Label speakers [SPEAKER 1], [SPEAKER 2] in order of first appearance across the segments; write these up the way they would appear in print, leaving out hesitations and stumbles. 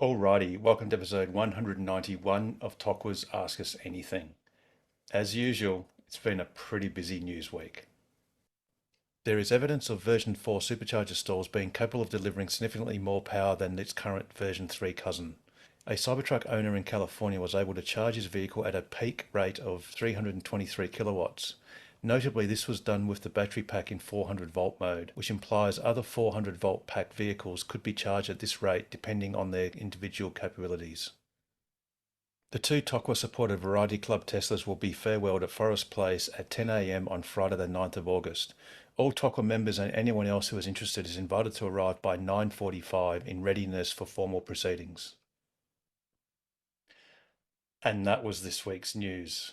[SPEAKER 1] Alrighty, welcome to episode 191 of Tokwa's Ask Us Anything. As usual, it's been a pretty busy news week. There is evidence of version 4 supercharger stalls being capable of delivering significantly more power than its current version 3 cousin. A Cybertruck owner in California was able to charge his vehicle at a peak rate of 323 kilowatts. Notably, this was done with the battery pack in 400 volt mode, which implies other 400 volt pack vehicles could be charged at this rate depending on their individual capabilities. The two Tokwa supported Variety Club Teslas will be farewelled at Forest Place at 10 a.m. on Friday the 9th of August. All Tokwa members and anyone else who is interested is invited to arrive by 9:45 in readiness for formal proceedings. And that was this week's news.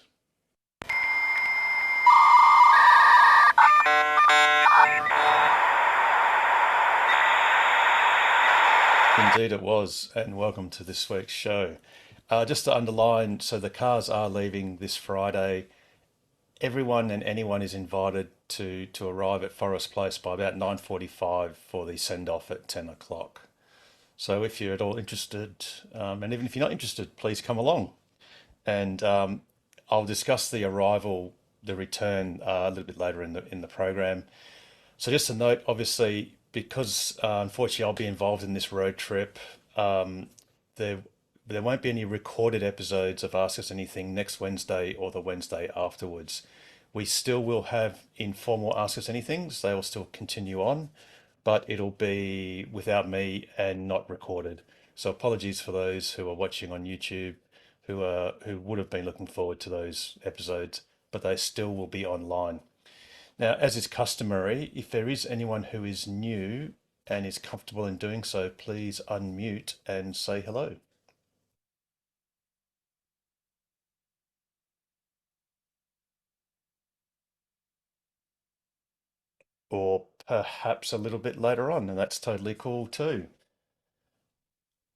[SPEAKER 1] Indeed it was, and welcome to this week's show. Just to underline, so the cars are leaving this Friday. Everyone and anyone is invited to arrive at Forest Place by about 9:45 for the send-off at 10 o'clock. So if you're at all interested, and even if you're not interested, please come along. And I'll discuss the return a little bit later in the program. So just a note, obviously, because unfortunately I'll be involved in this road trip, there won't be any recorded episodes of Ask Us Anything next Wednesday or the Wednesday afterwards. We still will have informal Ask Us Anythings. They will still continue on, but it'll be without me and not recorded. So apologies for those who are watching on YouTube who would have been looking forward to those episodes, but they still will be online. Now, as is customary, if there is anyone who is new and is comfortable in doing so, please unmute and say hello. Or perhaps a little bit later on, and that's totally cool too.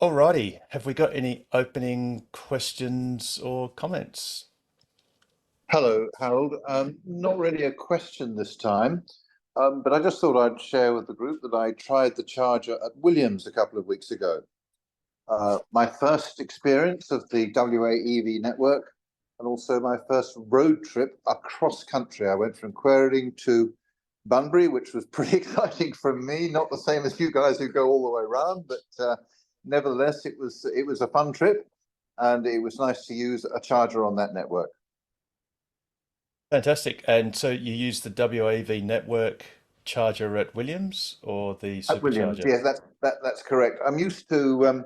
[SPEAKER 1] Alrighty, have we got any opening questions or comments?
[SPEAKER 2] Hello, Harold. Not really a question this time, but I just thought I'd share with the group that I tried the charger at Williams a couple of weeks ago. My first experience of the WA EV network, and also my first road trip across country. I went from Quairing to Bunbury, which was pretty exciting for me. Not the same as you guys who go all the way around, but nevertheless, it was a fun trip, and it was nice to use a charger on that network.
[SPEAKER 1] Fantastic. And so you use the WAV network charger at Williams or the
[SPEAKER 2] At Williams,
[SPEAKER 1] supercharger?
[SPEAKER 2] yes, that's correct. I'm used to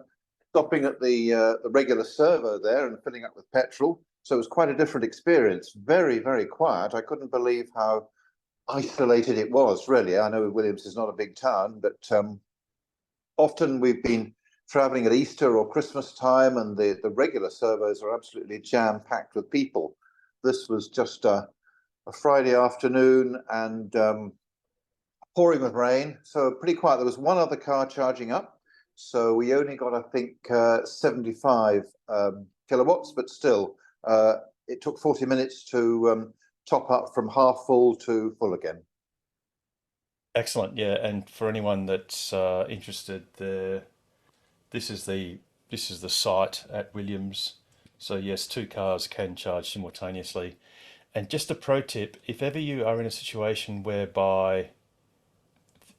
[SPEAKER 2] stopping at the regular servo there and filling up with petrol, so it was quite a different experience. Very, very quiet. I couldn't believe how isolated it was. Really, I know Williams is not a big town, but often we've been traveling at Easter or Christmas time, and the regular servos are absolutely jam packed with people. This was just a Friday afternoon and pouring with rain, so pretty quiet. There was one other car charging up, so we only got, I think, 75 kilowatts, but still, it took 40 minutes to top up from half full to full again.
[SPEAKER 1] Excellent. Yeah, and for anyone that's interested, this is the site at Williams. So yes, two cars can charge simultaneously. And just a pro tip, if ever you are in a situation whereby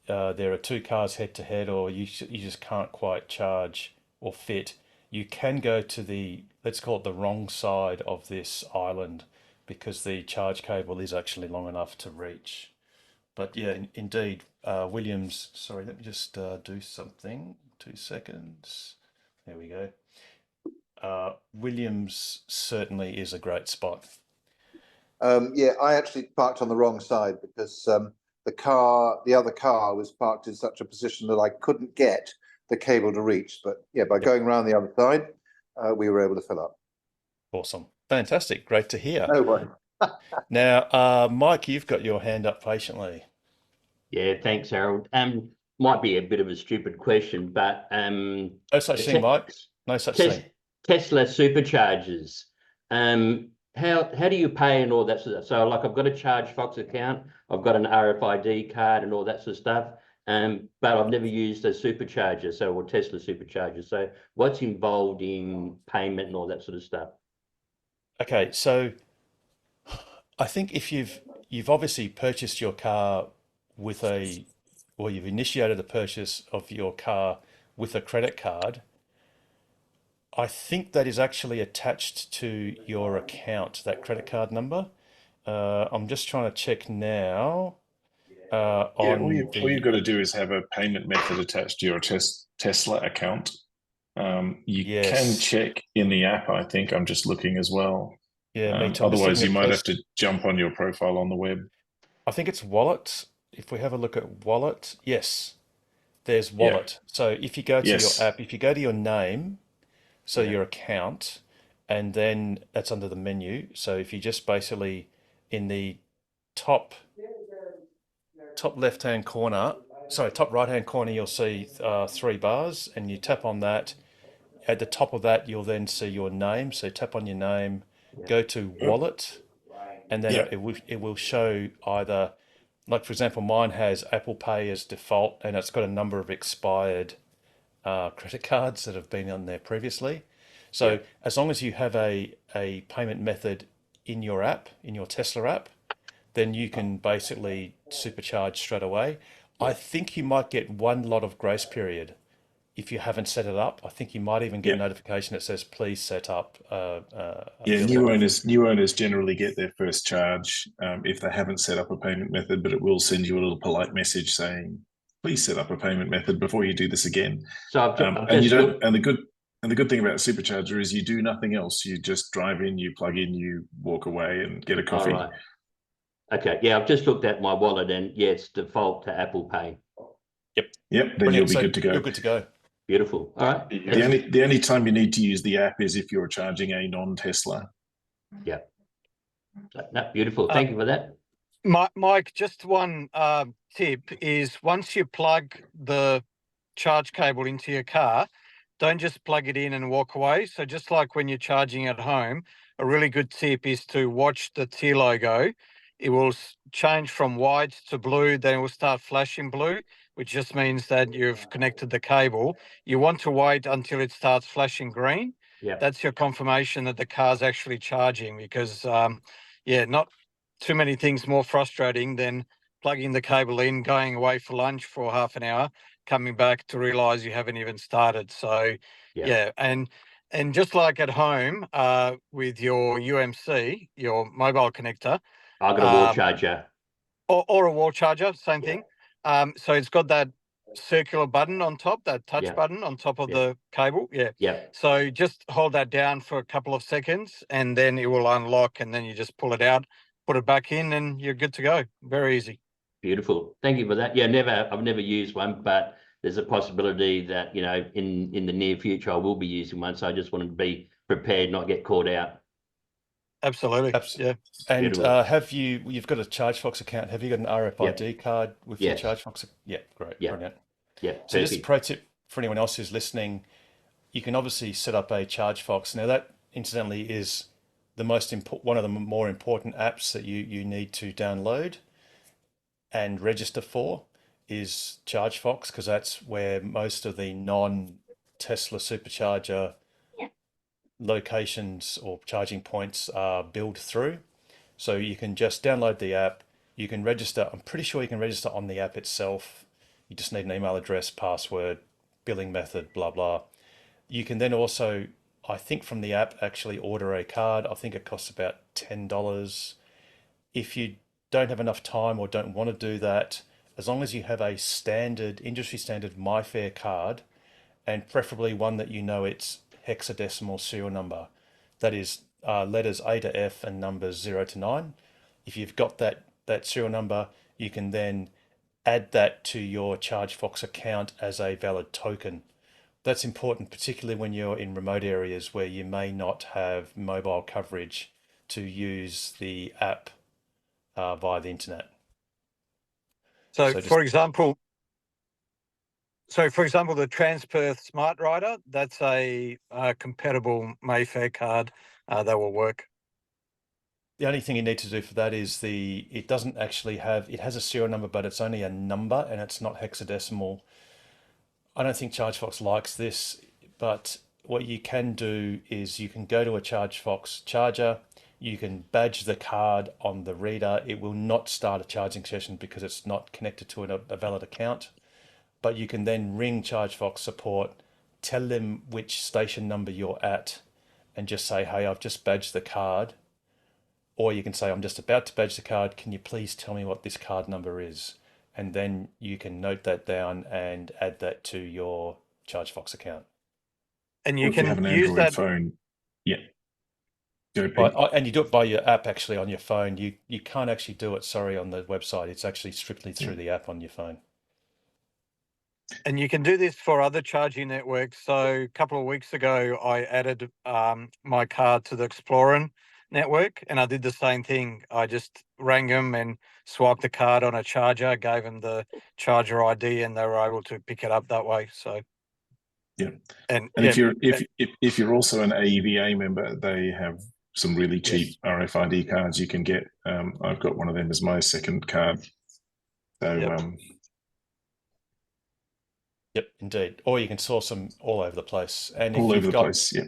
[SPEAKER 1] there are two cars head to head, or you just can't quite charge or fit, you can go to the, let's call it the wrong side of this island, because the charge cable is actually long enough to reach. But yeah, indeed, Williams, sorry, let me just do something. 2 seconds. There we go. Williams certainly is a great spot.
[SPEAKER 2] Yeah, I actually parked on the wrong side because the other car was parked in such a position that I couldn't get the cable to reach. But yeah, by going around the other side, we were able to fill up.
[SPEAKER 1] Awesome. Fantastic. Great to hear.
[SPEAKER 2] No worries.
[SPEAKER 1] Now, Mike, you've got your hand up patiently.
[SPEAKER 3] Yeah, thanks, Harold. Might be a bit of a stupid question, but
[SPEAKER 1] No such thing, Mike. No such thing.
[SPEAKER 3] Tesla superchargers. How do you pay and all that sort of stuff? So, like, I've got a Charge Fox account, I've got an RFID card and all that sort of stuff. but I've never used a supercharger, or Tesla supercharger. So what's involved in payment and all that sort of stuff?
[SPEAKER 1] Okay, so I think if you've obviously purchased your car with or you've initiated the purchase of your car with a credit card, I think that is actually attached to your account, that credit card number. I'm just trying to check now
[SPEAKER 4] Yeah,
[SPEAKER 1] on
[SPEAKER 4] all you've
[SPEAKER 1] the
[SPEAKER 4] got to do is have a payment method attached to your Tesla account. You can
[SPEAKER 1] yes,
[SPEAKER 4] check in the app, I think. I'm just looking as well.
[SPEAKER 1] yeah, me too. I'm just
[SPEAKER 4] Otherwise,
[SPEAKER 1] looking
[SPEAKER 4] you
[SPEAKER 1] at
[SPEAKER 4] might have
[SPEAKER 1] Tesla.
[SPEAKER 4] to jump on your profile on the web.
[SPEAKER 1] I think it's wallet. If we have a look at wallet, yes, there's
[SPEAKER 4] Yeah.
[SPEAKER 1] wallet. So if you go to your
[SPEAKER 4] Yes.
[SPEAKER 1] app, if you go to your name, so
[SPEAKER 3] Yeah.
[SPEAKER 1] your account, and then that's under the menu. So if you just basically in the top left hand corner, sorry, top right hand corner, you'll see 3 bars, and you tap on that. At the top of that, you'll then see your name. So tap on your name, go to
[SPEAKER 4] Oh,
[SPEAKER 1] wallet, and then
[SPEAKER 4] yeah.
[SPEAKER 1] it will show either, like for example, mine has Apple Pay as default, and it's got a number of expired credit cards that have been on there previously.
[SPEAKER 3] Yeah.
[SPEAKER 1] So as long as you have a payment method in your app, in your Tesla app, then you can basically supercharge straight away. I
[SPEAKER 3] Yeah.
[SPEAKER 1] think you might get one lot of grace period if you haven't set it up. I think you might even get a
[SPEAKER 4] Yeah.
[SPEAKER 1] notification that says, please set up a
[SPEAKER 4] Yeah,
[SPEAKER 1] billing method.
[SPEAKER 4] new owners generally get their first charge if they haven't set up a payment method, but it will send you a little polite message saying, "Please set up a payment method before you do this again."
[SPEAKER 3] So I've
[SPEAKER 4] And you
[SPEAKER 3] just
[SPEAKER 4] don't.
[SPEAKER 3] looked.
[SPEAKER 4] And the good thing about a supercharger is you do nothing else. You just drive in, you plug in, you walk away, and get a
[SPEAKER 3] All
[SPEAKER 4] coffee.
[SPEAKER 3] right. Okay. Yeah, I've just looked at my wallet, and yeah, it's default to Apple Pay.
[SPEAKER 1] Yep.
[SPEAKER 4] Yep, then
[SPEAKER 1] Brilliant.
[SPEAKER 4] you'll be
[SPEAKER 1] So
[SPEAKER 4] good to
[SPEAKER 1] you're
[SPEAKER 4] go.
[SPEAKER 1] good to go.
[SPEAKER 3] Beautiful. All right.
[SPEAKER 4] The only time you need to use the app is if you're charging a non-Tesla.
[SPEAKER 3] Yeah. No, beautiful. Thank you for that.
[SPEAKER 5] Mike, just one tip is once you plug the charge cable into your car, don't just plug it in and walk away. So just like when you're charging at home, a really good tip is to watch the T logo. It will change from white to blue, then it will start flashing blue, which just means that you've connected the cable. You want to wait until it starts flashing green.
[SPEAKER 3] Yeah.
[SPEAKER 5] That's your confirmation that the car's actually charging because, not too many things more frustrating than plugging the cable in, going away for lunch for half an hour, coming back to realize you haven't even started. So
[SPEAKER 3] Yeah.
[SPEAKER 5] and just like at home with your UMC, your mobile connector,
[SPEAKER 3] I got a wall
[SPEAKER 5] um,
[SPEAKER 3] charger.
[SPEAKER 5] or a wall charger, same
[SPEAKER 3] Yeah.
[SPEAKER 5] thing. So it's got that circular button on top, that touch
[SPEAKER 3] Yeah.
[SPEAKER 5] button on top of
[SPEAKER 3] Yeah.
[SPEAKER 5] the cable. Yeah.
[SPEAKER 3] Yeah.
[SPEAKER 5] So just hold that down for a couple of seconds and then it will unlock and then you just pull it out, put it back in and you're good to go. Very easy.
[SPEAKER 3] Beautiful. Thank you for that. Yeah, I've never used one, but there's a possibility that, in the near future, I will be using one. So I just wanted to be prepared, not get caught out.
[SPEAKER 5] Absolutely.
[SPEAKER 1] Absolutely.
[SPEAKER 5] Yeah.
[SPEAKER 1] And
[SPEAKER 3] Beautiful.
[SPEAKER 1] you've got a ChargeFox account. Have you got an RFID card with your
[SPEAKER 3] Yes.
[SPEAKER 1] ChargeFox? Yeah, great.
[SPEAKER 3] Yeah.
[SPEAKER 1] Brilliant.
[SPEAKER 3] Yeah.
[SPEAKER 1] So just a
[SPEAKER 3] Perfect.
[SPEAKER 1] pro tip for anyone else who's listening, you can obviously set up a ChargeFox. Now that incidentally is one of the more important apps that you need to download and register for is ChargeFox, because that's where most of the non-Tesla supercharger locations or charging points are billed through. So you can just download the app. You can register. I'm pretty sure you can register on the app itself. You just need an email address, password, billing method, blah, blah. You can then also, I think from the app, actually order a card. I think it costs about $10. If you don't have enough time or don't want to do that, as long as you have a industry standard MyFair card, and preferably one that its hexadecimal serial number, that is letters A to F and numbers 0 to 9. If you've got that serial number, you can then add that to your ChargeFox account as a valid token. That's important, particularly when you're in remote areas where you may not have mobile coverage to use the app via the internet.
[SPEAKER 5] So
[SPEAKER 1] So
[SPEAKER 5] for example, the Transperth Smart Rider, that's a compatible Mayfair card that will work.
[SPEAKER 1] The only thing you need to do for that is it doesn't actually have, it has a serial number, but it's only a number and it's not hexadecimal. I don't think ChargeFox likes this, but what you can do is you can go to a ChargeFox charger, you can badge the card on the reader. It will not start a charging session because it's not connected to a valid account, but you can then ring ChargeFox support, tell them which station number you're at, and just say, hey, I've just badged the card. Or you can say, I'm just about to badge the card. Can you please tell me what this card number is? And then you can note that down and add that to your ChargeFox account.
[SPEAKER 5] And
[SPEAKER 4] Or
[SPEAKER 5] you
[SPEAKER 4] if you have
[SPEAKER 5] can
[SPEAKER 4] an
[SPEAKER 5] use
[SPEAKER 4] Android
[SPEAKER 5] that.
[SPEAKER 4] phone, yeah. Go, Pete.
[SPEAKER 1] And you do it by your app actually on your phone. You can't actually do it, sorry, on the website. It's actually strictly through the app on your phone.
[SPEAKER 5] And you can do this for other charging networks. So a couple of weeks ago, I added my card to the Explorer network, and I did the same thing. I just rang them and swiped the card on a charger, gave them the charger ID, and they were able to pick it up that way. So
[SPEAKER 4] Yeah.
[SPEAKER 5] and
[SPEAKER 4] if
[SPEAKER 5] yeah,
[SPEAKER 4] you're if you're also an AEVA member, they have some really cheap
[SPEAKER 1] Yes.
[SPEAKER 4] RFID cards you can get. I've got one of them as my second card. So
[SPEAKER 5] Yep.
[SPEAKER 1] Yep, indeed. Or you can source them all over the place. And if
[SPEAKER 4] all
[SPEAKER 1] you've
[SPEAKER 4] over the
[SPEAKER 1] got,
[SPEAKER 4] place. Yeah.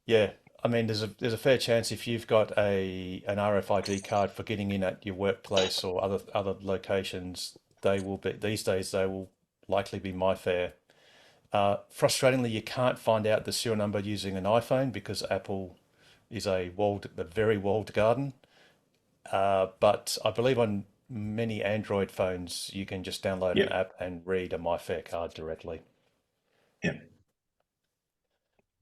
[SPEAKER 1] yeah, I mean, there's a fair chance if you've got an RFID card for getting in at your workplace or other locations, they will be, these days they will likely be my fare. Frustratingly, you can't find out the serial number using an iPhone because Apple is a very walled garden. But I believe on many Android phones, you can just download
[SPEAKER 4] Yeah.
[SPEAKER 1] an app and read a MyFair card directly.
[SPEAKER 4] Yeah.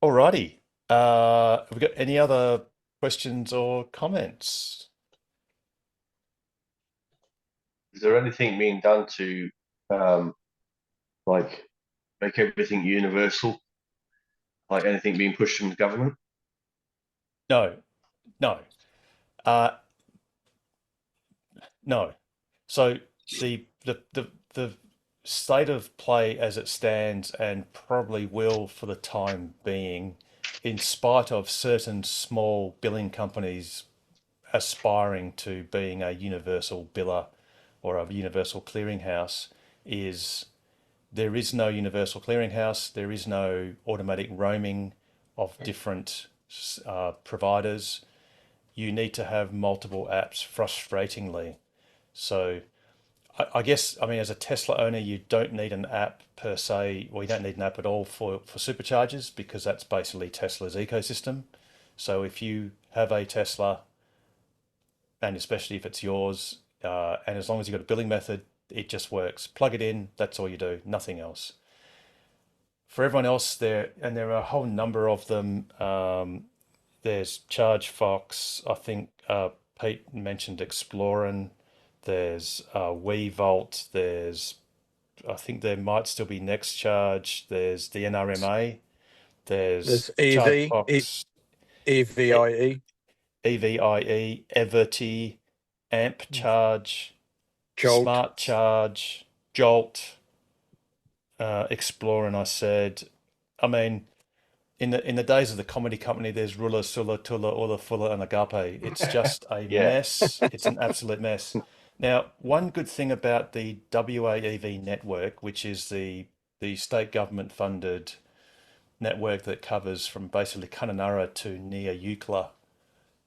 [SPEAKER 1] Alrighty. Have we got any other questions or comments?
[SPEAKER 6] Is there anything being done to like make everything universal? Like anything being pushed from the government?
[SPEAKER 1] No, no, uh, no. So the state of play as it stands and probably will for the time being, in spite of certain small billing companies aspiring to being a universal biller or a universal clearinghouse, is there is no universal clearinghouse. There is no automatic roaming of different providers. You need to have multiple apps, frustratingly. So I guess, I mean, as a Tesla owner, you don't need an app per se, or you don't need an app at all for superchargers because that's basically Tesla's ecosystem. So if you have a Tesla, and especially if it's yours, and as long as you've got a billing method, it just works. Plug it in, that's all you do, nothing else. For everyone else, there are a whole number of them. There's ChargeFox, I think Pete mentioned Explorin. There's WeVolt. I think there might still be NextCharge. There's the NRMA. There's ChargeFox,
[SPEAKER 5] EVIE,
[SPEAKER 1] EVIE, Everty, Amp Charge,
[SPEAKER 5] Jolt.
[SPEAKER 1] Smart Charge, Jolt, Explorin. I said. I mean, in the days of the comedy company, there's Rulla, Sulla, Tulla, Ulla, Fulla, and Agape. It's just a
[SPEAKER 6] Yeah.
[SPEAKER 1] mess. It's an absolute mess. Now, one good thing about the WAEV network, which is the state government funded network that covers from basically Kununurra to near Eucla,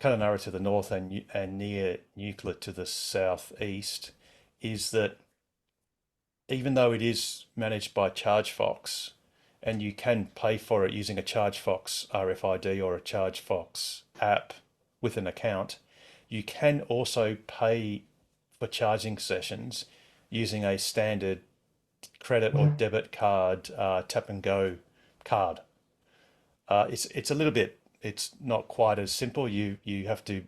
[SPEAKER 1] Kununurra to the north and near Eucla to the southeast, is that even though it is managed by ChargeFox, and you can pay for it using a ChargeFox RFID or a ChargeFox app with an account, you can also pay for charging sessions using a standard credit or debit card, tap and go card. It's a little bit, it's not quite as simple. You have to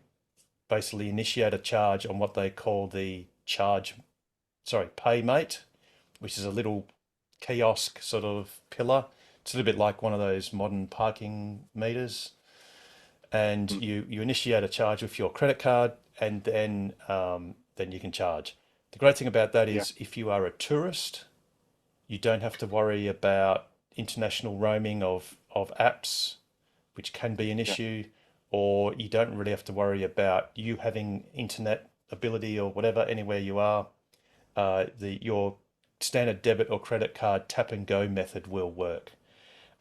[SPEAKER 1] basically initiate a charge on what they call the PayMate, which is a little kiosk sort of pillar. It's a little bit like one of those modern parking meters. And you initiate a charge with your credit card, and then you can charge. The great thing about that is if you are a tourist, you don't have to worry about international roaming of apps, which can be an issue, or you don't really have to worry about you having internet ability or whatever anywhere you are. Your standard debit or credit card tap and go method will work.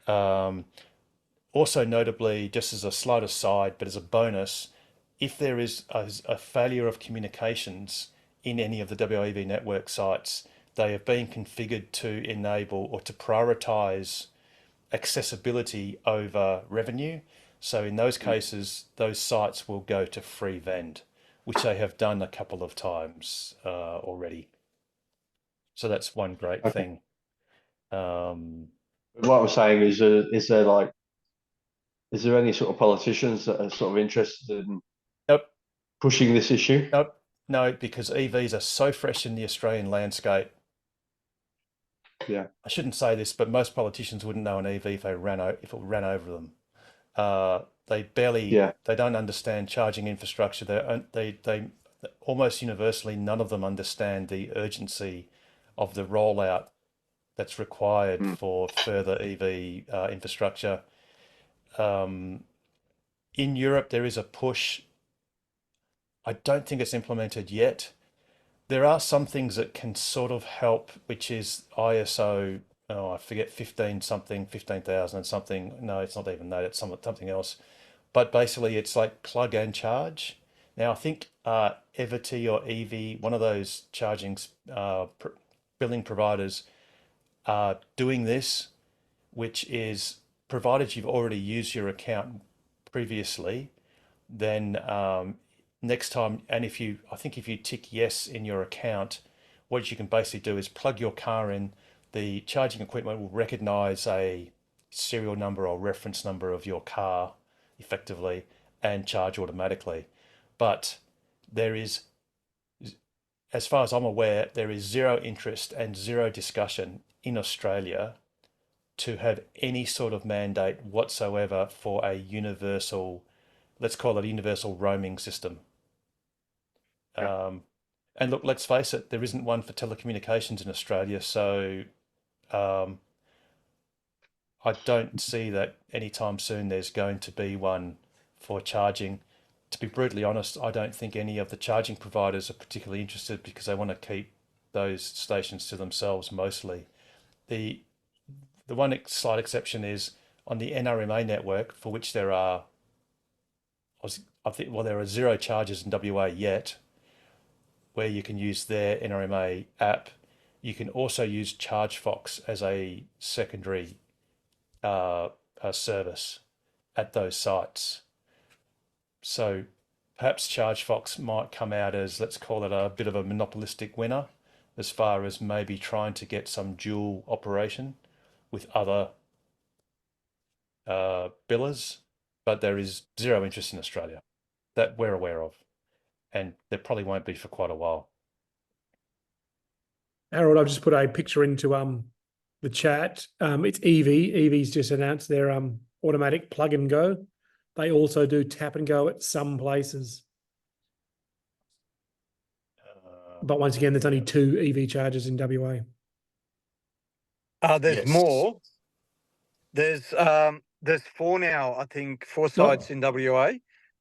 [SPEAKER 1] Also, notably, just as a slight aside, but as a bonus, if there is a failure of communications in any of the WAV network sites, they have been configured to enable or to prioritize accessibility over revenue. So in those cases, those sites will go to free vend, which they have done a couple of times already. So that's one great
[SPEAKER 6] Okay.
[SPEAKER 1] thing.
[SPEAKER 6] What I'm saying is there any sort of politicians that are sort of interested in
[SPEAKER 1] Nope,
[SPEAKER 6] pushing this issue?
[SPEAKER 1] nope, no, because EVs are so fresh in the Australian landscape.
[SPEAKER 6] Yeah.
[SPEAKER 1] I shouldn't say this, but most politicians wouldn't know an EV if it ran over them.
[SPEAKER 6] Yeah.
[SPEAKER 1] They don't understand charging infrastructure. They almost universally, none of them understand the urgency of the rollout that's required for further EV infrastructure. In Europe, there is a push. I don't think it's implemented yet. There are some things that can sort of help, which is ISO, oh, I forget 15 something, 15,000 and something. No, it's not even that, it's something else. But basically, it's like plug and charge. Now, I think Everty or EV, one of those charging billing providers, are doing this, which is provided you've already used your account previously, then next time, and I think if you tick yes in your account, what you can basically do is plug your car in. The charging equipment will recognize a serial number or reference number of your car effectively and charge automatically. But there is, as far as I'm aware, there is zero interest and zero discussion in Australia to have any sort of mandate whatsoever for a universal, let's call it a universal roaming system. And look, let's face it, there isn't one for telecommunications in Australia, so um, I don't see that anytime soon there's going to be one for charging. To be brutally honest, I don't think any of the charging providers are particularly interested because they want to keep those stations to themselves mostly. The one slight exception is on the NRMA network, for which there are, I think, well, there are zero charges in WA yet, where you can use their NRMA app. You can also use ChargeFox as a secondary service at those sites. So perhaps ChargeFox might come out as, let's call it, a bit of a monopolistic winner as far as maybe trying to get some dual operation with other billers, but there is zero interest in Australia that we're aware of, and there probably won't be for quite a while.
[SPEAKER 7] Harold, I've just put a picture into the chat. It's EV. EV's just announced their automatic plug and go. They also do tap and go at some places. But once again, there's only 2 EV chargers in WA.
[SPEAKER 5] There's
[SPEAKER 1] Yes.
[SPEAKER 5] more. There's 4 now, I think, 4 sites in WA.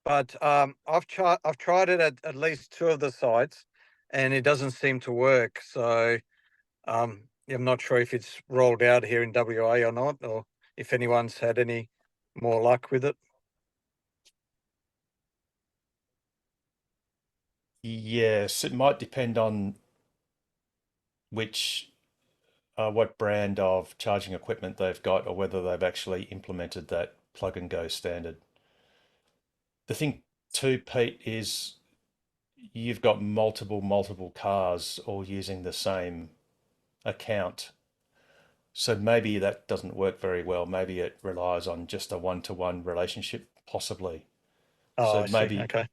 [SPEAKER 5] But I've tried it at least 2 of the sites, and it doesn't seem to work. So I'm not sure if it's rolled out here in WA or not, or if anyone's had any more luck with it.
[SPEAKER 1] Yes, it might depend on what brand of charging equipment they've got or whether they've actually implemented that plug and go standard. The thing too, Pete, is you've got multiple cars all using the same account. So maybe that doesn't work very well. Maybe it relies on just a one-to-one relationship, possibly.
[SPEAKER 5] Oh,
[SPEAKER 1] So
[SPEAKER 5] I see.
[SPEAKER 1] maybe
[SPEAKER 5] Okay.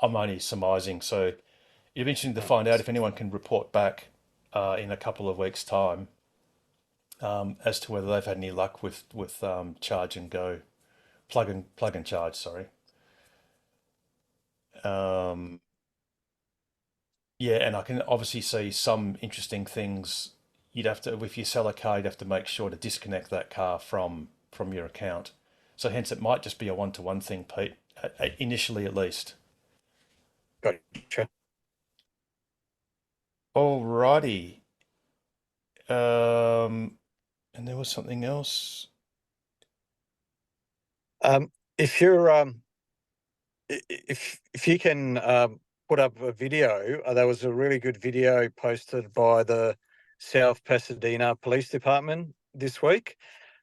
[SPEAKER 1] I'm only surmising. So it'd be interesting to find out if anyone can report back in a couple of weeks' time as to whether they've had any luck with charge and go, plug and charge. Sorry. Yeah, and I can obviously see some interesting things. You'd have to, if you sell a car, you'd have to make sure to disconnect that car from your account. So hence, it might just be a one-to-one thing, Pete. initially at least.
[SPEAKER 5] Gotcha.
[SPEAKER 1] Alrighty. And there was something else.
[SPEAKER 5] If you're if you can put up a video, there was a really good video posted by the South Pasadena Police Department this week.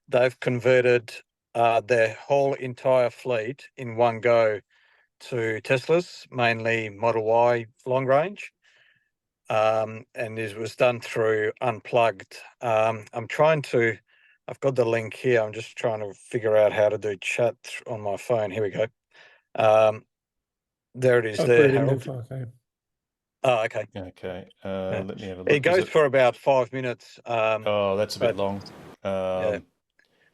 [SPEAKER 5] They've converted their whole entire fleet in one go to Teslas, mainly Model Y long range. And it was done through Unplugged. I've got the link here. I'm just trying to figure out how to do chat on my phone. Here we go. There it is
[SPEAKER 7] I'll
[SPEAKER 5] there,
[SPEAKER 7] put it in there.
[SPEAKER 5] Harold.
[SPEAKER 7] Okay.
[SPEAKER 5] Oh, okay.
[SPEAKER 1] Okay.
[SPEAKER 5] Yeah.
[SPEAKER 1] Let me have a look.
[SPEAKER 5] It goes for about 5 minutes.
[SPEAKER 1] Oh, that's a bit
[SPEAKER 5] but-
[SPEAKER 1] long.
[SPEAKER 5] Yeah.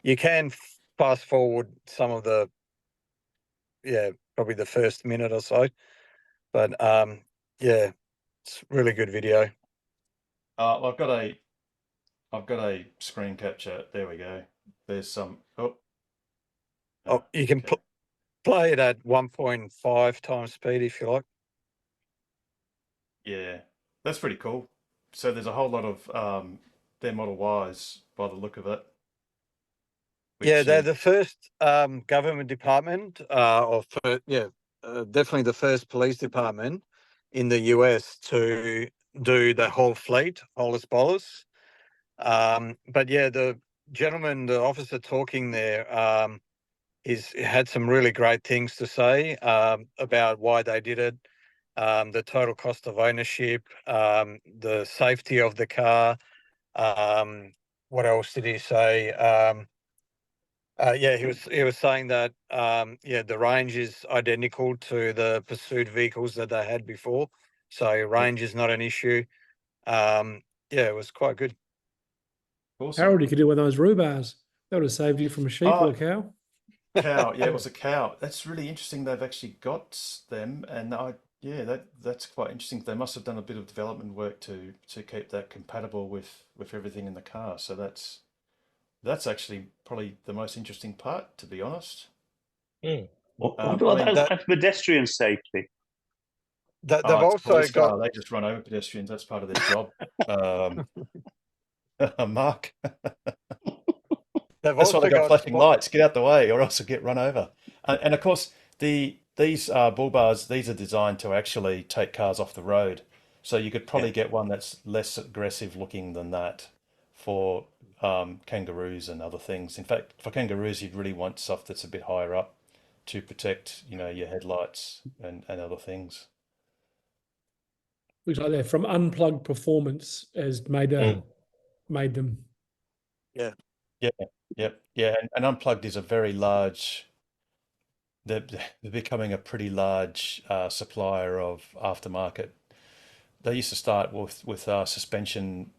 [SPEAKER 5] You can fast forward some of the, probably the first minute or so. But yeah, it's a really good video.
[SPEAKER 1] Well, I've got a screen capture. There we go. There's some. Oh,
[SPEAKER 5] You can
[SPEAKER 1] okay.
[SPEAKER 5] play it at 1.5 times speed if you like.
[SPEAKER 1] Yeah, that's pretty cool. So there's a whole lot of their Model Ys by the look of it.
[SPEAKER 5] Yeah, they're
[SPEAKER 1] is-
[SPEAKER 5] the first government department, definitely the first police department in the US to do the whole fleet, holus bolus. But yeah, the officer talking there, had some really great things to say about why they did it, the total cost of ownership, the safety of the car. What else did he say? He was saying that the range is identical to the pursuit vehicles that they had before, so range is not an issue. It was quite good.
[SPEAKER 1] Awesome.
[SPEAKER 7] Harold, you could do one of those rhubars. That would have saved you from a sheep or a cow.
[SPEAKER 1] Cow, yeah, it was a cow. That's really interesting. They've actually got them, and that's quite interesting. They must have done a bit of development work to keep that compatible with everything in the car. So that's actually probably the most interesting part, to be honest.
[SPEAKER 8] Well,
[SPEAKER 1] I
[SPEAKER 8] well,
[SPEAKER 1] mean,
[SPEAKER 8] that's pedestrian safety.
[SPEAKER 5] They've
[SPEAKER 1] it's a
[SPEAKER 5] also
[SPEAKER 1] police
[SPEAKER 5] got.
[SPEAKER 1] car. They just run over pedestrians. That's part of their job. Mark,
[SPEAKER 5] They've
[SPEAKER 1] that's why
[SPEAKER 5] also
[SPEAKER 1] they got
[SPEAKER 5] got
[SPEAKER 1] flashing lights. Get out the way, or else you'll get run over. And of course, these bull bars, these are designed to actually take cars off the road. So you could probably get one that's less aggressive looking than that for kangaroos and other things. In fact, for kangaroos, you'd really want stuff that's a bit higher up to protect, your headlights and other things.
[SPEAKER 7] Looks like they're from Unplugged Performance has made them.
[SPEAKER 1] Yeah. And Unplugged is a very large. They're becoming a pretty large supplier of aftermarket. They used to start with suspension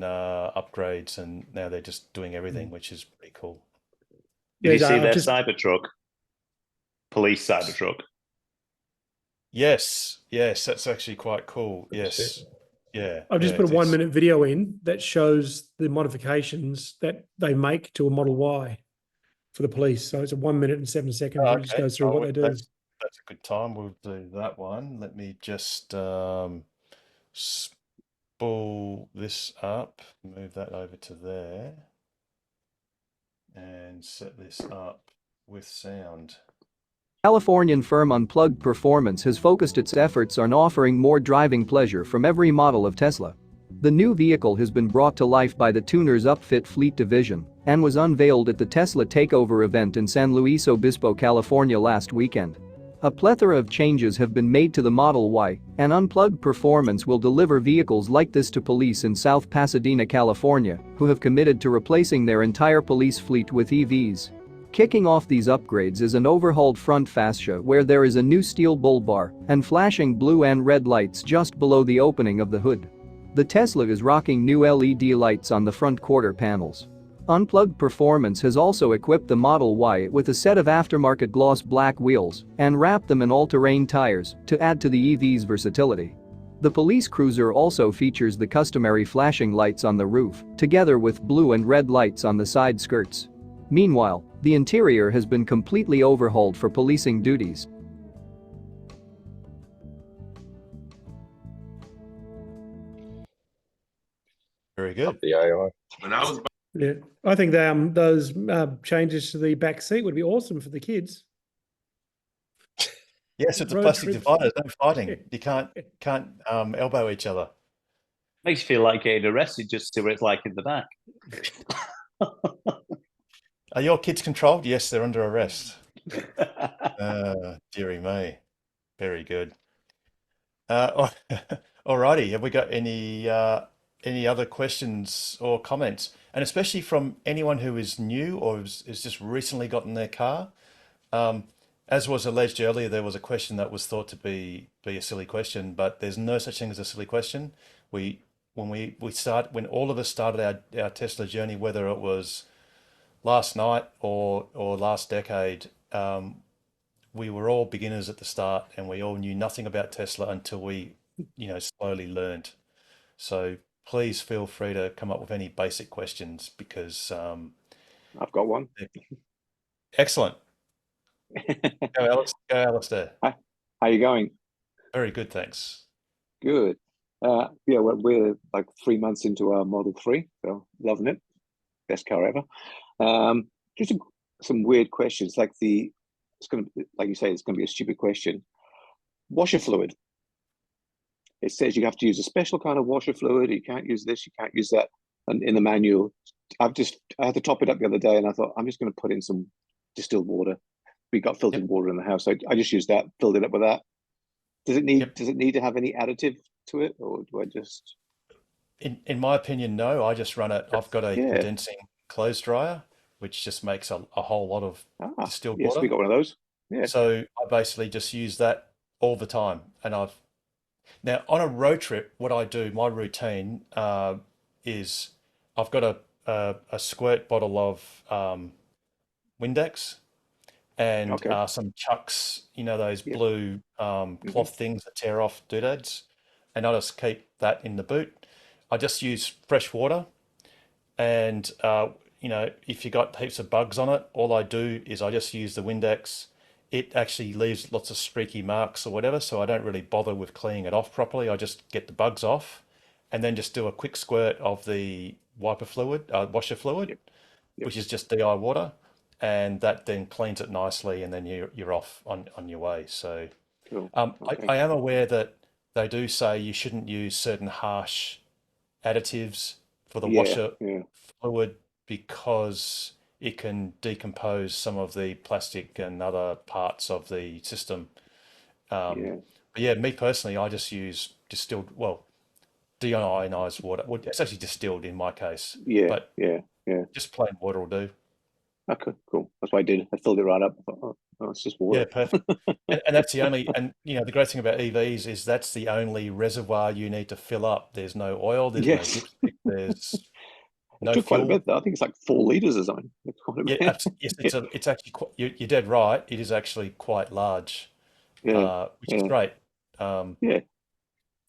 [SPEAKER 1] upgrades, and now they're just doing everything, which is pretty cool.
[SPEAKER 8] Did you
[SPEAKER 7] Yeah,
[SPEAKER 8] see
[SPEAKER 7] I've
[SPEAKER 8] their
[SPEAKER 7] just-
[SPEAKER 8] Cybertruck? Police Cybertruck.
[SPEAKER 1] Yes, that's actually quite cool. Yes, yeah.
[SPEAKER 7] I've just
[SPEAKER 1] yeah,
[SPEAKER 7] put a
[SPEAKER 1] it's-
[SPEAKER 7] 1 minute video in that shows the modifications that they make to a Model Y for the police. So it's a 1 minute and 7 seconds.
[SPEAKER 1] Oh,
[SPEAKER 7] It just goes through
[SPEAKER 1] Oh,
[SPEAKER 7] what they do.
[SPEAKER 1] That's a good time. We'll do that one. Let me just spool this up, move that over to there, and set this up with sound.
[SPEAKER 9] Californian firm Unplugged Performance has focused its efforts on offering more driving pleasure from every model of Tesla. The new vehicle has been brought to life by the Tuners Upfit Fleet division and was unveiled at the Tesla Takeover event in San Luis Obispo, California last weekend. A plethora of changes have been made to the Model Y, and Unplugged Performance will deliver vehicles like this to police in South Pasadena, California, who have committed to replacing their entire police fleet with EVs. Kicking off these upgrades is an overhauled front fascia where there is a new steel bull bar and flashing blue and red lights just below the opening of the hood. The Tesla is rocking new LED lights on the front quarter panels. Unplugged Performance has also equipped the Model Y with a set of aftermarket gloss black wheels and wrapped them in all-terrain tires to add to the EV's versatility. The police cruiser also features the customary flashing lights on the roof, together with blue and red lights on the side skirts. Meanwhile, The interior has been completely overhauled for policing duties.
[SPEAKER 1] Very good.
[SPEAKER 10] The AI.
[SPEAKER 11] When I was
[SPEAKER 7] Yeah, I think those changes to the back seat would be awesome for the kids.
[SPEAKER 1] Yes, it's a
[SPEAKER 7] Road
[SPEAKER 1] plastic
[SPEAKER 7] trips.
[SPEAKER 1] divider. No fighting. You can't elbow each other.
[SPEAKER 8] Makes you feel like getting arrested just to see what it's like in the back.
[SPEAKER 1] Are your kids controlled? Yes, they're under arrest. Dearie me. Very good. Alrighty. Have we got any other questions or comments? And especially from anyone who is new or has just recently gotten their car. As was alleged earlier, there was a question that was thought to be a silly question, but there's no such thing as a silly question. When all of us started our Tesla journey, whether it was last night or last decade, we were all beginners at the start, and we all knew nothing about Tesla until we, slowly learned. So please feel free to come up with any basic questions because
[SPEAKER 10] I've got one.
[SPEAKER 1] excellent. Go, Alistair.
[SPEAKER 10] Hi, how you going?
[SPEAKER 1] Very good, thanks.
[SPEAKER 10] Good. Yeah, we're like 3 months into our Model 3, so loving it. Best car ever. Just some weird questions, like it's going to, like you say, it's going to be a stupid question. Washer fluid. It says you have to use a special kind of washer fluid. You can't use this, you can't use that. And in the manual, I had to top it up the other day, and I thought I'm just going to put in some distilled water. We got filtered water in the house, so I just used that, filled it up with that. Does it need to have any additive to it, or do I just?
[SPEAKER 1] In my opinion, no. I just run it. I've got a condensing clothes dryer, which just makes a whole lot of distilled water.
[SPEAKER 10] Yes, we got one of those. Yeah.
[SPEAKER 1] So I basically just use that all the time. And now on a road trip, what I do, my routine is I've got a squirt bottle of Windex and some Chucks, those blue cloth things that tear off doodads, and I just keep that in the boot. I just use fresh water, and if you got heaps of bugs on it, all I do is I just use the Windex. It actually leaves lots of streaky marks or whatever, so I don't really bother with cleaning it off properly. I just get the bugs off, and then just do a quick squirt of the washer fluid, which is just DI water, and that then cleans it nicely, and then you're off on your way. So
[SPEAKER 10] cool.
[SPEAKER 1] I am aware that they do say you shouldn't use certain harsh additives for the washer fluid because it can decompose some of the plastic and other parts of the system. But me personally, I just use deionized water. Well, it's actually distilled in my case. But just plain water will do.
[SPEAKER 10] Okay, cool. That's what I did. I filled it right up. I thought, oh, it's just water.
[SPEAKER 1] Yeah, perfect. and that's the only, and the great thing about EVs is that's the only reservoir you need to fill up. There's no oil, there's no dipstick, there's no
[SPEAKER 10] took
[SPEAKER 1] fuel.
[SPEAKER 10] quite a bit though. I think it's like 4 liters or something. It's quite a bit.
[SPEAKER 1] It's actually quite, you're dead right. It is actually quite large, which is great.
[SPEAKER 7] And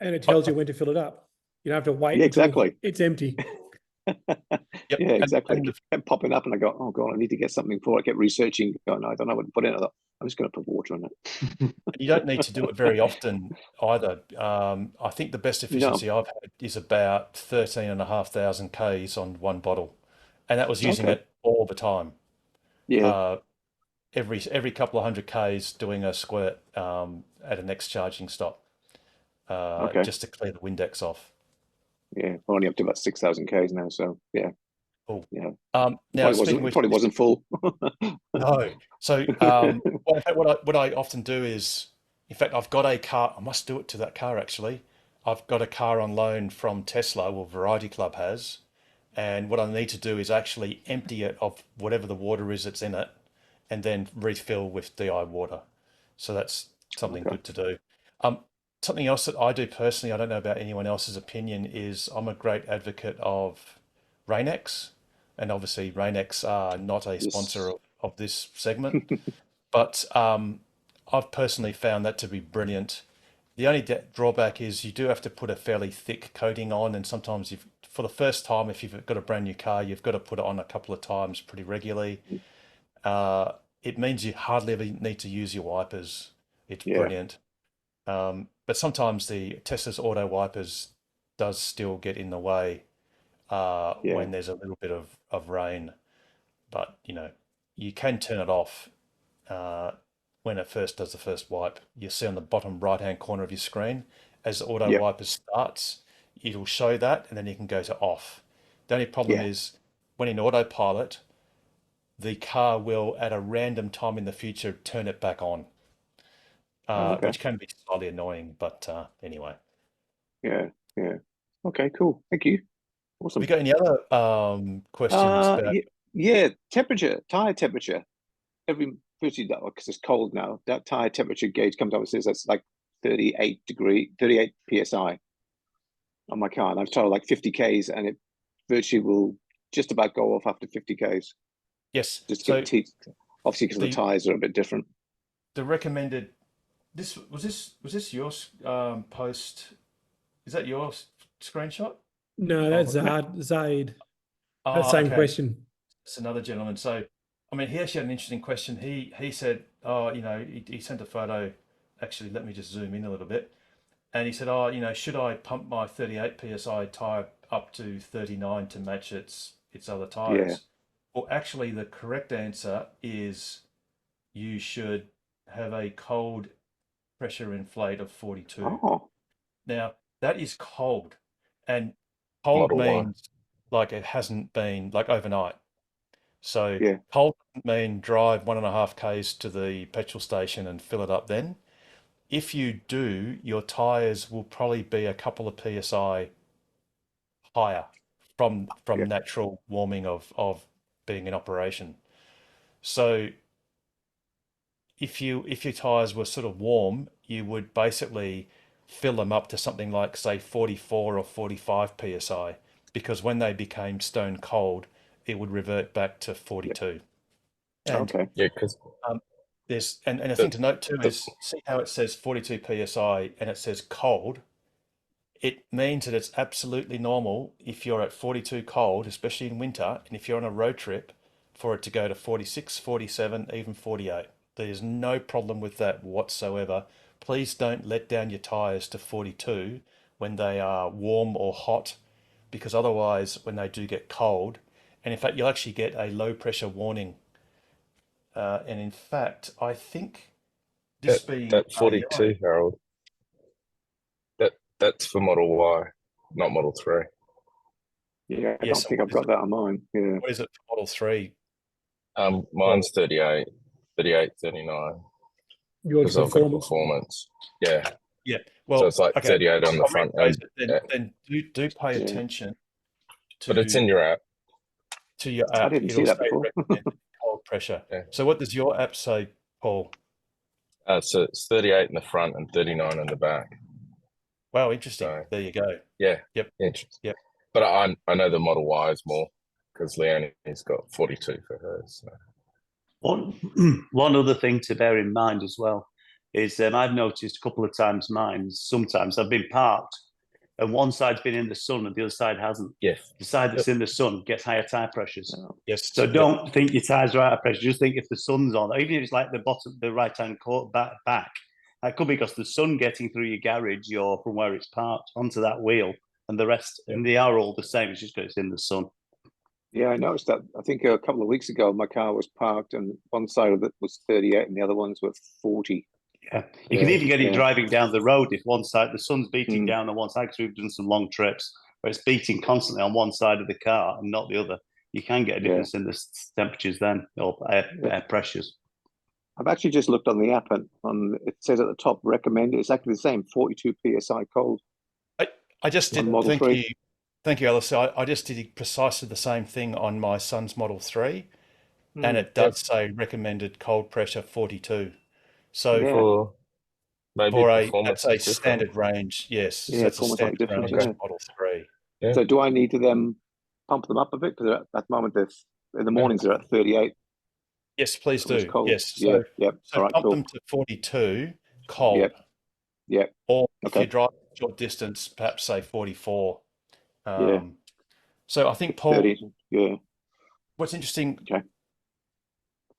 [SPEAKER 7] it tells you when to fill it up. You don't have to wait
[SPEAKER 10] until
[SPEAKER 7] it's empty.
[SPEAKER 10] Yeah, exactly. It kept popping up, and I go, oh god, I need to get something for it. I kept researching, going, I don't know what to put in. I thought, I'm just going to put water in it.
[SPEAKER 1] You don't need to do it very often either. I think the best efficiency I've had is about 13,500 Ks on one bottle, and that was using it all the time.
[SPEAKER 10] Yeah.
[SPEAKER 1] Every couple of 100 Ks doing a squirt at a next charging stop, just to clear the Windex off.
[SPEAKER 10] Yeah, we're only up to about 6,000 Ks now, so yeah.
[SPEAKER 1] Cool.
[SPEAKER 10] Yeah.
[SPEAKER 1] Now
[SPEAKER 10] probably wasn't full.
[SPEAKER 1] No. So what I often do is, in fact, I've got a car. I must do it to that car actually. I've got a car on loan from Tesla, or Variety Club has, and what I need to do is actually empty it of whatever the water is that's in it, and then refill with DI water. So that's something good to do. Something else that I do personally, I don't know about anyone else's opinion, is I'm a great advocate of Rain-X, and obviously Rain-X are not a sponsor of this segment, but I've personally found that to be brilliant. The only drawback is you do have to put a fairly thick coating on, and sometimes for the first time, if you've got a brand new car, you've got to put it on a couple of times pretty regularly. it means you hardly ever need to use your wipers. It's
[SPEAKER 10] Yeah.
[SPEAKER 1] brilliant. But sometimes the Tesla's auto wipers does still get in the way when there's a little bit of rain. But, you know, you can turn it off when it first does the first wipe. You see on the bottom right-hand corner of your screen, as the auto
[SPEAKER 10] Yep.
[SPEAKER 1] wiper starts, it'll show that, and then you can go to off. The only problem is when in autopilot, the car will, at a random time in the future, turn it back on,
[SPEAKER 10] Okay.
[SPEAKER 1] which can be slightly annoying. But anyway,
[SPEAKER 10] Yeah. Okay, cool. Thank you.
[SPEAKER 1] have
[SPEAKER 10] Awesome.
[SPEAKER 1] you got any other questions about?
[SPEAKER 10] Yeah, temperature, tire temperature. Every virtually because it's cold now. That tire temperature gauge comes up and says that's like 38 psi on my car, and I've told like 50 k's, and it virtually will just about go off after 50 k's.
[SPEAKER 1] Yes.
[SPEAKER 10] Just
[SPEAKER 1] So
[SPEAKER 10] get obviously because the tires are a bit different.
[SPEAKER 1] the recommended. This was your post? Is that your screenshot?
[SPEAKER 7] No, that's Zaid.
[SPEAKER 1] Oh,
[SPEAKER 7] Same
[SPEAKER 1] okay.
[SPEAKER 7] question.
[SPEAKER 1] It's another gentleman. So, I mean, he actually had an interesting question. He said, oh, you know, he sent a photo. Actually, let me just zoom in a little bit. And he said, oh, you know, should I pump my 38 psi tire up to 39 to match its other tires?
[SPEAKER 10] Yeah.
[SPEAKER 1] Well, actually, the correct answer is you should have a cold pressure inflate of 42.
[SPEAKER 10] Oh,
[SPEAKER 1] Now, that is cold, and cold
[SPEAKER 4] Model Y.
[SPEAKER 1] means like it hasn't been like overnight. So
[SPEAKER 10] yeah.
[SPEAKER 1] cold doesn't mean drive 1.5 k's to the petrol station and fill it up then. If you do, your tires will probably be a couple of psi higher from natural warming of being in operation. So if your tires were sort of warm, you would basically fill them up to something like, say, 44 or 45 psi, because when they became stone cold, it would revert back to 42. And
[SPEAKER 10] Okay.
[SPEAKER 4] Yeah, because
[SPEAKER 1] there's and a thing to note too is, see how it says 42 psi and it says cold. It means that it's absolutely normal if you're at 42 cold, especially in winter, and if you're on a road trip, for it to go to 46, 47, even 48. There's no problem with that whatsoever. Please don't let down your tires to 42 when they are warm or hot, because otherwise when they do get cold, and in fact you'll actually get a low pressure warning. And in fact, I think this being
[SPEAKER 11] that 42, Harold, that's for Model Y, not Model 3.
[SPEAKER 10] Yeah, I
[SPEAKER 1] Yes,
[SPEAKER 10] don't think I've got that on mine. Yeah.
[SPEAKER 1] what is it for Model 3?
[SPEAKER 11] Mine's 38, 39.
[SPEAKER 7] Yours
[SPEAKER 11] Because I've got
[SPEAKER 7] performance.
[SPEAKER 11] performance. Yeah.
[SPEAKER 1] Yeah, well,
[SPEAKER 11] So it's like
[SPEAKER 1] okay.
[SPEAKER 11] 38 on the
[SPEAKER 1] I'll
[SPEAKER 11] front
[SPEAKER 1] rephrase
[SPEAKER 11] end.
[SPEAKER 1] it then do pay attention to,
[SPEAKER 11] But it's in your app.
[SPEAKER 1] to your
[SPEAKER 10] I
[SPEAKER 1] app.
[SPEAKER 10] didn't see
[SPEAKER 1] It'll
[SPEAKER 10] that
[SPEAKER 1] say
[SPEAKER 10] before.
[SPEAKER 1] recommended cold pressure.
[SPEAKER 11] Yeah.
[SPEAKER 1] So what does your app say, Paul?
[SPEAKER 11] So it's 38 in the front and 39 in the back.
[SPEAKER 1] Wow, interesting.
[SPEAKER 11] So,
[SPEAKER 1] There you go.
[SPEAKER 11] yeah.
[SPEAKER 1] Yep.
[SPEAKER 11] Interesting.
[SPEAKER 1] Yep.
[SPEAKER 11] But I know the Model Y is more because Leonie's got 42 for hers. So.
[SPEAKER 8] One other thing to bear in mind as well is I've noticed a couple of times sometimes I've been parked and one side's been in the sun and the other side hasn't.
[SPEAKER 11] Yes.
[SPEAKER 8] The side that's in the sun gets higher tire pressures.
[SPEAKER 1] Yes.
[SPEAKER 8] So don't think your tires are out of pressure. Just think if the sun's on, even if it's like the bottom, the right-hand back, that could be because the sun getting through your garage or from where it's parked onto that wheel, and the rest, and they are all the same. It's just because it's in the sun.
[SPEAKER 10] Yeah, I noticed that. I think a couple of weeks ago, my car was parked and one side of it was 38 and the other ones were 40.
[SPEAKER 8] Yeah, you can even get it driving down the road if one side, the sun's beating down on one side, because we've done some long trips where it's beating constantly on one side of the car and not the other. You can get a difference in the temperatures then, or air pressures.
[SPEAKER 10] I've actually just looked on the app and it says at the top, recommended. It's actually the same, 42 PSI cold.
[SPEAKER 1] I just did, thank you, Alice. I just did precisely the same thing on my son's Model 3, and it does say recommended cold pressure 42. So that's a standard range, yes.
[SPEAKER 10] Yeah,
[SPEAKER 1] that's a
[SPEAKER 10] almost like
[SPEAKER 1] standard
[SPEAKER 10] different.
[SPEAKER 1] range Model 3.
[SPEAKER 11] Yeah.
[SPEAKER 10] So do I need to then pump them up a bit? Because at the moment, in the mornings, they're at 38.
[SPEAKER 1] Yes, please do.
[SPEAKER 10] Cold.
[SPEAKER 1] Yes.
[SPEAKER 10] So
[SPEAKER 1] All right, pump them to 42 cold.
[SPEAKER 10] Yep.
[SPEAKER 1] Or if you drive a short distance, perhaps say 44. So I think, Paul,
[SPEAKER 10] 30,
[SPEAKER 1] what's interesting,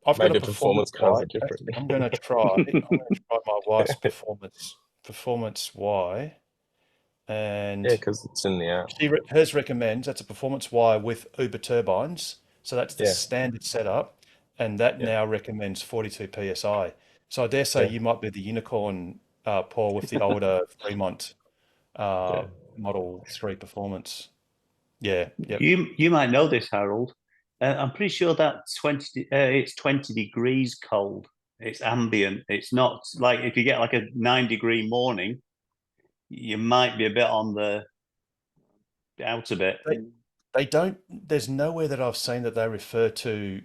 [SPEAKER 1] I've got a
[SPEAKER 11] Maybe performance cars
[SPEAKER 1] Y.
[SPEAKER 11] are different.
[SPEAKER 1] I'm going to try my wife's performance Y, and
[SPEAKER 11] Yeah, because it's in the app.
[SPEAKER 1] hers recommends that's a performance Y with Uber turbines. So that's the
[SPEAKER 11] Yeah.
[SPEAKER 1] standard setup, and that
[SPEAKER 11] Yeah.
[SPEAKER 1] now recommends 42 psi. So I dare say
[SPEAKER 11] Yeah.
[SPEAKER 1] you might be the unicorn, Paul, with the older Fremont
[SPEAKER 11] Yeah.
[SPEAKER 1] Model 3 performance. Yeah. Yep.
[SPEAKER 8] You might know this, Harold. I'm pretty sure that it's 20 degrees cold. It's ambient. It's not like if you get like a 9-degree morning, you might be a bit on the out a bit.
[SPEAKER 1] They don't. There's nowhere that I've seen that they refer to.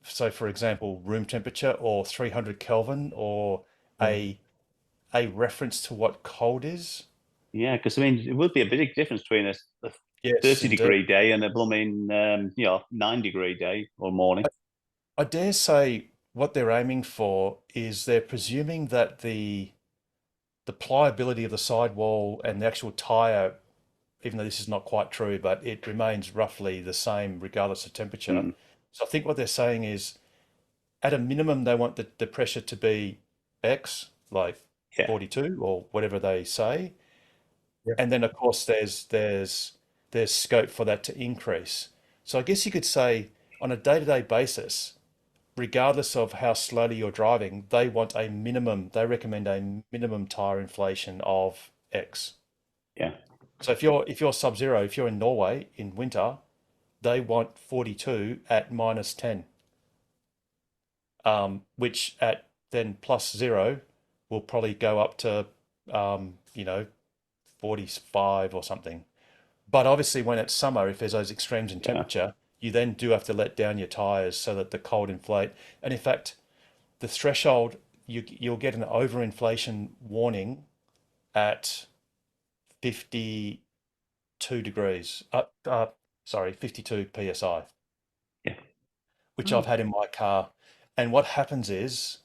[SPEAKER 1] So, for example, room temperature or 300 Kelvin or a reference to what cold is.
[SPEAKER 8] Yeah, because I mean, it would be a big difference between a
[SPEAKER 1] Yes,
[SPEAKER 8] 30-degree
[SPEAKER 1] indeed.
[SPEAKER 8] day and a blooming 9-degree day or morning.
[SPEAKER 1] I dare say what they're aiming for is they're presuming that the pliability of the sidewall and the actual tire, even though this is not quite true, but it remains roughly the same regardless of temperature.
[SPEAKER 8] Mm.
[SPEAKER 1] So I think what they're saying is, at a minimum, they want the pressure to be X, like 42 or whatever they say. And then of course there's scope for that to increase. So I guess you could say on a day-to-day basis, regardless of how slowly you're driving, they recommend a minimum tire inflation of X.
[SPEAKER 8] Yeah.
[SPEAKER 1] So if you're sub-zero, if you're in Norway in winter, they want 42 at -10. Which at then +0 will probably go up to 45 or something. But obviously when it's summer, if there's those extremes in temperature, you then do have to let down your tires so that the cold inflate. And in fact, the threshold, you'll get an overinflation warning at 52 degrees. 52 psi.
[SPEAKER 8] Yeah.
[SPEAKER 1] Which I've had in my car. And what happens is,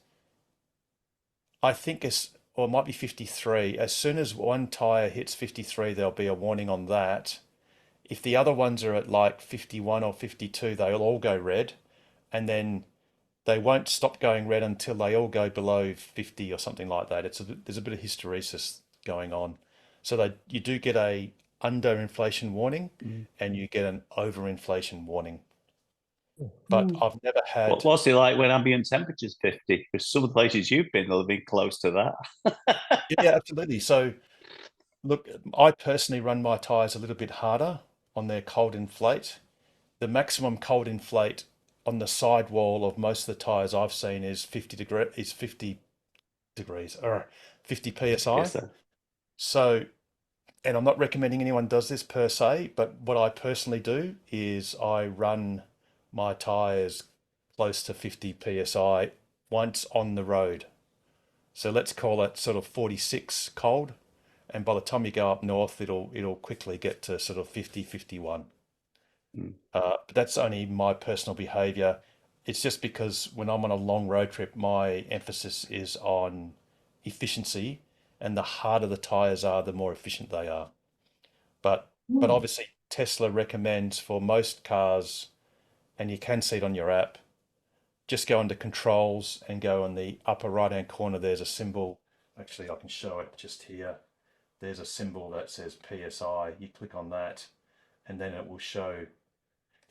[SPEAKER 1] I think or it might be 53. As soon as one tire hits 53, there'll be a warning on that. If the other ones are at like 51 or 52, they'll all go red, and then they won't stop going red until they all go below 50 or something like that. There's a bit of hysteresis going on. So you do get a underinflation warning and you get an overinflation warning. But I've never had.
[SPEAKER 8] What's it like when ambient temperature's 50? Because some of the places you've been, they'll be close to that.
[SPEAKER 1] Yeah, absolutely. So look, I personally run my tires a little bit harder on their cold inflate. The maximum cold inflate on the sidewall of most of the tires I've seen is 50 degrees or 50 psi. So, and I'm not recommending anyone does this per se, but what I personally do is I run my tires close to 50 psi once on the road. So let's call it sort of 46 cold. And by the time you go up north, it'll quickly get to sort of 50, 51. But that's only my personal behavior. It's just because when I'm on a long road trip, my emphasis is on efficiency, and the harder the tires are, the more efficient they are. But obviously Tesla recommends for most cars, and you can see it on your app, just go under controls and go in the upper right-hand corner. There's a symbol. Actually, I can show it just here. There's a symbol that says PSI. You click on that, and then it will show.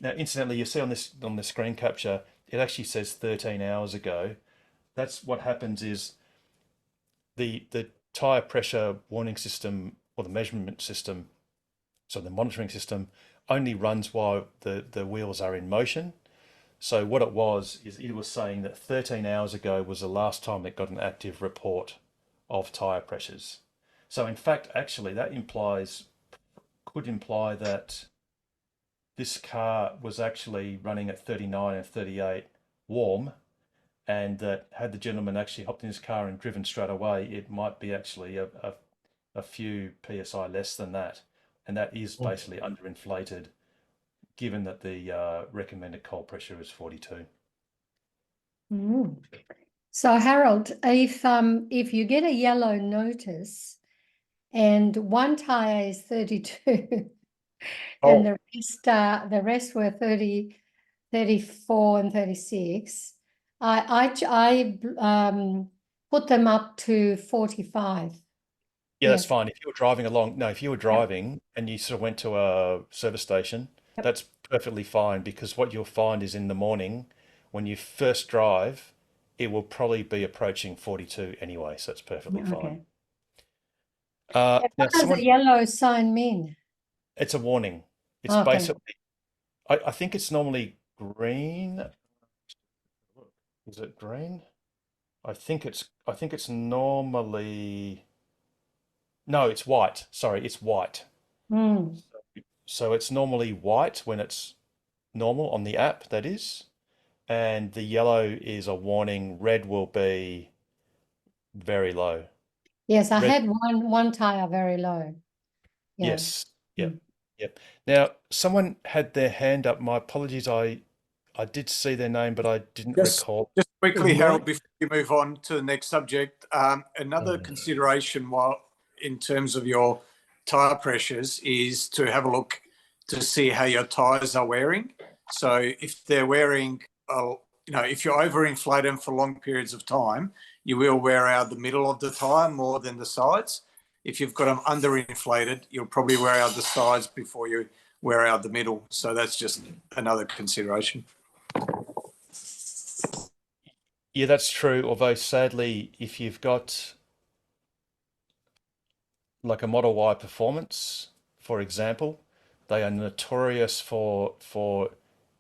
[SPEAKER 1] Now, incidentally, you see on the screen capture, it actually says 13 hours ago. That's what happens is the tire pressure warning system or the measurement system, so the monitoring system, only runs while the wheels are in motion. So what it was is it was saying that 13 hours ago was the last time it got an active report of tire pressures. So in fact, actually, that could imply that this car was actually running at 39 and 38 warm, and that had the gentleman actually hopped in his car and driven straight away, it might be actually a few psi less than that. And that is basically underinflated, given that the recommended cold pressure is 42.
[SPEAKER 12] So Harold, if you get a yellow notice and one tire is 32 and the rest were 30, 34 and 36, I put them up to 45.
[SPEAKER 1] Yeah, that's
[SPEAKER 12] Yes.
[SPEAKER 1] fine. If you were driving along, no, if you were driving and you sort of went to a service station,
[SPEAKER 12] Yep.
[SPEAKER 1] that's perfectly fine, because what you'll find is in the morning, when you first drive, it will probably be approaching 42 anyway, so it's perfectly fine.
[SPEAKER 12] Okay.
[SPEAKER 1] Now,
[SPEAKER 12] What does the
[SPEAKER 1] someone,
[SPEAKER 12] yellow sign mean?
[SPEAKER 1] it's a warning. It's
[SPEAKER 12] Okay.
[SPEAKER 1] basically, I think it's normally green. Is it green? I think it's normally, no, it's white. Sorry, it's white.
[SPEAKER 12] Mm.
[SPEAKER 1] So it's normally white when it's normal on the app, that is, and the yellow is a warning. Red will be very low.
[SPEAKER 12] Yes, I
[SPEAKER 1] Red,
[SPEAKER 12] had one tire very low. Yeah.
[SPEAKER 1] yes, yep,
[SPEAKER 12] Mm.
[SPEAKER 1] yep. Now, someone had their hand up. My apologies. I did see their name, but I didn't recall.
[SPEAKER 5] Just quickly,
[SPEAKER 7] Mike.
[SPEAKER 5] Harold, before you move on to the next subject, another consideration while in terms of your tyre pressures is to have a look to see how your tyres are wearing. So if they're wearing, if you overinflate them for long periods of time, you will wear out the middle of the tyre more than the sides. If you've got them underinflated, you'll probably wear out the sides before you wear out the middle. So that's just another consideration.
[SPEAKER 1] Yeah, that's true. Although sadly, if you've got like a Model Y Performance, for example, they are notorious for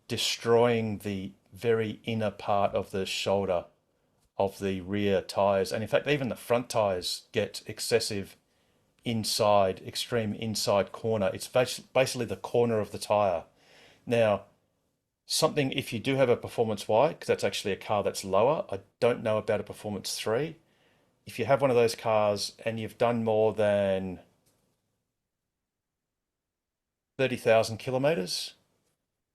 [SPEAKER 1] destroying the very inner part of the shoulder of the rear tires. And in fact, even the front tires get excessive inside, extreme inside corner. It's basically the corner of the tire. Now, something, if you do have a Performance Y, because that's actually a car that's lower, I don't know about a Performance 3. If you have one of those cars and you've done more than 30,000 kilometers,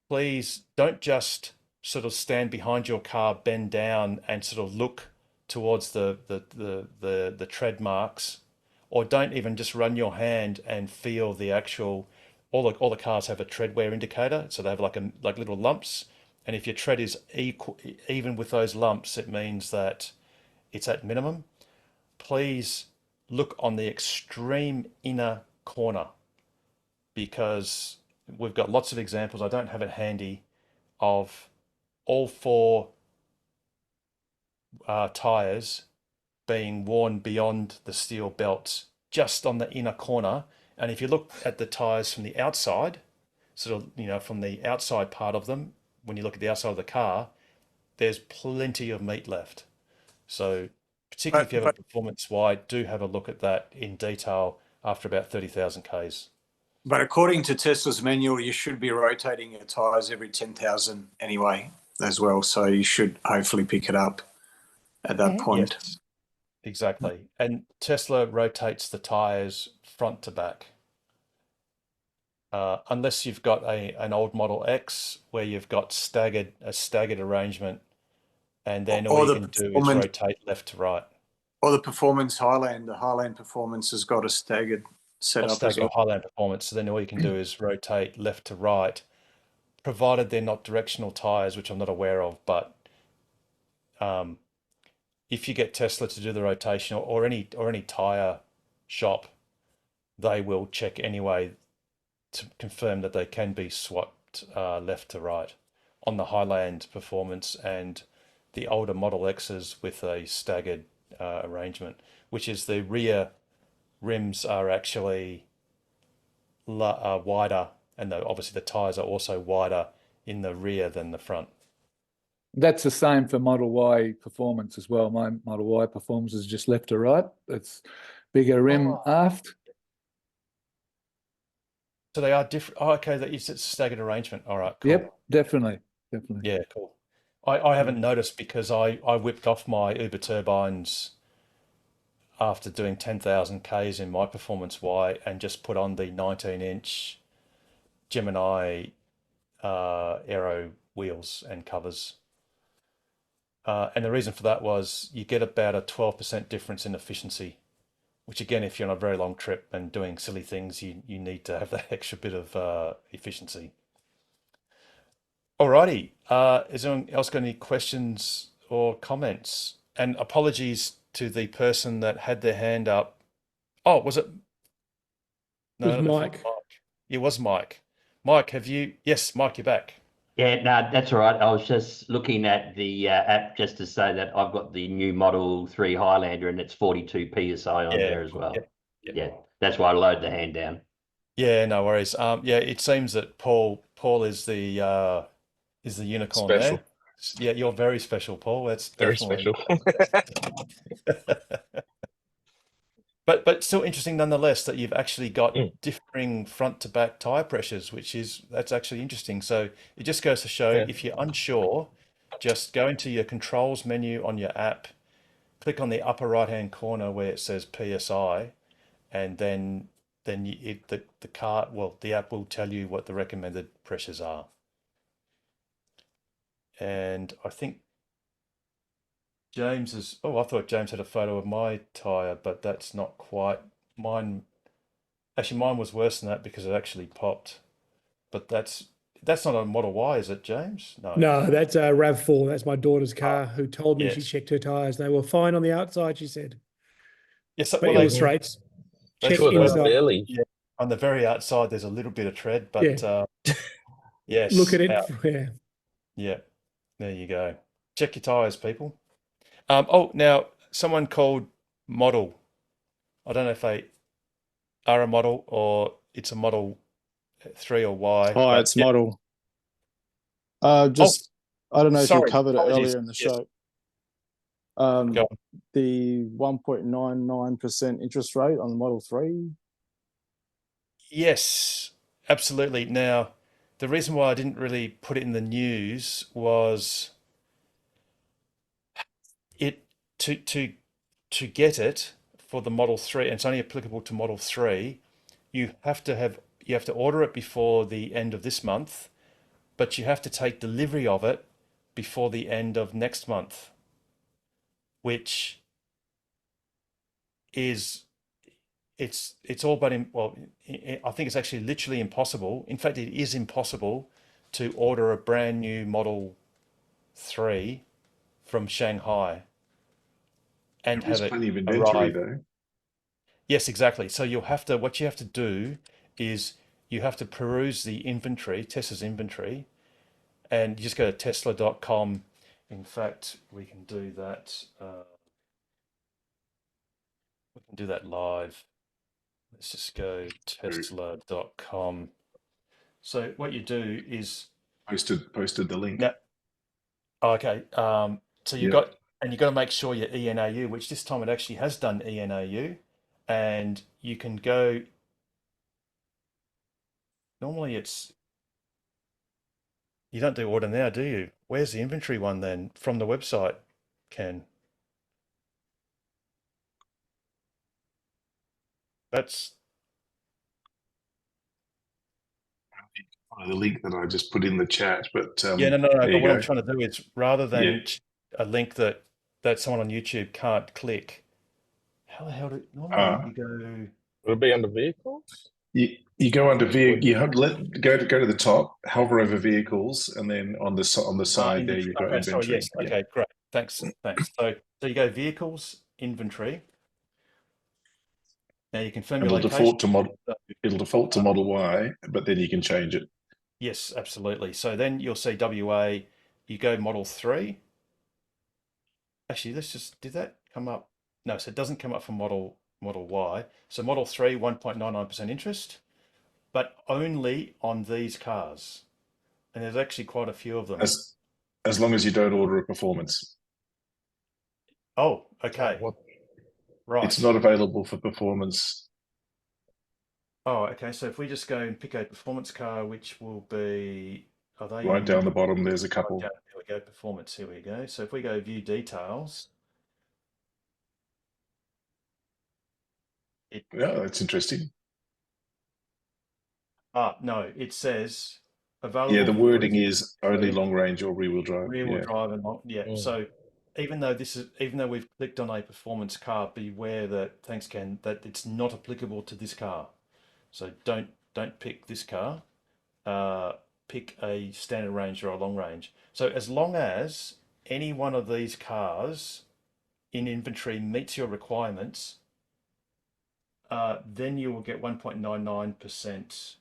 [SPEAKER 1] please don't just sort of stand behind your car, bend down and sort of look towards the tread marks, or don't even just run your hand and feel the actual, all the cars have a tread wear indicator, so they have like little lumps, and if your tread is even with those lumps, it means that it's at minimum. Please look on the extreme inner corner, because we've got lots of examples. I don't have it handy, of all four tires being worn beyond the steel belts just on the inner corner. And if you look at the tires from the outside, sort of, from the outside part of them, when you look at the outside of the car, there's plenty of meat left. So particularly if you have a Performance Y, do have a look at that in detail after about 30,000 Ks.
[SPEAKER 5] But according to Tesla's manual, you should be rotating your tyres every 10,000 anyway as well. So you should hopefully pick it up at that point.
[SPEAKER 1] Yes, exactly. And Tesla rotates the tyres front to back. Unless you've got an old Model X where you've got a staggered arrangement, and then all you can do is rotate left to right.
[SPEAKER 5] Or the Performance Highland. The Highland Performance has got a staggered setup as well.
[SPEAKER 1] Highland Performance. So then all you can do is rotate left to right, provided they're not directional tires, which I'm not aware of. But if you get Tesla to do the rotation, or any tire shop, they will check anyway to confirm that they can be swapped left to right on the Highland Performance and the older Model X's with a staggered arrangement, which is the rear rims are actually wider, and obviously the tires are also wider in the rear than the front.
[SPEAKER 13] That's the same for Model Y Performance as well. My Model Y Performance is just left to right. It's bigger rim aft.
[SPEAKER 1] So they are different. Oh, okay, it's a staggered arrangement. All right, cool.
[SPEAKER 13] Yep, definitely.
[SPEAKER 1] Yeah, cool. I haven't noticed, because I whipped off my Uber turbines after doing 10,000 Ks in my Performance Y and just put on the 19-inch Gemini aero wheels and covers. And the reason for that was you get about a 12% difference in efficiency, which again, if you're on a very long trip and doing silly things, you need to have that extra bit of efficiency. Alrighty. Has anyone else got any questions or comments? And apologies to the person that had their hand up. Oh, was it? No,
[SPEAKER 7] It was
[SPEAKER 1] that's not
[SPEAKER 7] Mike.
[SPEAKER 1] It was Mike. Mike, have you? Yes, Mike, you're back.
[SPEAKER 3] Yeah, no, that's all right. I was just looking at the app just to say that I've got the new Model 3 Highlander and it's 42 PSI on there as well.
[SPEAKER 1] Yep.
[SPEAKER 3] Yeah, that's why I load the hand down.
[SPEAKER 1] Yeah, no worries. Yeah, it seems that Paul is the unicorn
[SPEAKER 11] Special.
[SPEAKER 1] there. Yeah, you're very special, Paul. That's
[SPEAKER 11] Very
[SPEAKER 1] definitely.
[SPEAKER 11] special.
[SPEAKER 1] But still interesting nonetheless that you've actually got
[SPEAKER 11] Mm.
[SPEAKER 1] differing front to back tire pressures, that's actually interesting. So it just goes to show
[SPEAKER 11] Yeah.
[SPEAKER 1] if you're unsure, just go into your controls menu on your app, click on the upper right hand corner where it says PSI, and then the app will tell you what the recommended pressures are. And I think James is, I thought James had a photo of my tire, but that's not quite mine. Actually, mine was worse than that because it actually popped. But that's not a Model Y, is it, James? No.
[SPEAKER 7] No, that's a RAV4. That's my daughter's car, who told me she
[SPEAKER 1] yes.
[SPEAKER 7] checked her tires. They were fine on the outside, she said.
[SPEAKER 1] Yes,
[SPEAKER 7] But
[SPEAKER 1] well,
[SPEAKER 7] illustrates. Check
[SPEAKER 11] Well,
[SPEAKER 7] inside.
[SPEAKER 11] barely.
[SPEAKER 1] yeah, on the very outside, there's a little bit of tread, but yes.
[SPEAKER 7] Look at it. Yeah.
[SPEAKER 1] Yeah, there you go. Check your tires, people. Now someone called Model. I don't know if they are a model or it's a Model 3 or Y.
[SPEAKER 14] Oh,
[SPEAKER 1] but
[SPEAKER 14] it's
[SPEAKER 1] yeah.
[SPEAKER 14] Model. I don't know if you
[SPEAKER 1] Sorry,
[SPEAKER 14] covered it
[SPEAKER 1] apologies.
[SPEAKER 14] earlier in the
[SPEAKER 1] Yes.
[SPEAKER 14] show.
[SPEAKER 1] Go on.
[SPEAKER 14] The 1.99% interest rate on the Model 3.
[SPEAKER 1] Yes, absolutely. Now, the reason why I didn't really put it in the news was to get it for the Model 3, and it's only applicable to Model 3, you have to order it before the end of this month, but you have to take delivery of it before the end of next month, which is it's all but I think it's actually literally impossible. In fact, it is impossible to order a brand new Model 3 from Shanghai and
[SPEAKER 4] There's
[SPEAKER 1] have it
[SPEAKER 4] plenty of inventory
[SPEAKER 1] arrive.
[SPEAKER 4] though.
[SPEAKER 1] Yes, exactly. So what you have to do is you have to peruse the inventory, Tesla's inventory, and you just go to tesla.com. In fact, we can do that. We can do that live. Let's just go tesla.com. So what you do is
[SPEAKER 4] Posted the link.
[SPEAKER 1] okay. So you've got to make sure your ENAU, which this time it actually has done ENAU, and you can go. Normally you don't do order now, do you? Where's the inventory one then from the website, Ken? That's
[SPEAKER 4] the link that I just put in the chat, but
[SPEAKER 1] no.
[SPEAKER 4] there
[SPEAKER 1] But
[SPEAKER 4] you
[SPEAKER 1] what
[SPEAKER 4] go.
[SPEAKER 1] I'm trying to do is rather than a link that someone on YouTube can't click. How the hell do normally you go?
[SPEAKER 11] Will it be under vehicles?
[SPEAKER 4] You go under vehicle. You have go to the top, hover over vehicles, and then on the side there you've got inventory.
[SPEAKER 1] Sorry, yes. Okay, great. Thanks. So you go vehicles, inventory. Now you confirm your location.
[SPEAKER 4] It'll default to Model Y, but then you can change it.
[SPEAKER 1] Yes, absolutely. So then you'll see WA. You go Model 3. Actually, did that come up? No, so it doesn't come up for Model Y. So Model 3, 1.99% interest, but only on these cars. And there's actually quite a few of them.
[SPEAKER 4] As long as you don't order a performance.
[SPEAKER 1] Oh, okay. Right.
[SPEAKER 4] It's not available for performance.
[SPEAKER 1] Oh, okay. So if we just go and pick a performance car, which will be, are they
[SPEAKER 4] right down the bottom? There's a couple.
[SPEAKER 1] Here we go. Performance. Here we go. So if we go view details.
[SPEAKER 4] That's interesting.
[SPEAKER 1] No, it says available.
[SPEAKER 4] Yeah, the wording is only long range or rear wheel drive.
[SPEAKER 1] Rear-wheel drive and long, So even though we've clicked on a performance car, beware that, thanks Ken, that it's not applicable to this car. So don't pick this car. Pick a standard range or a long range. So as long as any one of these cars in inventory meets your requirements, then you will get 1.99%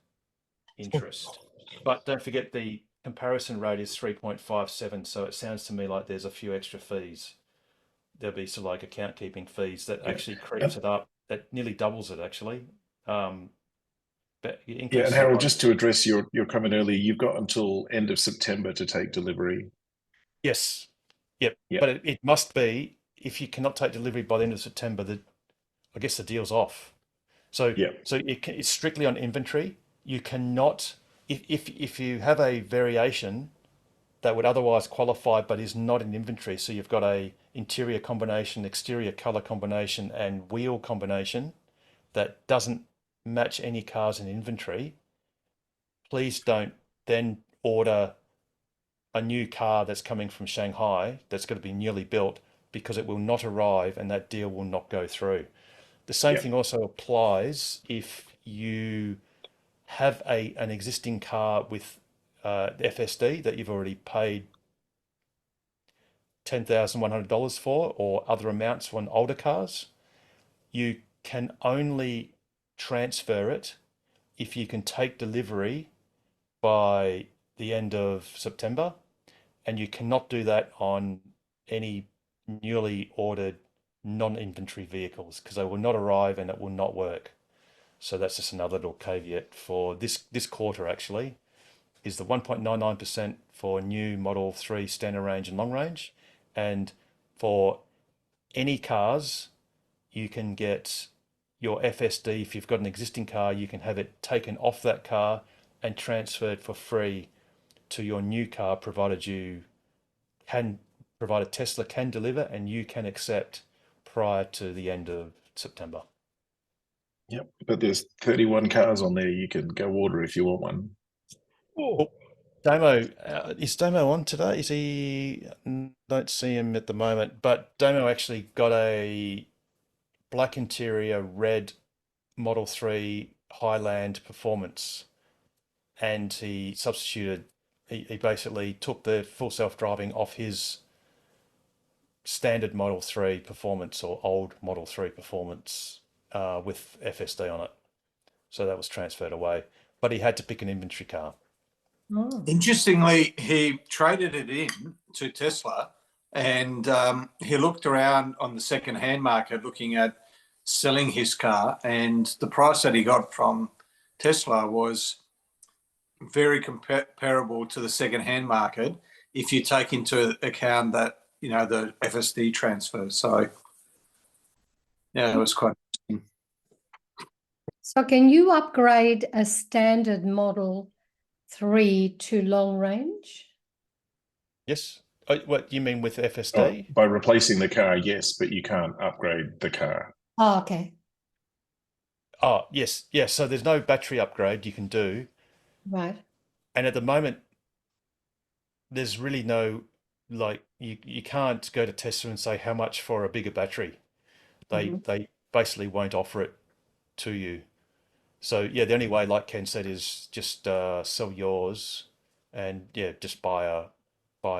[SPEAKER 1] interest. But don't forget the comparison rate is 3.57. So it sounds to me like there's a few extra fees. There'll be sort of like account keeping fees that actually creeps it up. That nearly doubles it actually. But it
[SPEAKER 4] Yeah, and
[SPEAKER 1] increases it
[SPEAKER 4] Harold,
[SPEAKER 1] by-
[SPEAKER 4] just to address your comment earlier, you've got until end of September to take delivery.
[SPEAKER 1] Yes. Yep.
[SPEAKER 4] Yep.
[SPEAKER 1] But it must be, if you cannot take delivery by the end of September, I guess the deal's off. So
[SPEAKER 4] Yep.
[SPEAKER 1] so it's strictly on inventory. You cannot, if you have a variation that would otherwise qualify but is not in inventory, so you've got a interior combination, exterior color combination, and wheel combination that doesn't match any cars in inventory, please don't then order a new car that's coming from Shanghai that's going to be newly built, because it will not arrive and that deal will not go through. The same
[SPEAKER 4] Yep.
[SPEAKER 1] thing also applies if you have an existing car with FSD that you've already paid $10,100 for, or other amounts on older cars. You can only transfer it if you can take delivery by the end of September, and you cannot do that on any newly ordered non-inventory vehicles, because they will not arrive and it will not work. So that's just another little caveat for this quarter actually, is the 1.99% for new Model 3 standard range and long range. And for any cars, you can get your FSD. If you've got an existing car, you can have it taken off that car and transferred for free to your new car, provided Tesla can deliver and you can accept prior to the end of September.
[SPEAKER 4] Yep. But there's 31 cars on there. You can go order if you want one.
[SPEAKER 1] Oh, Damo, is Damo on today? Is he? Don't see him at the moment, but Damo actually got a black interior, red Model 3 Highland Performance, and he basically took the full self-driving off his standard Model 3 Performance, or old Model 3 Performance, with FSD on it. So that was transferred away, but he had to pick an inventory car.
[SPEAKER 12] Oh.
[SPEAKER 5] Interestingly, he traded it in to Tesla, and he looked around on the second-hand market looking at selling his car, and the price that he got from Tesla was very comparable to the second-hand market if you take into account that, you know, the FSD transfer. So yeah, it was quite interesting.
[SPEAKER 12] So can you upgrade a standard Model 3 to long range?
[SPEAKER 1] Yes. What you mean with
[SPEAKER 4] Oh,
[SPEAKER 1] FSD?
[SPEAKER 4] by replacing the car, yes, but you can't upgrade the car.
[SPEAKER 12] Oh, okay.
[SPEAKER 1] Oh, yes. Yes. So there's no battery upgrade you can do.
[SPEAKER 12] Right.
[SPEAKER 1] And at the moment, there's really no, like, you can't go to Tesla and say how much for a bigger battery. They basically won't offer it to you. So yeah, the only way, like Ken said, is just sell yours, and yeah, just buy a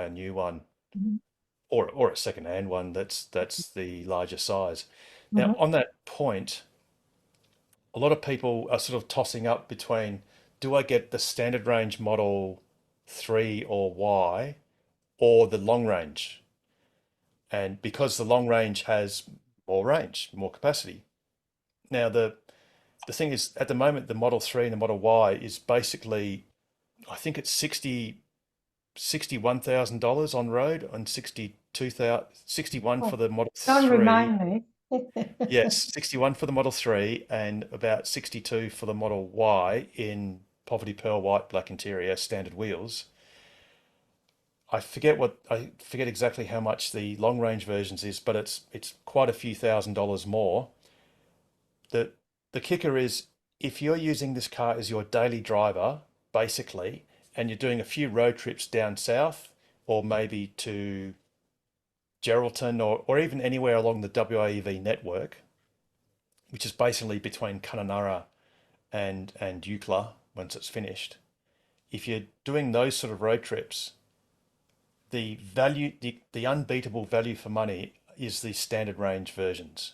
[SPEAKER 1] new one, or a second-hand one that's the larger size. Now, on that point, a lot of people are sort of tossing up between, do I get the standard range Model 3 or Y, or the long range? And because the long range has more range, more capacity. Now, the thing is, at the moment, the Model 3 and the Model Y is basically, I think it's $61,000 on road, and 61 for the Model 3.
[SPEAKER 12] Don't remind me.
[SPEAKER 1] Yes, 61 for the Model 3 and about 62 for the Model Y in Poverty Pearl White black interior, standard wheels. I forget exactly how much the long range versions is, but it's quite a few $1,000s more. The kicker is, if you're using this car as your daily driver, basically, and you're doing a few road trips down south, or maybe to Geraldton, or even anywhere along the WAEV network, which is basically between Kununurra and Eucla once it's finished. If you're doing those sort of road trips, the value, the unbeatable value for money is the standard range versions.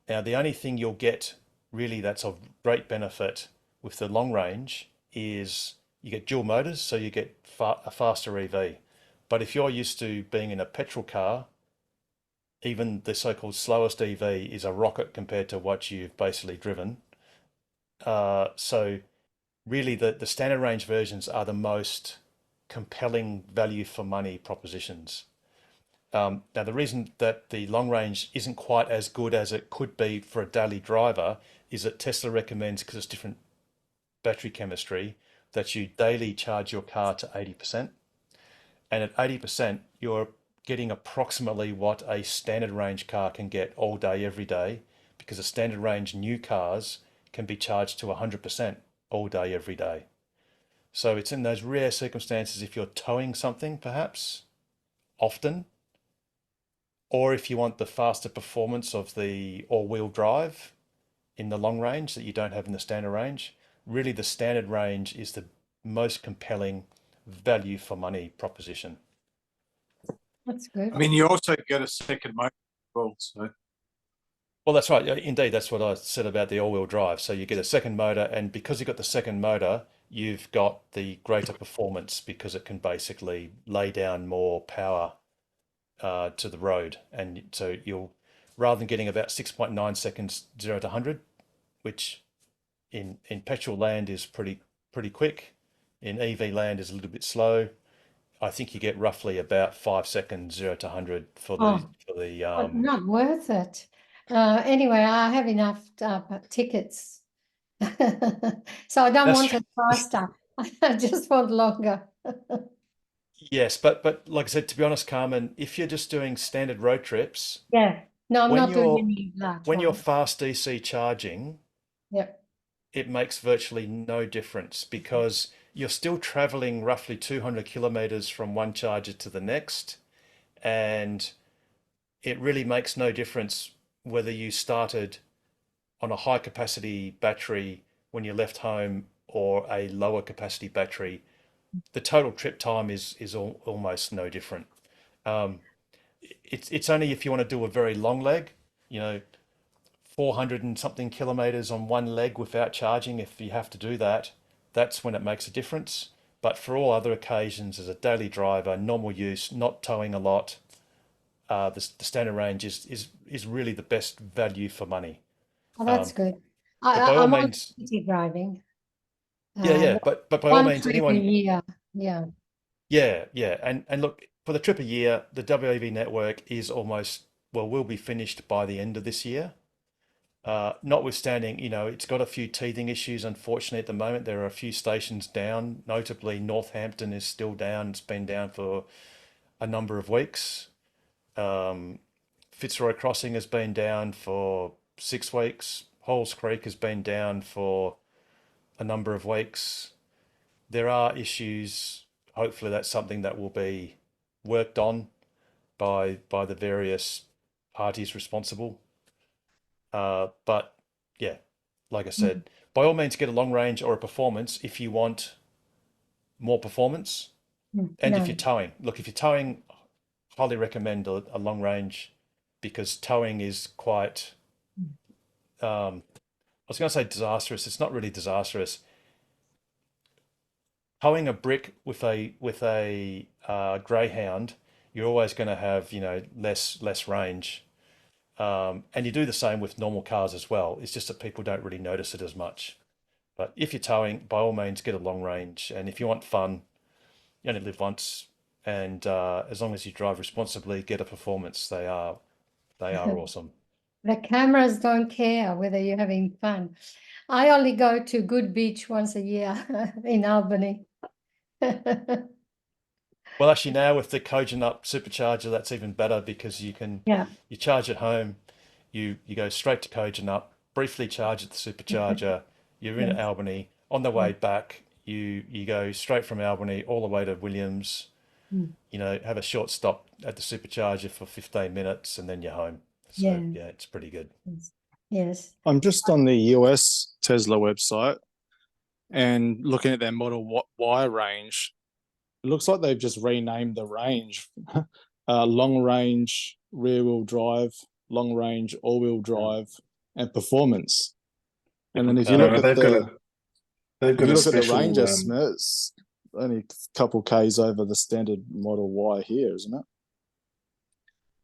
[SPEAKER 1] Now, the only thing you'll get really that's of great benefit with the long range is you get dual motors, so you get a faster EV. But if you're used to being in a petrol car, even the so-called slowest EV is a rocket compared to what you've basically driven. So really the standard range versions are the most compelling value for money propositions. Now, the reason that the long range isn't quite as good as it could be for a daily driver is that Tesla recommends, because it's different battery chemistry, that you daily charge your car to 80%. And at 80%, you're getting approximately what a standard range car can get all day, every day, because the standard range new cars can be charged to 100% all day, every day. So it's in those rare circumstances, if you're towing something, perhaps, often, or if you want the faster performance of the all-wheel drive in the long range that you don't have in the standard range, really the standard range is the most compelling value for money proposition.
[SPEAKER 12] That's good.
[SPEAKER 5] I mean, you also get a second motor as well, so.
[SPEAKER 1] Well, that's right. Indeed, that's what I said about the all-wheel drive. So you get a second motor, and because you've got the second motor, you've got the greater performance because it can basically lay down more power to the road. And so you'll, rather than getting about 6.9 seconds 0 to 100, which in petrol land is pretty quick, in EV land is a little bit slow. I think you get roughly about 5 seconds 0 to 100 for the
[SPEAKER 12] not worth it. Anyway, I have enough tickets, so I don't want it faster. I just want longer.
[SPEAKER 1] Yes, but like I said, to be honest, Carmen, if you're just doing standard road trips,
[SPEAKER 12] Yeah, no, I'm
[SPEAKER 1] when
[SPEAKER 12] not
[SPEAKER 1] you're
[SPEAKER 12] doing any large
[SPEAKER 1] when you're
[SPEAKER 12] ones.
[SPEAKER 1] fast DC charging,
[SPEAKER 12] Yep.
[SPEAKER 1] it makes virtually no difference because you're still traveling roughly 200 kilometers from one charger to the next, and it really makes no difference whether you started on a high capacity battery when you left home or a lower capacity battery. The total trip time is almost no different. It's only if you want to do a very long leg, 400 and something kilometers on one leg without charging, if you have to do that, that's when it makes a difference. But for all other occasions, as a daily driver, normal use, not towing a lot, the standard range is really the best value for money.
[SPEAKER 12] Oh, that's good.
[SPEAKER 1] But by all
[SPEAKER 12] I'm
[SPEAKER 1] means,
[SPEAKER 12] on city driving.
[SPEAKER 1] yeah. But by all
[SPEAKER 12] One
[SPEAKER 1] means,
[SPEAKER 12] trip a
[SPEAKER 1] anyone,
[SPEAKER 12] year. Yeah.
[SPEAKER 1] yeah. And look, for the trip a year, the WAV network is almost, well, will be finished by the end of this year. Notwithstanding, it's got a few teething issues. Unfortunately, at the moment, there are a few stations down. Notably, Northampton is still down. It's been down for a number of weeks. Fitzroy Crossing has been down for 6 weeks. Halls Creek has been down for a number of weeks. There are issues. Hopefully, that's something that will be worked on by the various parties responsible. But yeah, like I said, by all means, get a long range or a performance if you want more performance. And if you're towing, look, if you're towing, highly recommend a long range, because towing is quite, I was going to say disastrous. It's not really disastrous. Towing a brick with a greyhound, you're always going to have, less range. And you do the same with normal cars as well. It's just that people don't really notice it as much. But if you're towing, by all means, get a long range. And if you want fun, you only live once. And as long as you drive responsibly, get a performance. They are awesome.
[SPEAKER 12] The cameras don't care whether you're having fun. I only go to Good Beach once a year in Albany.
[SPEAKER 1] Well, actually, now with the Cogent Up supercharger, that's even better because you charge at home, you go straight to Cogent Up, briefly charge at the supercharger, you're in Albany. On the way back, you go straight from Albany all the way to Williams, have a short stop at the supercharger for 15 minutes and then you're home. So yeah, it's pretty good.
[SPEAKER 12] Yes.
[SPEAKER 14] I'm just on the US Tesla website and looking at their Model Y range. it looks like they've just renamed the range. Long range rear wheel drive, long range all wheel drive, and performance. And then if you look
[SPEAKER 4] No,
[SPEAKER 14] at
[SPEAKER 4] they've got a
[SPEAKER 14] if you look at the
[SPEAKER 4] special.
[SPEAKER 14] Ranger, it's only a couple Ks over the standard Model Y here, isn't it?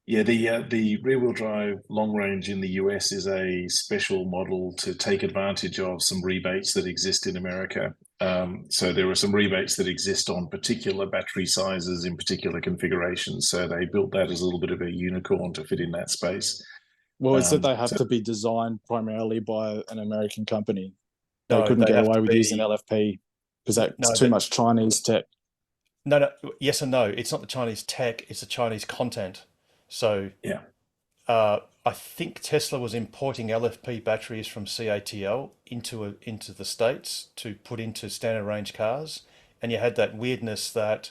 [SPEAKER 4] Yeah, the rear-wheel drive long range in the US is a special model to take advantage of some rebates that exist in America. So there are some rebates that exist on particular battery sizes in particular configurations. So they built that as a little bit of a unicorn to fit in that space.
[SPEAKER 14] Well, it's that they have
[SPEAKER 4] So-
[SPEAKER 14] to be designed primarily by an American company. They
[SPEAKER 1] No,
[SPEAKER 14] couldn't
[SPEAKER 1] they
[SPEAKER 14] get
[SPEAKER 1] have
[SPEAKER 14] away
[SPEAKER 1] to
[SPEAKER 14] with using
[SPEAKER 1] be.
[SPEAKER 14] LFP because that's
[SPEAKER 1] No,
[SPEAKER 14] too
[SPEAKER 1] they-
[SPEAKER 14] much Chinese tech.
[SPEAKER 1] No, yes and no. It's not the Chinese tech, it's the Chinese content. So
[SPEAKER 4] Yeah.
[SPEAKER 1] I think Tesla was importing LFP batteries from CATL into the States to put into standard range cars. And you had that weirdness that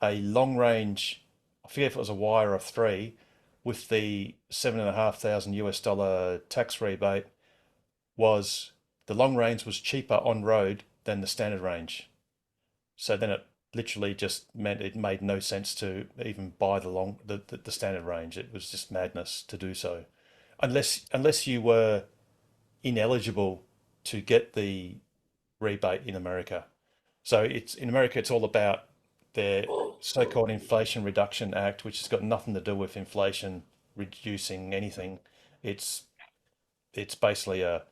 [SPEAKER 1] a long range, I forget if it was a Y or a 3, with the $7,500 US tax rebate, was the long range was cheaper on road than the standard range. So then it literally just meant it made no sense to even buy the standard range. It was just madness to do so, unless you were ineligible to get the rebate in America. So in America, it's all about their so-called Inflation Reduction Act, which has got nothing to do with inflation reducing anything. It's basically a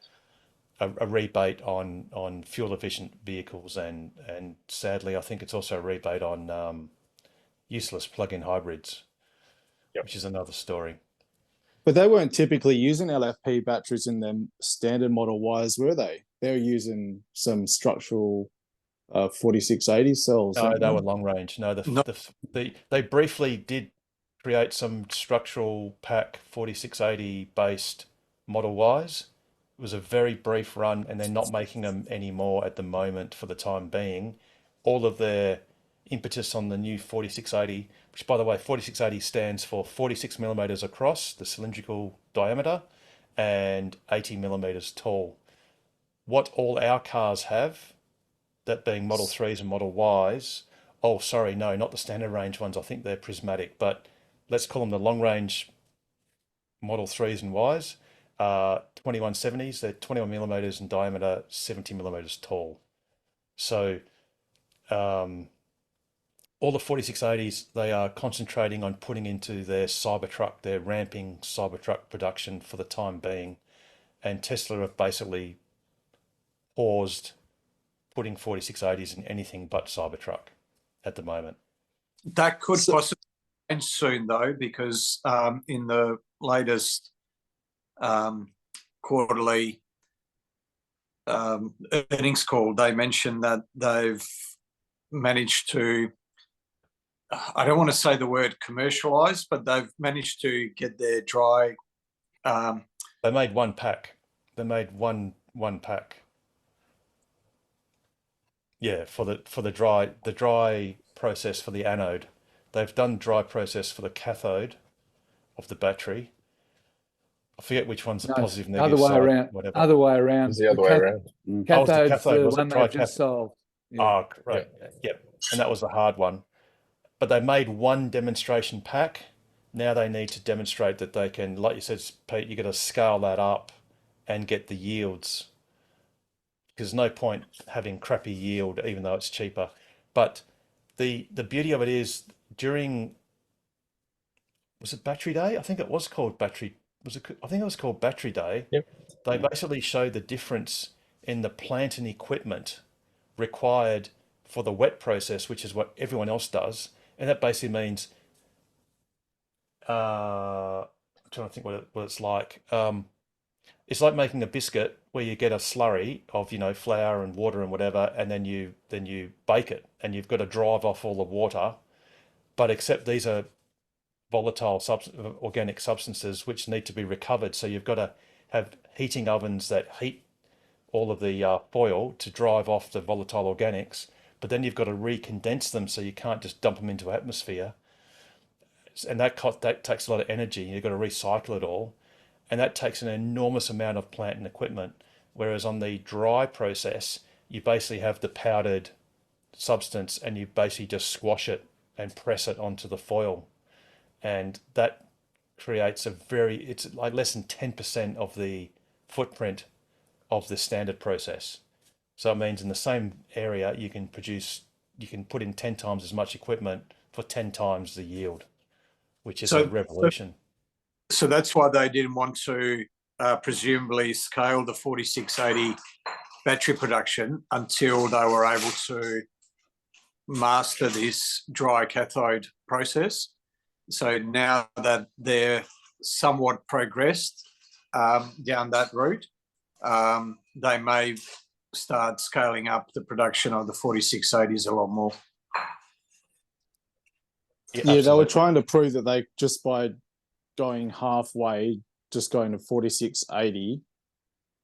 [SPEAKER 1] rebate on fuel efficient vehicles, and sadly I think it's also a rebate on useless plug-in hybrids, which is another story.
[SPEAKER 14] But they weren't typically using LFP batteries in them standard Model Ys, were they? They were using some structural 4680 cells.
[SPEAKER 1] No,
[SPEAKER 14] weren't
[SPEAKER 1] they were long range. No, they briefly did create some structural pack 4680 based Model Ys. It was a very brief run, and they're not making them anymore at the moment for the time being. All of their impetus on the new 4680, which by the way, 4680 stands for 46 millimeters across the cylindrical diameter and 80 millimeters tall. What all our cars have, that being Model 3s and Model Ys, oh, sorry, no, not the standard range ones. I think they're prismatic, but let's call them the long range Model 3s and Ys. 2170s, they're 21 millimeters in diameter, 70 millimeters tall. So all the 4680s, they are concentrating on putting into their Cybertruck, their ramping Cybertruck production for the time being. And Tesla have basically paused putting 4680s in anything but Cybertruck at the moment.
[SPEAKER 15] That could possibly change soon, though, because in the latest quarterly earnings call, they mentioned that they've managed to, I don't want to say the word commercialize, but they've managed to get their dry.
[SPEAKER 1] They made one pack. They made one pack. Yeah, for the dry process for the anode. They've done dry process for the cathode of the battery. I forget which one's the
[SPEAKER 13] No,
[SPEAKER 1] positive,
[SPEAKER 13] other
[SPEAKER 1] negative
[SPEAKER 13] way
[SPEAKER 1] side,
[SPEAKER 13] around.
[SPEAKER 1] whatever.
[SPEAKER 13] Other way around.
[SPEAKER 11] It's the other way around.
[SPEAKER 1] Oh, it's the
[SPEAKER 13] Cathode's
[SPEAKER 1] cathode,
[SPEAKER 13] the
[SPEAKER 1] was it?
[SPEAKER 13] one
[SPEAKER 1] Dry
[SPEAKER 13] they've just
[SPEAKER 1] cathode.
[SPEAKER 13] solved. Yeah.
[SPEAKER 1] Oh, right. Yep. And that was the hard one. But they made one demonstration pack. Now they need to demonstrate that they can, like you said, Pete, you got to scale that up and get the yields. Because there's no point having crappy yield, even though it's cheaper. But the beauty of it is during, was it Battery Day? I think it was called Battery. I think it was called Battery Day.
[SPEAKER 11] Yep.
[SPEAKER 1] They basically showed the difference in the plant and equipment required for the wet process, which is what everyone else does, and that basically means I'm trying to think what it's like. It's like making a biscuit where you get a slurry of flour and water and whatever, and then you bake it, and you've got to drive off all the water. But except these are volatile organic substances which need to be recovered, so you've got to have heating ovens that heat all of the foil to drive off the volatile organics. But then you've got to recondense them, so you can't just dump them into atmosphere, and that takes a lot of energy. You've got to recycle it all, and that takes an enormous amount of plant and equipment. Whereas on the dry process, you basically have the powdered substance and you basically just squash it and press it onto the foil. And that creates it's like less than 10% of the footprint of the standard process. So it means in the same area, you can put in 10 times as much equipment for 10 times the yield, which is a revolution.
[SPEAKER 15] So that's why they didn't want to presumably scale the 4680 battery production until they were able to master this dry cathode process. So now that they're somewhat progressed down that route, they may start scaling up the production of the 4680s a lot more.
[SPEAKER 14] Yeah, they were trying to prove that they, just by going halfway, just going to 4680,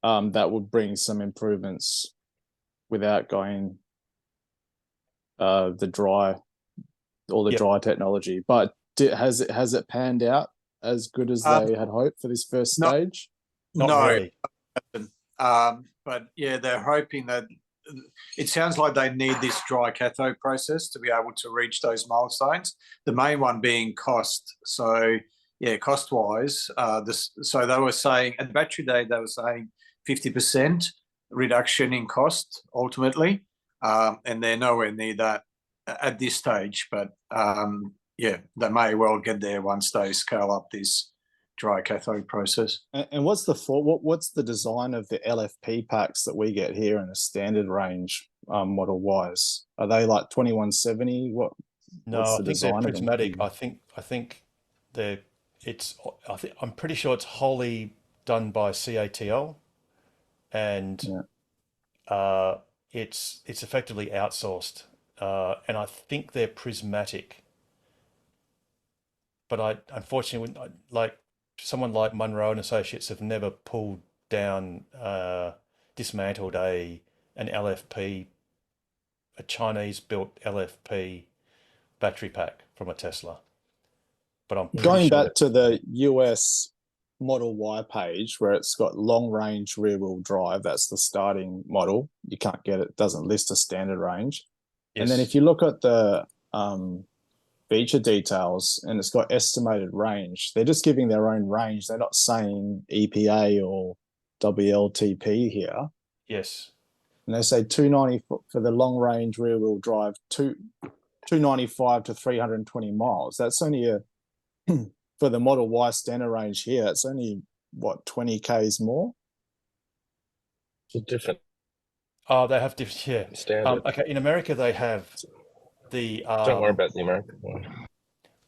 [SPEAKER 14] that would bring some improvements without going the dry technology. But has it panned out as good as they had hoped for this first stage?
[SPEAKER 1] Not really.
[SPEAKER 15] But yeah, they're hoping that it sounds like they need this dry cathode process to be able to reach those milestones. The main one being cost. So yeah, cost-wise, so they were saying at Battery Day, they were saying 50% reduction in cost ultimately, and they're nowhere near that at this stage. But yeah, they may well get there once they scale up this dry cathode process.
[SPEAKER 14] And what's the design of the LFP packs that we get here in a standard range model wise? Are they like 2170?
[SPEAKER 1] No, I think they're prismatic. I think I'm pretty sure it's wholly done by CATL, and it's effectively outsourced, and I think they're prismatic. But I unfortunately, like someone like Munro and Associates, have never pulled down, dismantled an LFP, a Chinese-built LFP battery pack from a Tesla. But I'm
[SPEAKER 14] going back to the US Model Y page where it's got long range rear wheel drive. That's the starting model. You can't get it. Doesn't list a standard range. Yes. And then if you look at the feature details and it's got estimated range, they're just giving their own range. They're not saying EPA or WLTP here.
[SPEAKER 1] Yes.
[SPEAKER 14] And they say 290 for the long range rear wheel drive, 295 to 320 miles. That's only for the Model Y standard range here, it's only what, 20 Ks more?
[SPEAKER 11] It's different.
[SPEAKER 1] Oh, they have different, yeah.
[SPEAKER 11] Standard.
[SPEAKER 1] Okay, in America they have the
[SPEAKER 11] don't worry about the American one.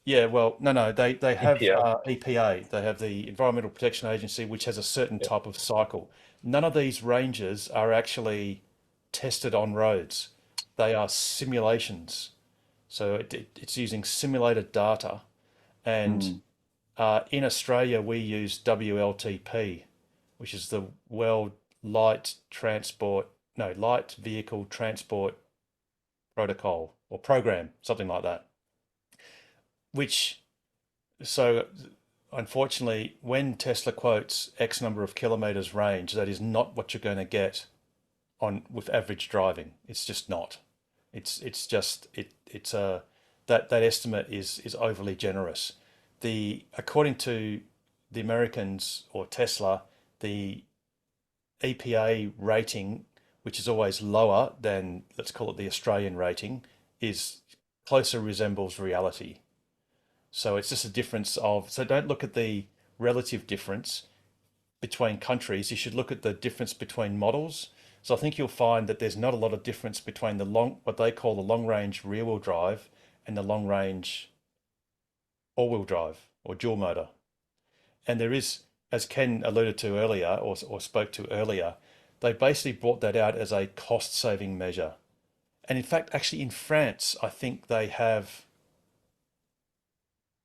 [SPEAKER 1] Yeah, well, no, they have EPA. They have the Environmental Protection Agency, which has a certain type of cycle. None of these ranges are actually tested on roads. They are simulations. So it's using simulated data. And in Australia, we use WLTP, which is the World Light Vehicle Transport Protocol or Program, something like that. So unfortunately, when Tesla quotes X number of kilometers range, that is not what you're going to get with average driving. It's just not. That estimate is overly generous. According to the Americans or Tesla, the EPA rating, which is always lower than, let's call it the Australian rating, closer resembles reality. So it's just a difference so don't look at the relative difference between countries. You should look at the difference between models. So I think you'll find that there's not a lot of difference between what they call the long range rear wheel drive and the long range all wheel drive or dual motor. And there is, as Ken alluded to earlier or spoke to earlier, they basically brought that out as a cost saving measure. And in fact, actually in France, I think they have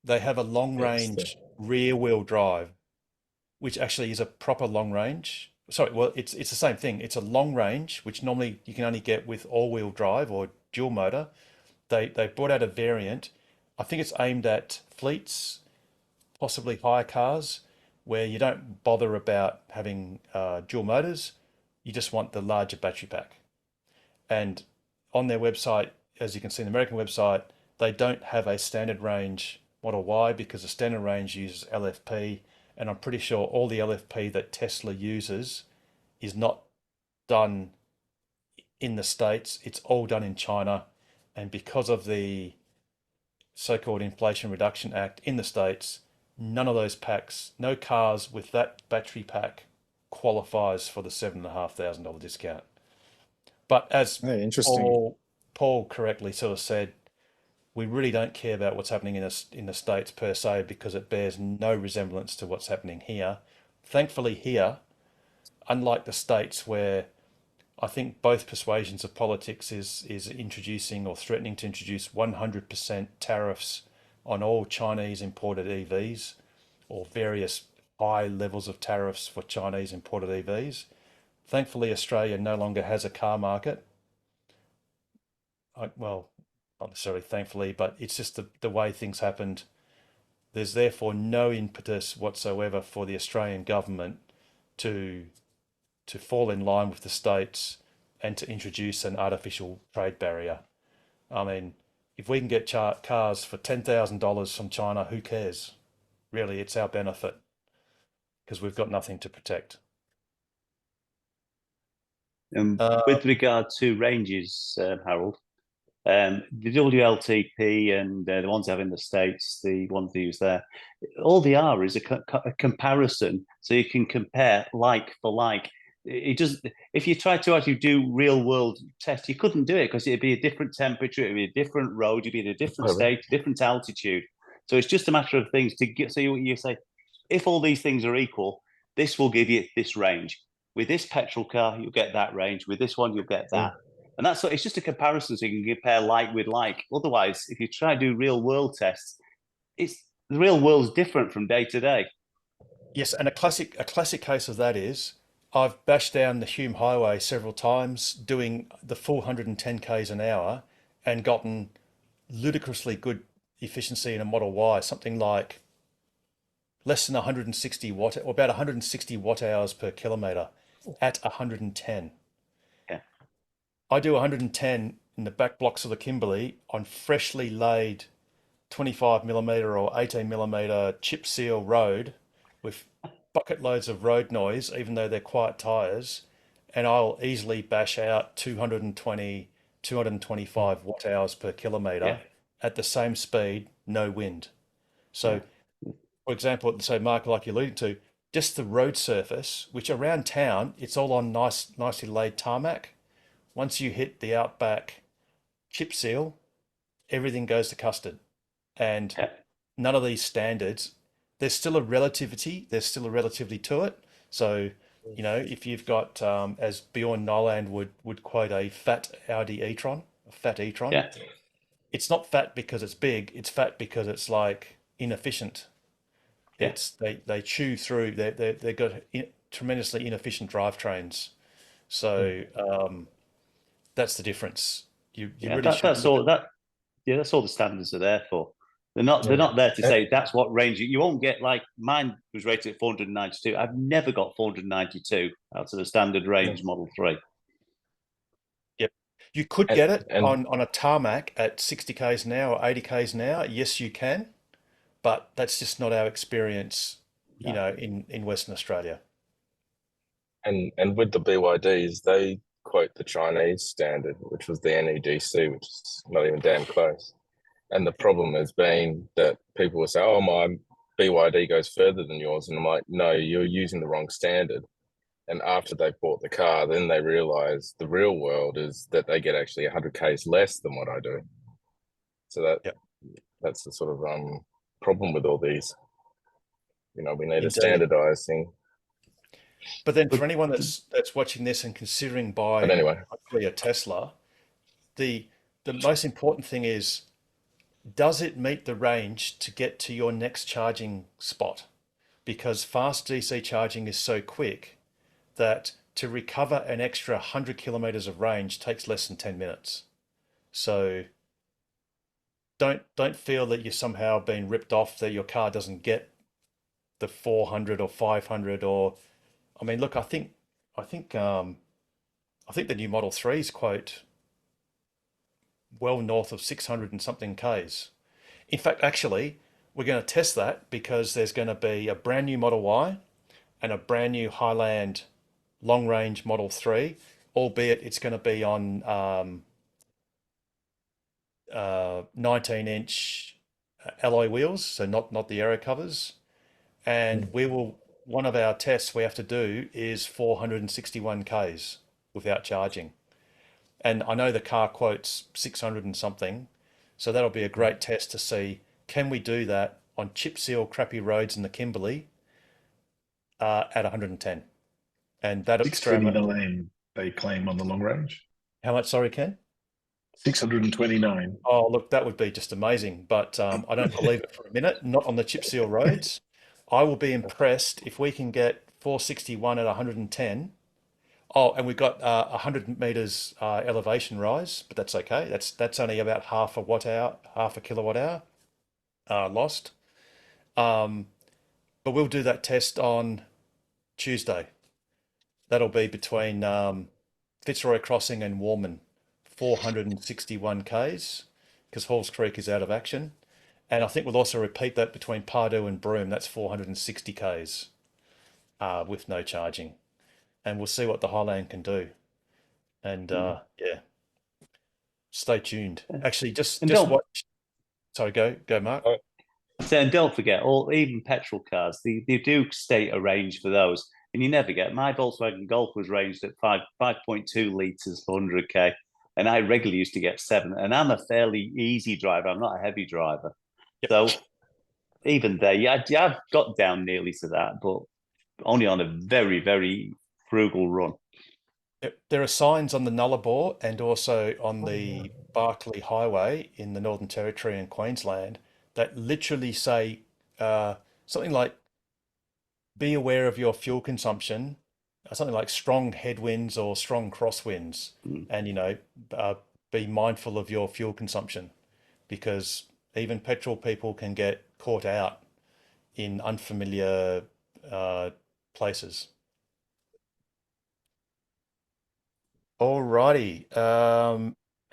[SPEAKER 1] a long range rear wheel drive, which actually is a proper long range. Sorry, well, it's the same thing. It's a long range, which normally you can only get with all wheel drive or dual motor. They brought out a variant. I think it's aimed at fleets, possibly hire cars, where you don't bother about having dual motors. You just want the larger battery pack. And on their website, as you can see, the American website, they don't have a standard range Model Y because the standard range uses LFP, and I'm pretty sure all the LFP that Tesla uses is not done in the States. It's all done in China, and because of the so-called Inflation Reduction Act in the States, none of those packs, no cars with that battery pack qualifies for the $7,500 discount. But as
[SPEAKER 14] Hey, interesting.
[SPEAKER 1] Paul correctly sort of said, we really don't care about what's happening in the States per se because it bears no resemblance to what's happening here. Thankfully here, unlike the States where I think both persuasions of politics is introducing or threatening to introduce 100% tariffs on all Chinese imported EVs or various high levels of tariffs for Chinese imported EVs. Thankfully, Australia no longer has a car market. Well, not necessarily thankfully, but it's just the way things happened. There's therefore no impetus whatsoever for the Australian government to fall in line with the States and to introduce an artificial trade barrier. I mean, if we can get cars for $10,000 from China, who cares? Really, it's our benefit because we've got nothing to protect.
[SPEAKER 8] With regard to ranges, Harold, the WLTP and the ones having the States, the ones they use there, all they are is a comparison, so you can compare like for like. It just, if you try to actually do real world tests, you couldn't do it because it'd be a different temperature, it'd be a different road, you'd be in a different state, different altitude. So it's just a matter of things to get. So you say, if all these things are equal, this will give you this range. With this petrol car, you'll get that range. With this one, you'll get that. And that's it's just a comparison, so you can compare like with like. Otherwise, if you try to do real world tests, the real world's different from day to day.
[SPEAKER 1] Yes, and a classic case of that is I've bashed down the Hume Highway several times doing the full 110 k's an hour and gotten ludicrously good efficiency in a Model Y, something like less than 160 watt or about 160 watt hours per kilometre at 110.
[SPEAKER 8] Yeah.
[SPEAKER 1] I do 110 in the back blocks of the Kimberley on freshly laid 25mm or 18mm chip seal road with bucket loads of road noise, even though they're quiet tyres, and I'll easily bash out 220, 225 watt hours per kilometre at the same speed, no wind. So, for example, so Mark, like you alluded to, just the road surface, which around town, it's all on nicely laid tarmac. Once you hit the outback chip seal, everything goes to custard. And none of these standards, there's still a relativity to it. So, you know, if you've got, as Bjorn Noland would quote, a fat Audi e-tron, it's not fat because it's big, it's fat because it's like inefficient. It's they chew through, they've got tremendously inefficient drivetrains. So that's the difference. You really
[SPEAKER 8] that's all that's all the standards are there for. They're not there to say that's what range you won't get. Like mine was rated at 492. I've never got 492 out of the standard range Model 3.
[SPEAKER 1] Yep. You could get it on a tarmac at 60 k's an hour or 80 k's an hour. Yes, you can, but that's just not our experience, you know, in Western Australia.
[SPEAKER 11] And with the BYDs, they quote the Chinese standard, which was the NEDC, which is not even damn close. And the problem has been that people will say, oh, my BYD goes further than yours. And I'm like, no, you're using the wrong standard. And after they bought the car, then they realize the real world is that they get actually 100 k's less than what I do. So that's the sort of problem with all these. You know, we need a standardized thing.
[SPEAKER 1] But then for anyone that's watching this and considering buying a Tesla, the most important thing is, does it meet the range to get to your next charging spot? Because fast DC charging is so quick that to recover an extra 100 kilometers of range takes less than 10 minutes. So don't feel that you're somehow being ripped off, that your car doesn't get the 400 or 500 or, I mean, look, I think the new Model 3s quote well north of 600 and something Ks. In fact, actually, we're going to test that because there's going to be a brand new Model Y and a brand new Highland long range Model 3, albeit it's going to be on 19-inch alloy wheels, so not the aero covers. And one of our tests we have to do is 461 Ks without charging. And I know the car quotes 600 and something, so that'll be a great test to see, can we do that on chip seal crappy roads in the Kimberley at 110? And that experiment,
[SPEAKER 4] 629 they claim on the long range.
[SPEAKER 1] how much, sorry, Ken?
[SPEAKER 4] 629.
[SPEAKER 1] Oh, look, that would be just amazing, but I don't believe it for a minute, not on the chip seal roads. I will be impressed if we can get 461 at 110. Oh, and we've got 100 meters elevation rise, but that's okay. That's only about half a kilowatt hour lost. But we'll do that test on Tuesday. That'll be between Fitzroy Crossing and Warman, 461 Ks, because Halls Creek is out of action. And I think we'll also repeat that between Pardue and Broome. That's 460 Ks with no charging. And we'll see what the Highland can do. And yeah, stay tuned. Actually, just watch. Sorry, go, Mark.
[SPEAKER 8] And don't forget, even petrol cars, they do state a range for those, and you never get. My Volkswagen Golf was ranged at 5.2 litres for 100k, and I regularly used to get 7. And I'm a fairly easy driver. I'm not a heavy driver, so even there, yeah, I've got down nearly to that, but only on a very, very frugal run.
[SPEAKER 1] There are signs on the Nullarbor and also on the Barkly Highway in the Northern Territory and Queensland that literally say something like, be aware of your fuel consumption, something like strong headwinds or strong crosswinds, and, be mindful of your fuel consumption, because even petrol people can get caught out in unfamiliar places. Alrighty.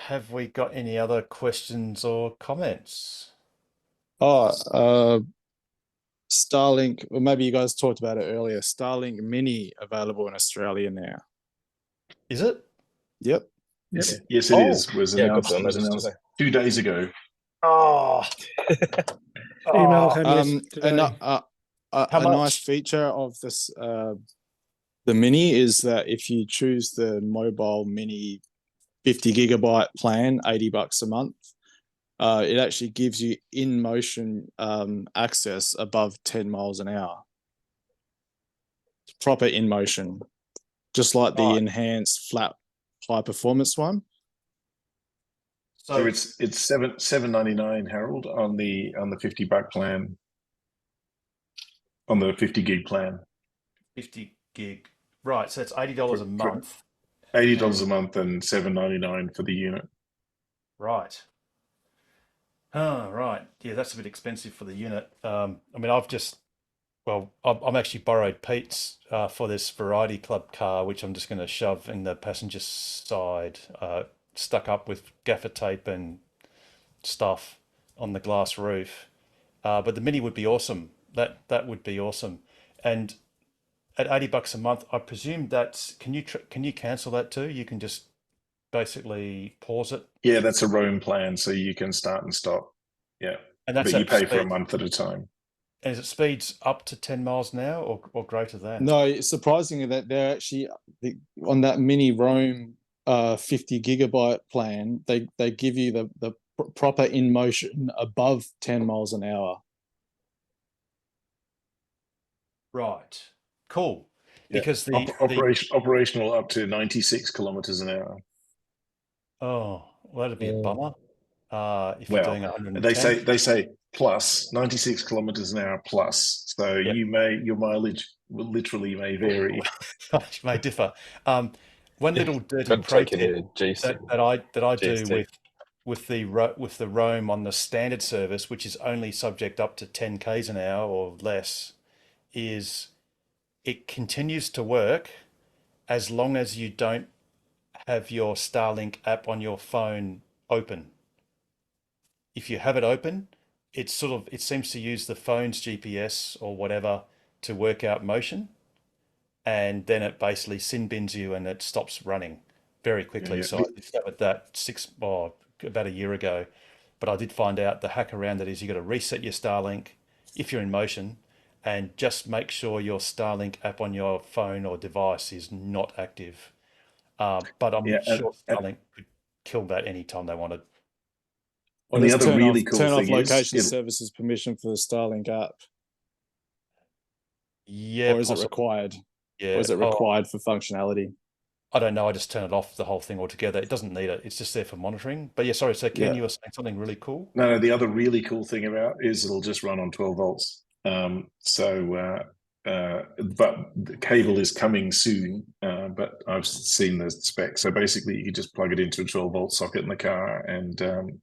[SPEAKER 1] Have we got any other questions or comments?
[SPEAKER 14] Starlink, or maybe you guys talked about it earlier. Starlink Mini available in Australia now.
[SPEAKER 1] Is it?
[SPEAKER 14] Yep.
[SPEAKER 4] Yes, it is. Was announced 2 days ago.
[SPEAKER 1] Oh.
[SPEAKER 7] Email came today.
[SPEAKER 14] A nice feature of this, the Mini, is that if you choose the mobile Mini 50 gigabyte plan, $80 a month, it actually gives you in motion access above 10 miles an hour. Proper in motion, just like the enhanced flat high performance one.
[SPEAKER 4] So it's $7.99, Harold, on the $50 plan, on the 50 gig plan.
[SPEAKER 1] 50 gig, right? So it's $80 a month.
[SPEAKER 4] $80 a month and $7.99 for the unit.
[SPEAKER 1] Right. Oh, right. Yeah, that's a bit expensive for the unit. I mean, I'm actually borrowed Pete's for this Variety Club car, which I'm just going to shove in the passenger side, stuck up with gaffer tape and stuff on the glass roof. But the Mini would be awesome. That would be awesome. And at $80 a month, I presume can you cancel that too? You can just basically pause it.
[SPEAKER 4] Yeah, that's a roam plan, so you can start and stop. Yeah,
[SPEAKER 1] and that's
[SPEAKER 4] but you pay for a month at a time.
[SPEAKER 1] And is it speeds up to 10 miles an hour or greater than?
[SPEAKER 14] No, it's surprisingly that they're actually on that Mini Roam 50 gigabyte plan. They give you the proper in motion above 10 miles an hour.
[SPEAKER 1] Right. Cool.
[SPEAKER 4] Yeah.
[SPEAKER 1] Because
[SPEAKER 4] operational up to 96 kilometers an hour.
[SPEAKER 1] Oh, well, that'd be a bummer. If
[SPEAKER 4] you're
[SPEAKER 1] doing 110.
[SPEAKER 4] They say plus 96 kilometers an hour plus. So your mileage will literally may vary.
[SPEAKER 1] May differ. One little dirty pro tip that I do with the Roam on the standard service, which is only subject up to 10 k's an hour or less, is it continues to work as long as you don't have your Starlink app on your phone open. if you have it open, it seems to use the phone's GPS or whatever to work out motion, and then it basically sin bins you and it stops running very quickly.
[SPEAKER 4] Yeah.
[SPEAKER 1] So I discovered that about a year ago, but I did find out the hack around it is you got to reset your Starlink if you're in motion, and just make sure your Starlink app on your phone or device is not active. But I'm
[SPEAKER 4] Yeah,
[SPEAKER 1] sure Starlink could kill that anytime they wanted.
[SPEAKER 14] Or
[SPEAKER 4] and the
[SPEAKER 14] just
[SPEAKER 4] other really
[SPEAKER 14] turn
[SPEAKER 4] cool
[SPEAKER 14] off
[SPEAKER 4] thing is
[SPEAKER 14] location
[SPEAKER 4] it'll-
[SPEAKER 14] services permission for the Starlink app,
[SPEAKER 1] Yeah,
[SPEAKER 14] or is it
[SPEAKER 1] possibly.
[SPEAKER 14] required?
[SPEAKER 1] Yeah.
[SPEAKER 14] Or is it required for functionality?
[SPEAKER 1] I don't know. I just turn it off, the whole thing altogether. It doesn't need it. It's just there for monitoring. But yeah, sorry. So Ken,
[SPEAKER 4] Yeah.
[SPEAKER 1] you were saying something really cool?
[SPEAKER 4] No, the other really cool thing about it is it'll just run on 12 volts. But the cable is coming soon. But I've seen the specs. So basically, you can just plug it into a 12-volt socket in the car, and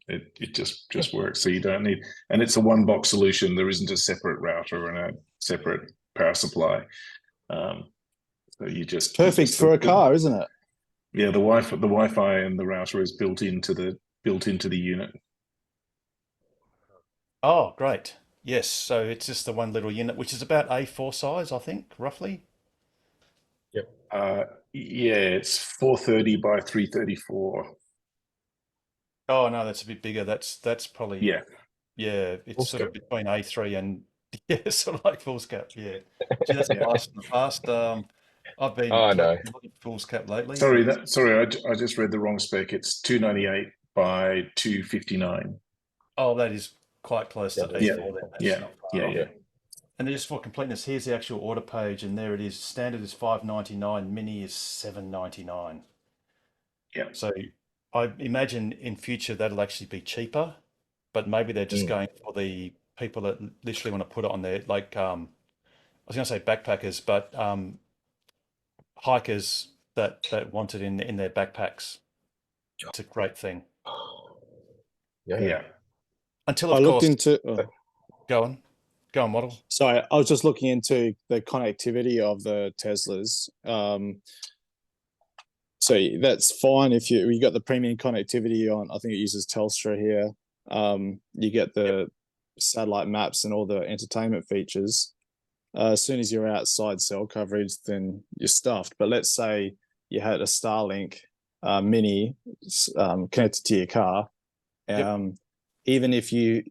[SPEAKER 4] it just works. So you don't need, and it's a one-box solution. There isn't a separate router and a separate power supply. So you just
[SPEAKER 14] Perfect for a car, isn't it?
[SPEAKER 4] Yeah, the Wi-Fi and the router is built into the unit.
[SPEAKER 1] Oh, great. Yes. So it's just the one little unit, which is about A4 size, I think, roughly.
[SPEAKER 11] Yep.
[SPEAKER 4] Yeah, it's 430 by 334.
[SPEAKER 1] Oh no, that's a bit bigger. That's probably
[SPEAKER 4] Yeah.
[SPEAKER 1] It's sort of between A3 and sort of like foolscap. Yeah. Gee, that's a blast from the past. I've been
[SPEAKER 11] Oh, no.
[SPEAKER 1] collecting a lot of foolscap lately.
[SPEAKER 4] Sorry, I just read the wrong spec. It's 298 by 259.
[SPEAKER 1] Oh, that is quite close to
[SPEAKER 11] that's
[SPEAKER 1] A4
[SPEAKER 11] fair.
[SPEAKER 1] then. That's
[SPEAKER 4] Yeah,
[SPEAKER 1] not far
[SPEAKER 4] yeah,
[SPEAKER 1] off.
[SPEAKER 4] yeah.
[SPEAKER 1] And then just for completeness, here's the actual order page, and there it is. Standard is $5.99, mini is $7.99.
[SPEAKER 4] Yeah.
[SPEAKER 1] So I imagine in future that'll actually be cheaper, but maybe they're just going for the people that literally want to put it on their, like I was going to say backpackers, but hikers that want it in their backpacks. It's a great thing.
[SPEAKER 4] Yeah.
[SPEAKER 1] Until
[SPEAKER 14] I
[SPEAKER 1] of
[SPEAKER 14] looked
[SPEAKER 1] course,
[SPEAKER 14] into.
[SPEAKER 1] go on, model.
[SPEAKER 14] Sorry, I was just looking into the connectivity of the Teslas. So that's fine if you got the premium connectivity on. I think it uses Telstra here. You get the satellite maps and all the entertainment features. As soon as you're outside cell coverage, then you're stuffed. But let's say you had a Starlink Mini connected to your car. Even if you,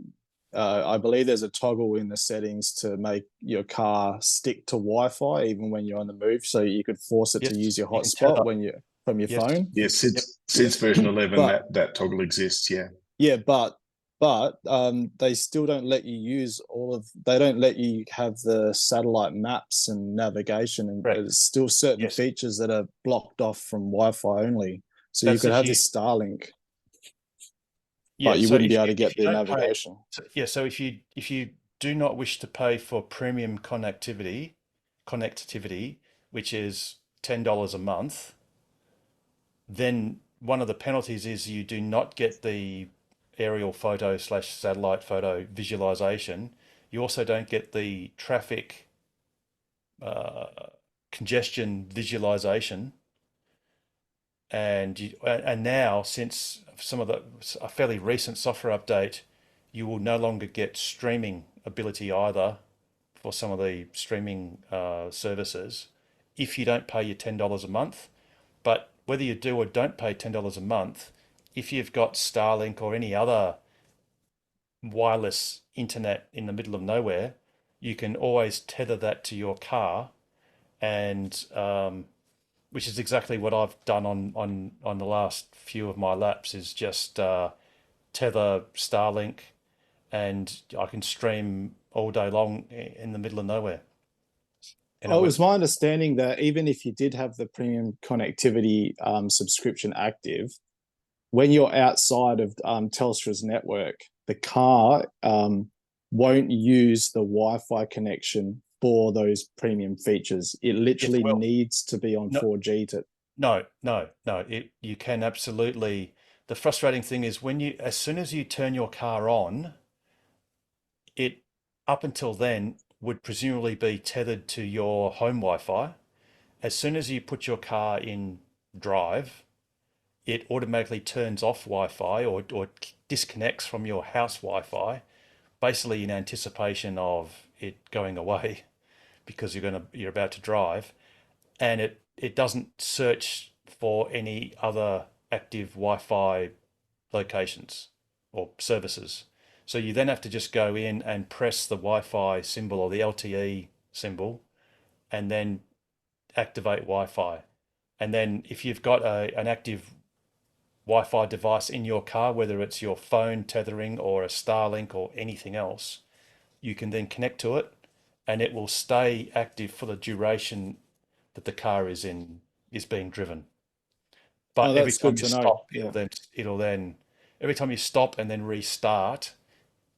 [SPEAKER 14] I believe there's a toggle in the settings to make your car stick to Wi-Fi even when you're on the move, so you could force it to use your hotspot when you from your phone.
[SPEAKER 4] Yeah, since version 11, that toggle exists. Yeah.
[SPEAKER 14] Yeah, but they still don't let you use they don't let you have the satellite maps and navigation, and there's still certain features that are blocked off from Wi-Fi only. So you could have this Starlink, but you wouldn't be able to get the navigation.
[SPEAKER 1] So if you do not wish to pay for premium connectivity, which is $10 a month, then one of the penalties is you do not get the aerial photo / satellite photo visualization. You also don't get the traffic congestion visualization. And now, since a fairly recent software update, you will no longer get streaming ability either for some of the streaming services if you don't pay your $10 a month. But whether you do or don't pay $10 a month, if you've got Starlink or any other wireless internet in the middle of nowhere, you can always tether that to your car, and which is exactly what I've done on the last few of my laps, is just tether Starlink, and I can stream all day long in the middle of nowhere.
[SPEAKER 14] And it was my understanding that even if you did have the premium connectivity subscription active, when you're outside of Telstra's network, the car won't use the Wi-Fi connection for those premium features. It literally needs to be on 4G to.
[SPEAKER 1] No. You can absolutely. The frustrating thing is as soon as you turn your car on, it up until then would presumably be tethered to your home Wi-Fi. As soon as you put your car in drive, it automatically turns off Wi-Fi or disconnects from your house Wi-Fi, basically in anticipation of it going away because you're about to drive, and it doesn't search for any other active Wi-Fi locations or services. So you then have to just go in and press the Wi-Fi symbol or the LTE symbol and then activate Wi-Fi. And then if you've got an active Wi-Fi device in your car, whether it's your phone tethering or a Starlink or anything else, you can then connect to it and it will stay active for the duration that the car is being driven. But every
[SPEAKER 14] That's
[SPEAKER 1] time
[SPEAKER 14] good
[SPEAKER 1] you
[SPEAKER 14] to know.
[SPEAKER 1] stop,
[SPEAKER 14] Yeah.
[SPEAKER 1] it'll then every time you stop and then restart,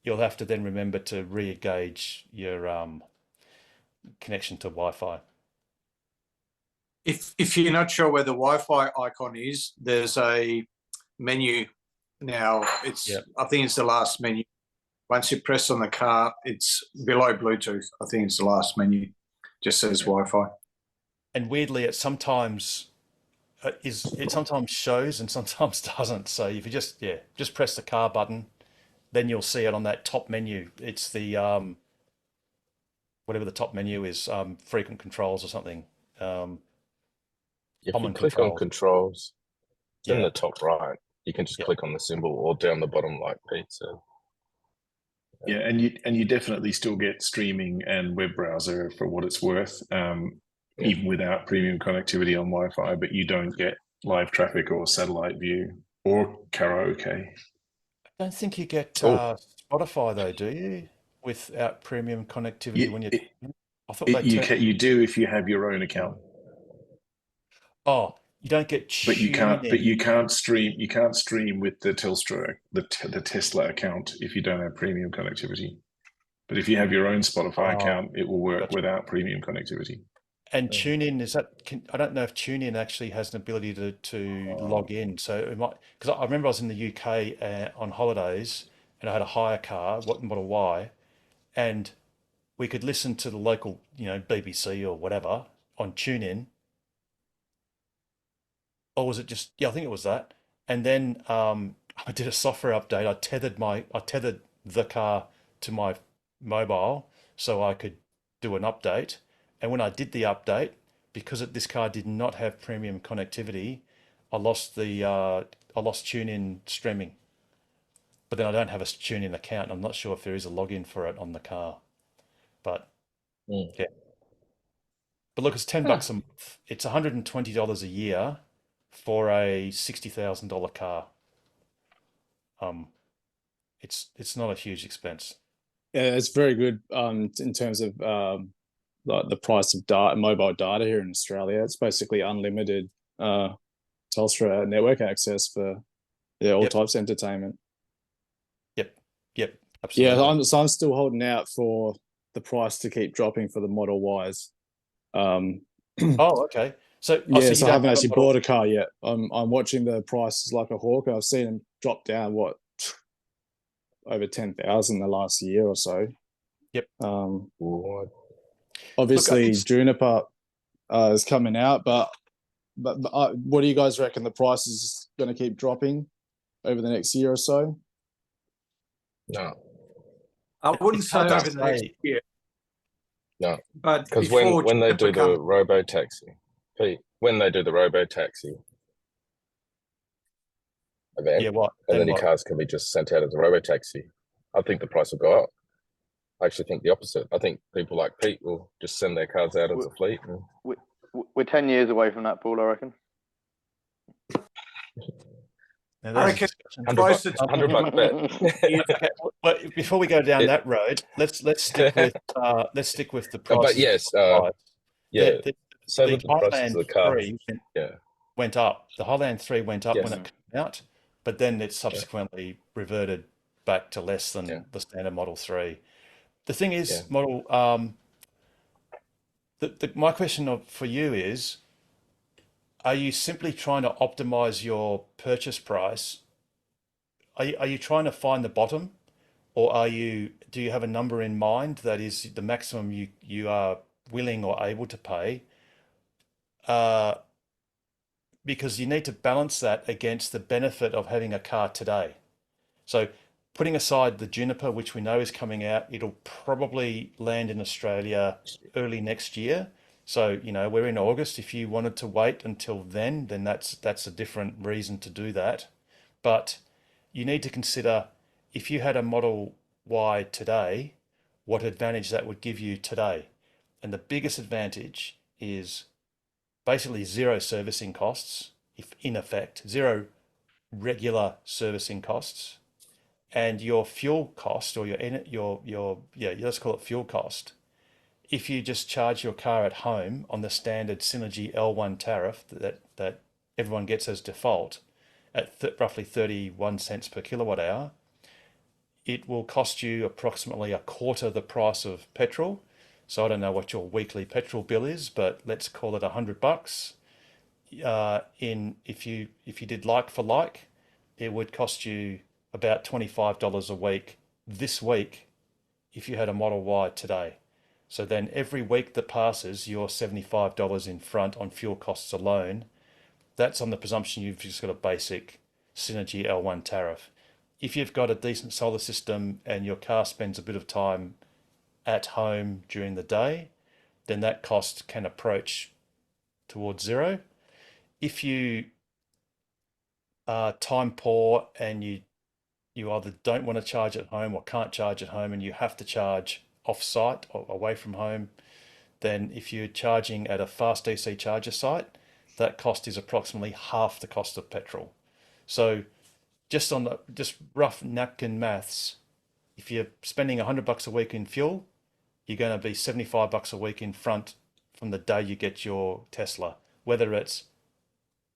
[SPEAKER 1] you'll have to then remember to re-engage your connection to Wi-Fi.
[SPEAKER 15] If you're not sure where the Wi-Fi icon is, there's a menu now. I think it's the last menu. Once you press on the car, it's below Bluetooth. I think it's the last menu. Just says Wi-Fi.
[SPEAKER 1] And weirdly, it sometimes sometimes shows and sometimes doesn't. So if you just press the car button, then you'll see it on that top menu. It's the whatever the top menu is, frequent controls or something.
[SPEAKER 11] If you
[SPEAKER 1] Common
[SPEAKER 11] click on
[SPEAKER 1] controls.
[SPEAKER 11] controls, it's in
[SPEAKER 1] Yeah.
[SPEAKER 11] the top right. You can just click on the symbol, or down the bottom, like Pete said.
[SPEAKER 4] Yeah, and you definitely still get streaming and web browser for what it's worth, even without premium connectivity on Wi-Fi. But you don't get live traffic or satellite view or karaoke.
[SPEAKER 1] I don't think you get Spotify though, do you? Without premium connectivity when you. I thought they
[SPEAKER 4] you do if you have your own account.
[SPEAKER 1] Oh, you don't get
[SPEAKER 4] But you can't.
[SPEAKER 1] TuneIn.
[SPEAKER 4] But you can't stream. You can't stream with the Telstra, the Tesla account if you don't have premium connectivity. But if you have your own Spotify account, it will work without premium connectivity.
[SPEAKER 1] And TuneIn I don't know if TuneIn actually has an ability to log in. So it might, because I remember I was in the UK on holidays and I had a hire car, Model Y, and we could listen to the local, BBC or whatever on TuneIn. Or was it just, I think it was that. And then I did a software update. I tethered the car to my mobile so I could do an update. And when I did the update, because this car did not have premium connectivity, I lost TuneIn streaming. But then I don't have a TuneIn account. I'm not sure if there is a login for it on the car. But yeah. But look, it's $10 a month. It's $120 a year for a $60,000 car. It's not a huge expense.
[SPEAKER 14] Yeah, it's very good in terms of like the price of mobile data here in Australia. It's basically unlimited Telstra network access for all types of entertainment.
[SPEAKER 1] Yep, absolutely.
[SPEAKER 14] Yeah, I'm still holding out for the price to keep dropping for the Model Ys.
[SPEAKER 1] Oh, okay. So
[SPEAKER 14] I haven't actually bought a car yet. I'm watching the prices like a hawk. I've seen them drop down over 10,000 the last year or so.
[SPEAKER 1] Yep.
[SPEAKER 14] Obviously, Juniper is coming out, but what do you guys reckon? The price is going to keep dropping over the next year or so?
[SPEAKER 11] No,
[SPEAKER 15] I wouldn't say over the next year.
[SPEAKER 11] No,
[SPEAKER 15] but
[SPEAKER 11] because when they do the robo taxi, Pete, when they do the robo taxi event, and then your cars can be just sent out as a robo taxi, I think the price will go up. I actually think the opposite. I think people like Pete will just send their cars out as a fleet.
[SPEAKER 16] We're 10 years away from that, Paul, I reckon.
[SPEAKER 15] I reckon
[SPEAKER 11] $100 bet.
[SPEAKER 1] Well, before we go down that road, let's stick with the price.
[SPEAKER 11] But yes,
[SPEAKER 1] the Highland 3 went up. The Highland 3 went up when it came out, but then it subsequently reverted back to less than the standard Model 3. The thing is, my question for you is, are you simply trying to optimize your purchase price? Are you trying to find the bottom, or do you have a number in mind that is the maximum you are willing or able to pay? Because you need to balance that against the benefit of having a car today. So putting aside the Juniper, which we know is coming out, it'll probably land in Australia early next year. So, you know, we're in August. If you wanted to wait until then that's a different reason to do that. But you need to consider if you had a Model Y today, what advantage that would give you today. And the biggest advantage is basically zero servicing costs, if in effect, zero regular servicing costs, and your fuel cost or let's call it fuel cost. If you just charge your car at home on the standard Synergy L1 tariff that everyone gets as default at roughly 31 cents per kilowatt hour, it will cost you approximately a quarter the price of petrol. So I don't know what your weekly petrol bill is, but let's call it $100. If you did like for like, it would cost you about $25 a week this week if you had a Model Y today. So then every week that passes, you're $75 in front on fuel costs alone. That's on the presumption you've just got a basic Synergy L1 tariff. If you've got a decent solar system and your car spends a bit of time at home during the day, then that cost can approach towards zero. If you are time poor and you either don't want to charge at home or can't charge at home and you have to charge off-site or away from home, then if you're charging at a fast DC charger site, that cost is approximately half the cost of petrol. So just on the rough napkin maths, if you're spending $100 a week in fuel, you're going to be $75 a week in front from the day you get your Tesla, whether it's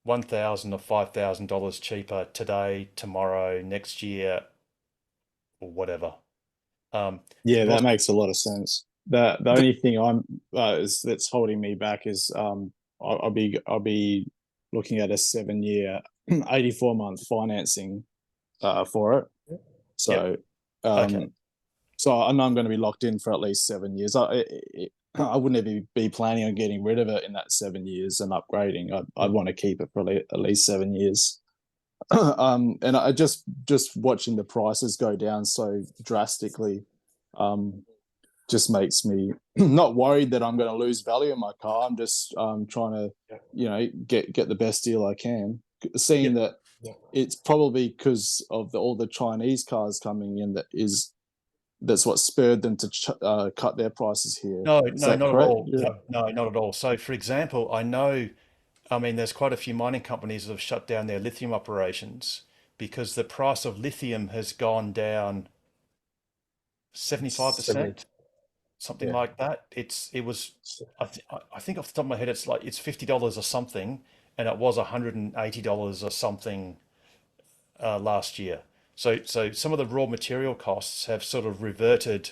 [SPEAKER 1] $1,000 or $5,000 cheaper today, tomorrow, next year, or whatever.
[SPEAKER 14] Yeah, that makes a lot of sense. The only thing that's holding me back is I'll be looking at a 7-year, 84-month financing for it. So
[SPEAKER 1] Okay.
[SPEAKER 14] so I know I'm going to be locked in for at least 7 years. I wouldn't even be planning on getting rid of it in that 7 years and upgrading. I'd want to keep it for at least 7 years. And I just watching the prices go down so drastically just makes me not worried that I'm going to lose value in my car. I'm just trying to get the best deal I can, seeing that it's probably because of all the Chinese cars coming in that's what spurred them to cut their prices here.
[SPEAKER 1] No,
[SPEAKER 14] Is
[SPEAKER 1] not
[SPEAKER 14] that
[SPEAKER 1] at
[SPEAKER 14] correct?
[SPEAKER 1] all.
[SPEAKER 14] Yeah.
[SPEAKER 1] No, not at all. So, for example, there's quite a few mining companies that have shut down their lithium operations because the price of lithium has gone down 75%, something like that. I think off the top of my head, it's $50 or something, and it was $180 or something last year. So some of the raw material costs have sort of reverted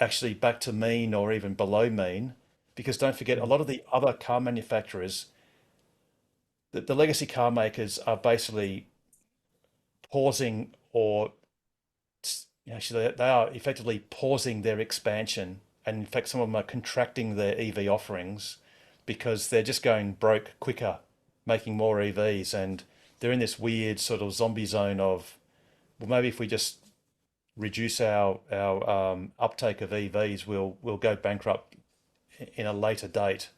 [SPEAKER 1] actually back to mean or even below mean, because don't forget, a lot of the other car manufacturers, the legacy car makers are basically pausing or actually they are effectively pausing their expansion. And in fact, some of them are contracting their EV offerings because they're just going broke quicker, making more EVs. And they're in this weird sort of zombie zone of, well, maybe if we just reduce our uptake of EVs, we'll go bankrupt in a later date,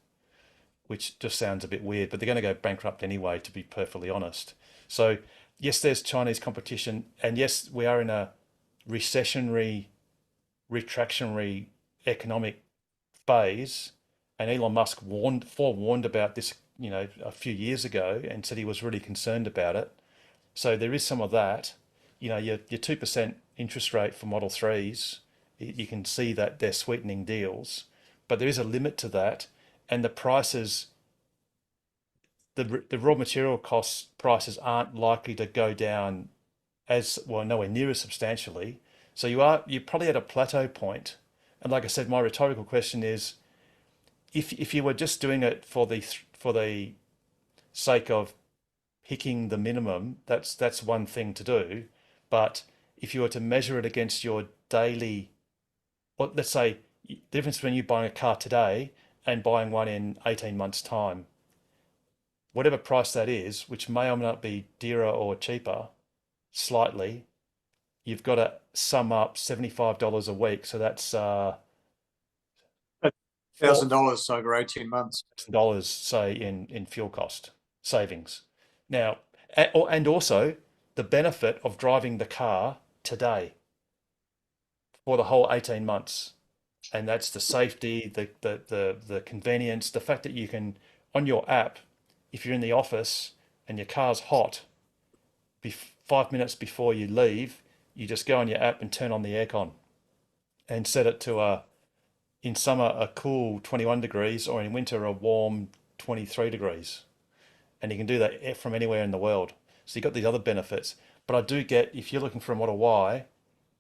[SPEAKER 1] which just sounds a bit weird, but they're going to go bankrupt anyway, to be perfectly honest. So yes, there's Chinese competition, and yes, we are in a recessionary, retractionary economic phase. And Elon Musk forewarned about this, a few years ago, and said he was really concerned about it. So there is some of that. Your 2% interest rate for Model 3s, you can see that they're sweetening deals, but there is a limit to that, and the prices, the raw material costs prices aren't likely to go down as well, nowhere near as substantially. So you're probably at a plateau point. And like I said, my rhetorical question is, if you were just doing it for the sake of picking the minimum, that's one thing to do. But if you were to measure it against your daily, or let's say the difference between you buying a car today and buying one in 18 months' time, whatever price that is, which may or may not be dearer or cheaper, slightly, you've got to sum up $75 a week. So that's
[SPEAKER 15] $1,000 over 18 months.
[SPEAKER 1] dollars, say, in fuel cost savings. Now, and also the benefit of driving the car today for the whole 18 months. And that's the safety, the convenience, the fact that you can, on your app, if you're in the office and your car's hot, 5 minutes before you leave, you just go on your app and turn on the aircon and set it to in summer, a cool 21 degrees, or in winter, a warm 23 degrees. And you can do that from anywhere in the world. So you've got these other benefits. But I do get, if you're looking for a Model Y,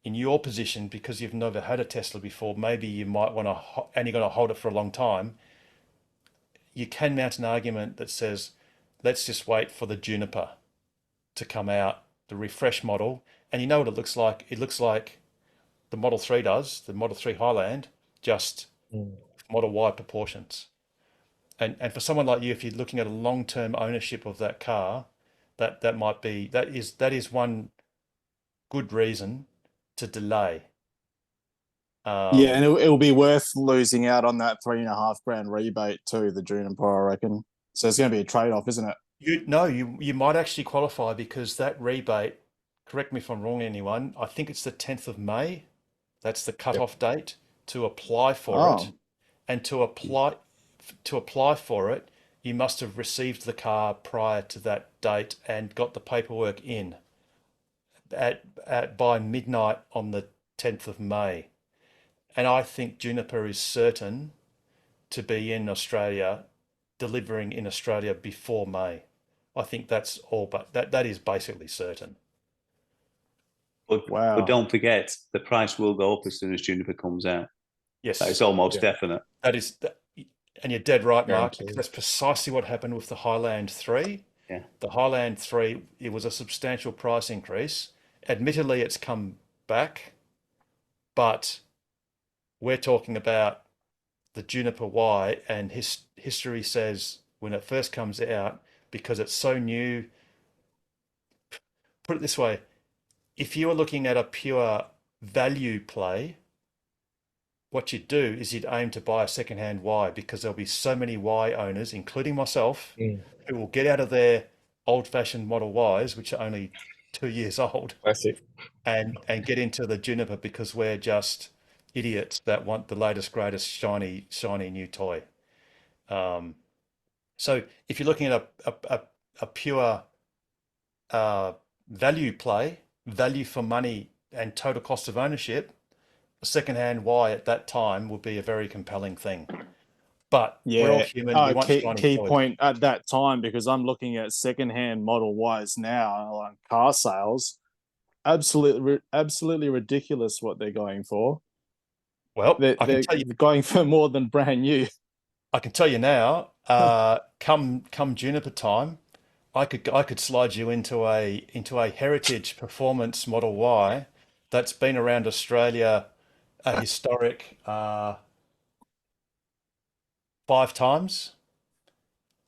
[SPEAKER 1] in your position, because you've never had a Tesla before, maybe you might want to, and you're going to hold it for a long time, you can mount an argument that says, let's just wait for the Juniper to come out, the refresh model. And you know what it looks like? It looks like the Model 3 does, the Model 3 Highland, just Model Y proportions. And for someone like you, if you're looking at a long-term ownership of that car, that is one good reason to delay.
[SPEAKER 14] Yeah, and it'll be worth losing out on that $3,500 rebate too, the Juniper, I reckon. So it's going to be a trade-off, isn't it?
[SPEAKER 1] You might actually qualify, because that rebate, correct me if I'm wrong, anyone, I think it's the 10th of May. That's the cutoff date to apply for it. And to apply for it, you must have received the car prior to that date and got the paperwork in by midnight on the 10th of May. And I think Juniper is certain to be in Australia, delivering in Australia before May. I think that's all, but that is basically certain.
[SPEAKER 8] But don't forget, the price will go up as soon as Juniper comes out.
[SPEAKER 1] Yes,
[SPEAKER 8] it's almost definite.
[SPEAKER 1] That is, and you're dead right, Mark. Because that's precisely what happened with the Highland 3.
[SPEAKER 8] Yeah,
[SPEAKER 1] the Highland 3, it was a substantial price increase. Admittedly, it's come back, but we're talking about the Juniper Y, and history says when it first comes out, because it's so new. Put it this way, if you are looking at a pure value play, what you'd do is you'd aim to buy a second-hand Y, because there'll be so many Y owners, including myself, who will get out of their old-fashioned Model Ys, which are only 2 years old, and get into the Juniper, because we're just idiots that want the latest, greatest, shiny new toy. So if you're looking at a pure value play, value for money and total cost of ownership, a second-hand Y at that time would be a very compelling thing. But we're all human. We want shiny
[SPEAKER 14] key
[SPEAKER 1] toys.
[SPEAKER 14] point at that time, because I'm looking at second-hand Model Ys now on car sales. Absolutely ridiculous what they're going for.
[SPEAKER 1] Well,
[SPEAKER 14] they're going for more than brand new.
[SPEAKER 1] I can tell you now, come Juniper time, I could slide you into a heritage performance Model Y that's been around Australia, a historic 5 times.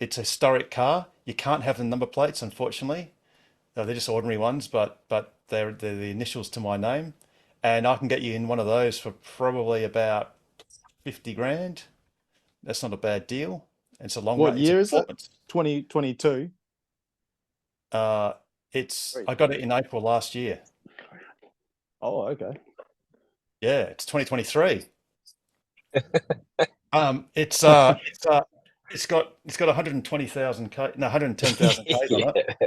[SPEAKER 1] It's a historic car. You can't have the number plates, unfortunately. They're just ordinary ones, but they're the initials to my name, and I can get you in one of those for probably about 50 grand. That's not a bad deal. It's a long.
[SPEAKER 14] What year is it? 2022.
[SPEAKER 1] I got it in April last year.
[SPEAKER 14] Oh, okay.
[SPEAKER 1] Yeah, it's 2023. It's got 120,000 K, no, 110,000 Ks on it.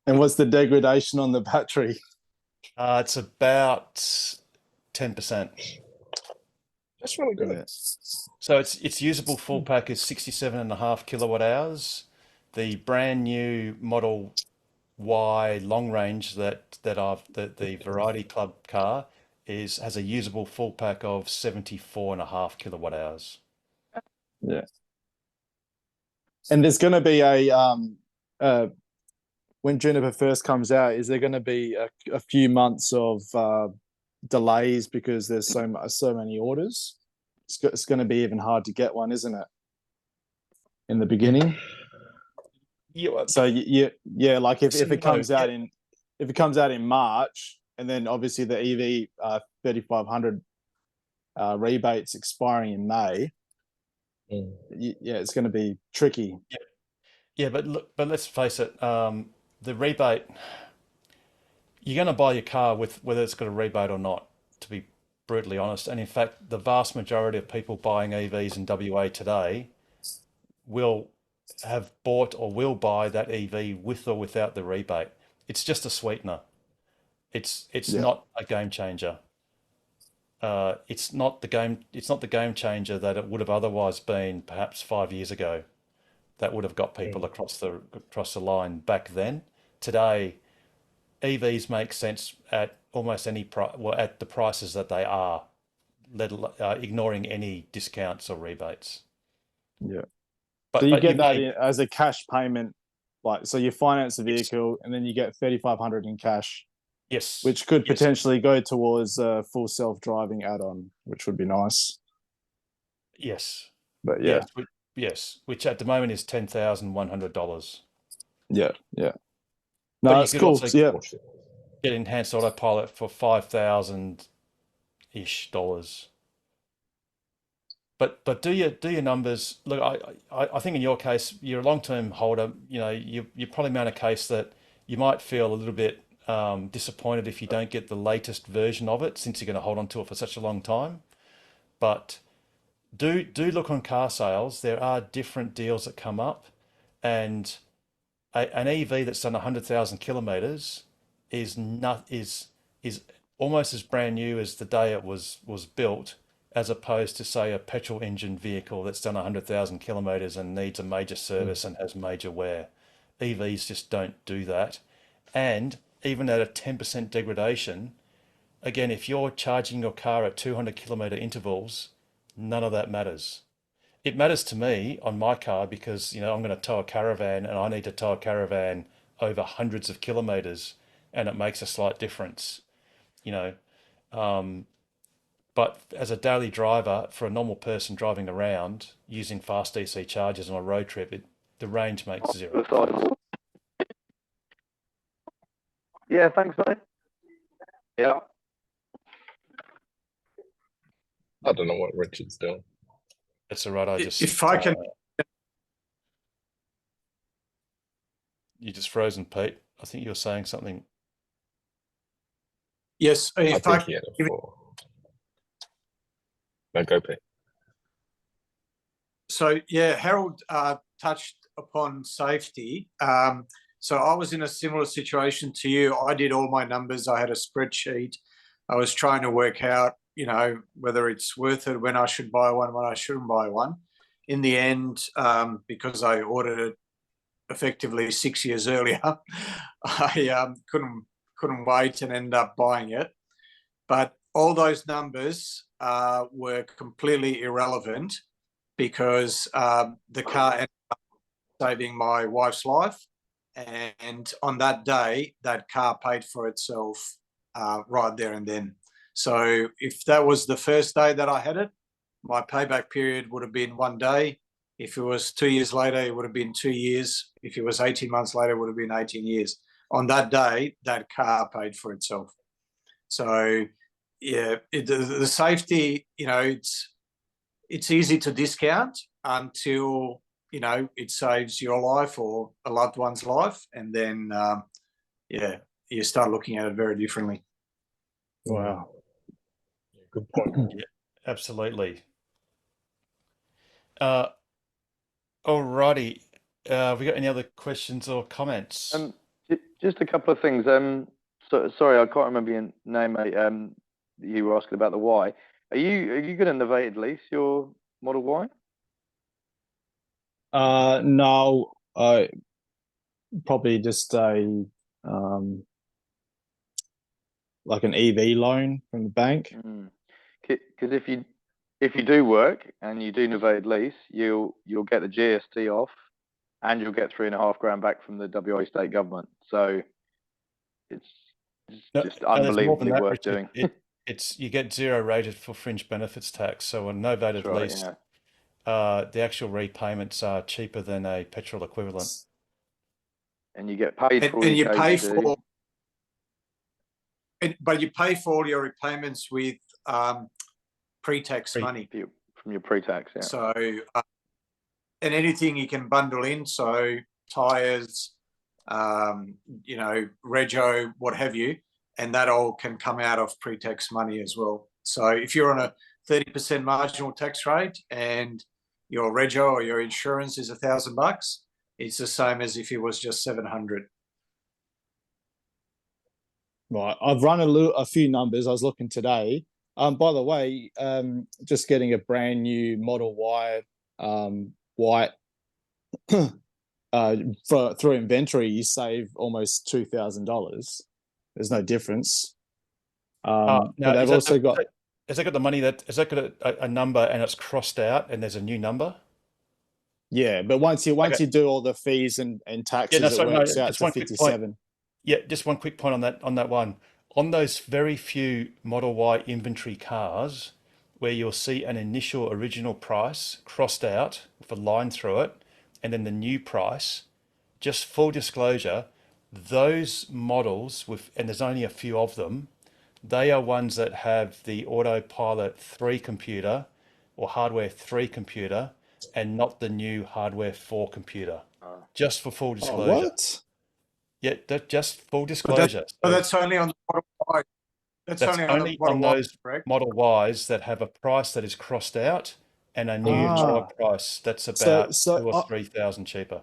[SPEAKER 14] And what's the degradation on the battery?
[SPEAKER 1] It's about 10%.
[SPEAKER 11] That's really good.
[SPEAKER 14] Yeah.
[SPEAKER 1] So its usable full pack is 67.5 kilowatt hours. The brand new Model Y long range the Variety Club car has a usable full pack of 74.5 kilowatt hours.
[SPEAKER 14] Yeah. And there's going to be when Juniper first comes out, is there going to be a few months of delays because there's so many orders? It's going to be even hard to get one, isn't it? In the beginning.
[SPEAKER 1] Yeah.
[SPEAKER 14] So yeah, like if it comes out in if it comes out in March, and then obviously the EV 3500 rebates expiring in May, yeah, it's going to be tricky.
[SPEAKER 1] Yeah, but look, but let's face it, the rebate, you're going to buy your car with whether it's got a rebate or not, to be brutally honest. And in fact, the vast majority of people buying EVs in WA today will have bought or will buy that EV with or without the rebate. It's just a sweetener. It's not a game changer. It's not the game changer that it would have otherwise been perhaps 5 years ago. That would have got people across the line back then. Today, EVs make sense at almost any price, well, at the prices that they are, ignoring any discounts or rebates.
[SPEAKER 14] Yeah.
[SPEAKER 1] But
[SPEAKER 14] so you get that as a cash payment, like, so you finance the vehicle and then you get 3,500 in cash.
[SPEAKER 1] Yes.
[SPEAKER 14] Which could potentially go towards a full self-driving add-on, which would be nice.
[SPEAKER 1] Yes.
[SPEAKER 14] But yeah.
[SPEAKER 1] Yes, which at the moment is $10,100.
[SPEAKER 14] Yeah. No,
[SPEAKER 1] but
[SPEAKER 14] it's cool.
[SPEAKER 1] Get enhanced autopilot for $5,000-ish. But do your numbers. Look, I think in your case, you're a long-term holder. You know, you probably mount a case that you might feel a little bit disappointed if you don't get the latest version of it, since you're going to hold on to it for such a long time. But do look on car sales. There are different deals that come up, and an EV that's done 100,000 kilometers is almost as brand new as the day it was built, as opposed to, say, a petrol engine vehicle that's done 100,000 kilometers and needs a major service and has major wear. EVs just don't do that. And even at a 10% degradation, again, if you're charging your car at 200 kilometer intervals, none of that matters. It matters to me on my car because, you know, I'm going to tow a caravan and I need to tow a caravan over hundreds of kilometers, and it makes a slight difference, you know. But as a daily driver, for a normal person driving around using fast DC chargers on a road trip, the range makes zero.
[SPEAKER 16] Yeah, thanks, mate. Yeah.
[SPEAKER 11] I don't know what Richard's doing.
[SPEAKER 1] That's all right.
[SPEAKER 15] If I can.
[SPEAKER 1] You just frozen, Pete. I think you're saying something.
[SPEAKER 15] Yes, if
[SPEAKER 11] I think he had a 4. No, go, Pete.
[SPEAKER 15] So yeah, Harold touched upon safety. So I was in a similar situation to you. I did all my numbers. I had a spreadsheet. I was trying to work out, you know, whether it's worth it, when I should buy one, when I shouldn't buy one. In the end, because I ordered it effectively 6 years earlier, I couldn't wait and end up buying it. But all those numbers were completely irrelevant because the car ended up saving my wife's life. And on that day, that car paid for itself right there and then. So if that was the first day that I had it, my payback period would have been 1 day. If it was 2 years later, it would have been 2 years. If it was 18 months later, it would have been 18 years. On that day, that car paid for itself. So yeah, the safety, you know, it's easy to discount until, you know, it saves your life or a loved one's life, and then yeah, you start looking at it very differently.
[SPEAKER 14] Wow.
[SPEAKER 11] Good point.
[SPEAKER 1] Yeah, absolutely. Alrighty. Have we got any other questions or comments?
[SPEAKER 16] Just a couple of things. So sorry, I can't remember your name, mate. You were asking about the Y. Are you going to novated lease your Model Y?
[SPEAKER 14] No, probably just a like an EV loan from the bank.
[SPEAKER 16] Because if you do work and you do novated lease, you'll get the GST off, and you'll get $3,500 back from the WA state government. So it's just unbelievably worth doing.
[SPEAKER 1] You get 0 rated for fringe benefits tax. So a novated lease, the actual repayments are cheaper than a petrol equivalent.
[SPEAKER 16] And you get paid for all
[SPEAKER 15] and
[SPEAKER 16] you
[SPEAKER 15] pay for. but you pay for all your repayments with pre-tax money.
[SPEAKER 16] From your pre-tax, yeah.
[SPEAKER 15] So, and anything you can bundle in, so tyres, you know, rego, what have you, and that all can come out of pre-tax money as well. So if you're on a 30% marginal tax rate and your rego or your insurance is $1,000, it's the same as if it was just 700.
[SPEAKER 14] Right, I've run a few numbers. I was looking today. By the way, just getting a brand new Model Y white through inventory, you save almost $2,000. There's no difference.
[SPEAKER 1] Now,
[SPEAKER 14] but they've also got.
[SPEAKER 1] Has that got the money has that got a number and it's crossed out and there's a new number?
[SPEAKER 14] Yeah, but once you do all the fees and taxes, it works out to 57.
[SPEAKER 1] Yeah, just one quick point on that one. On those very few Model Y inventory cars where you'll see an initial original price crossed out with a line through it, and then the new price, just full disclosure, those models and there's only a few of them, they are ones that have the Autopilot 3 computer or Hardware 3 computer and not the new Hardware 4 computer. Just for full disclosure.
[SPEAKER 14] What?
[SPEAKER 1] Yeah, just full disclosure.
[SPEAKER 15] But that's only on the Model Y. That's only
[SPEAKER 1] on those Model Ys that have a price that is crossed out and a new Y price that's about 2,000 or 3,000 cheaper.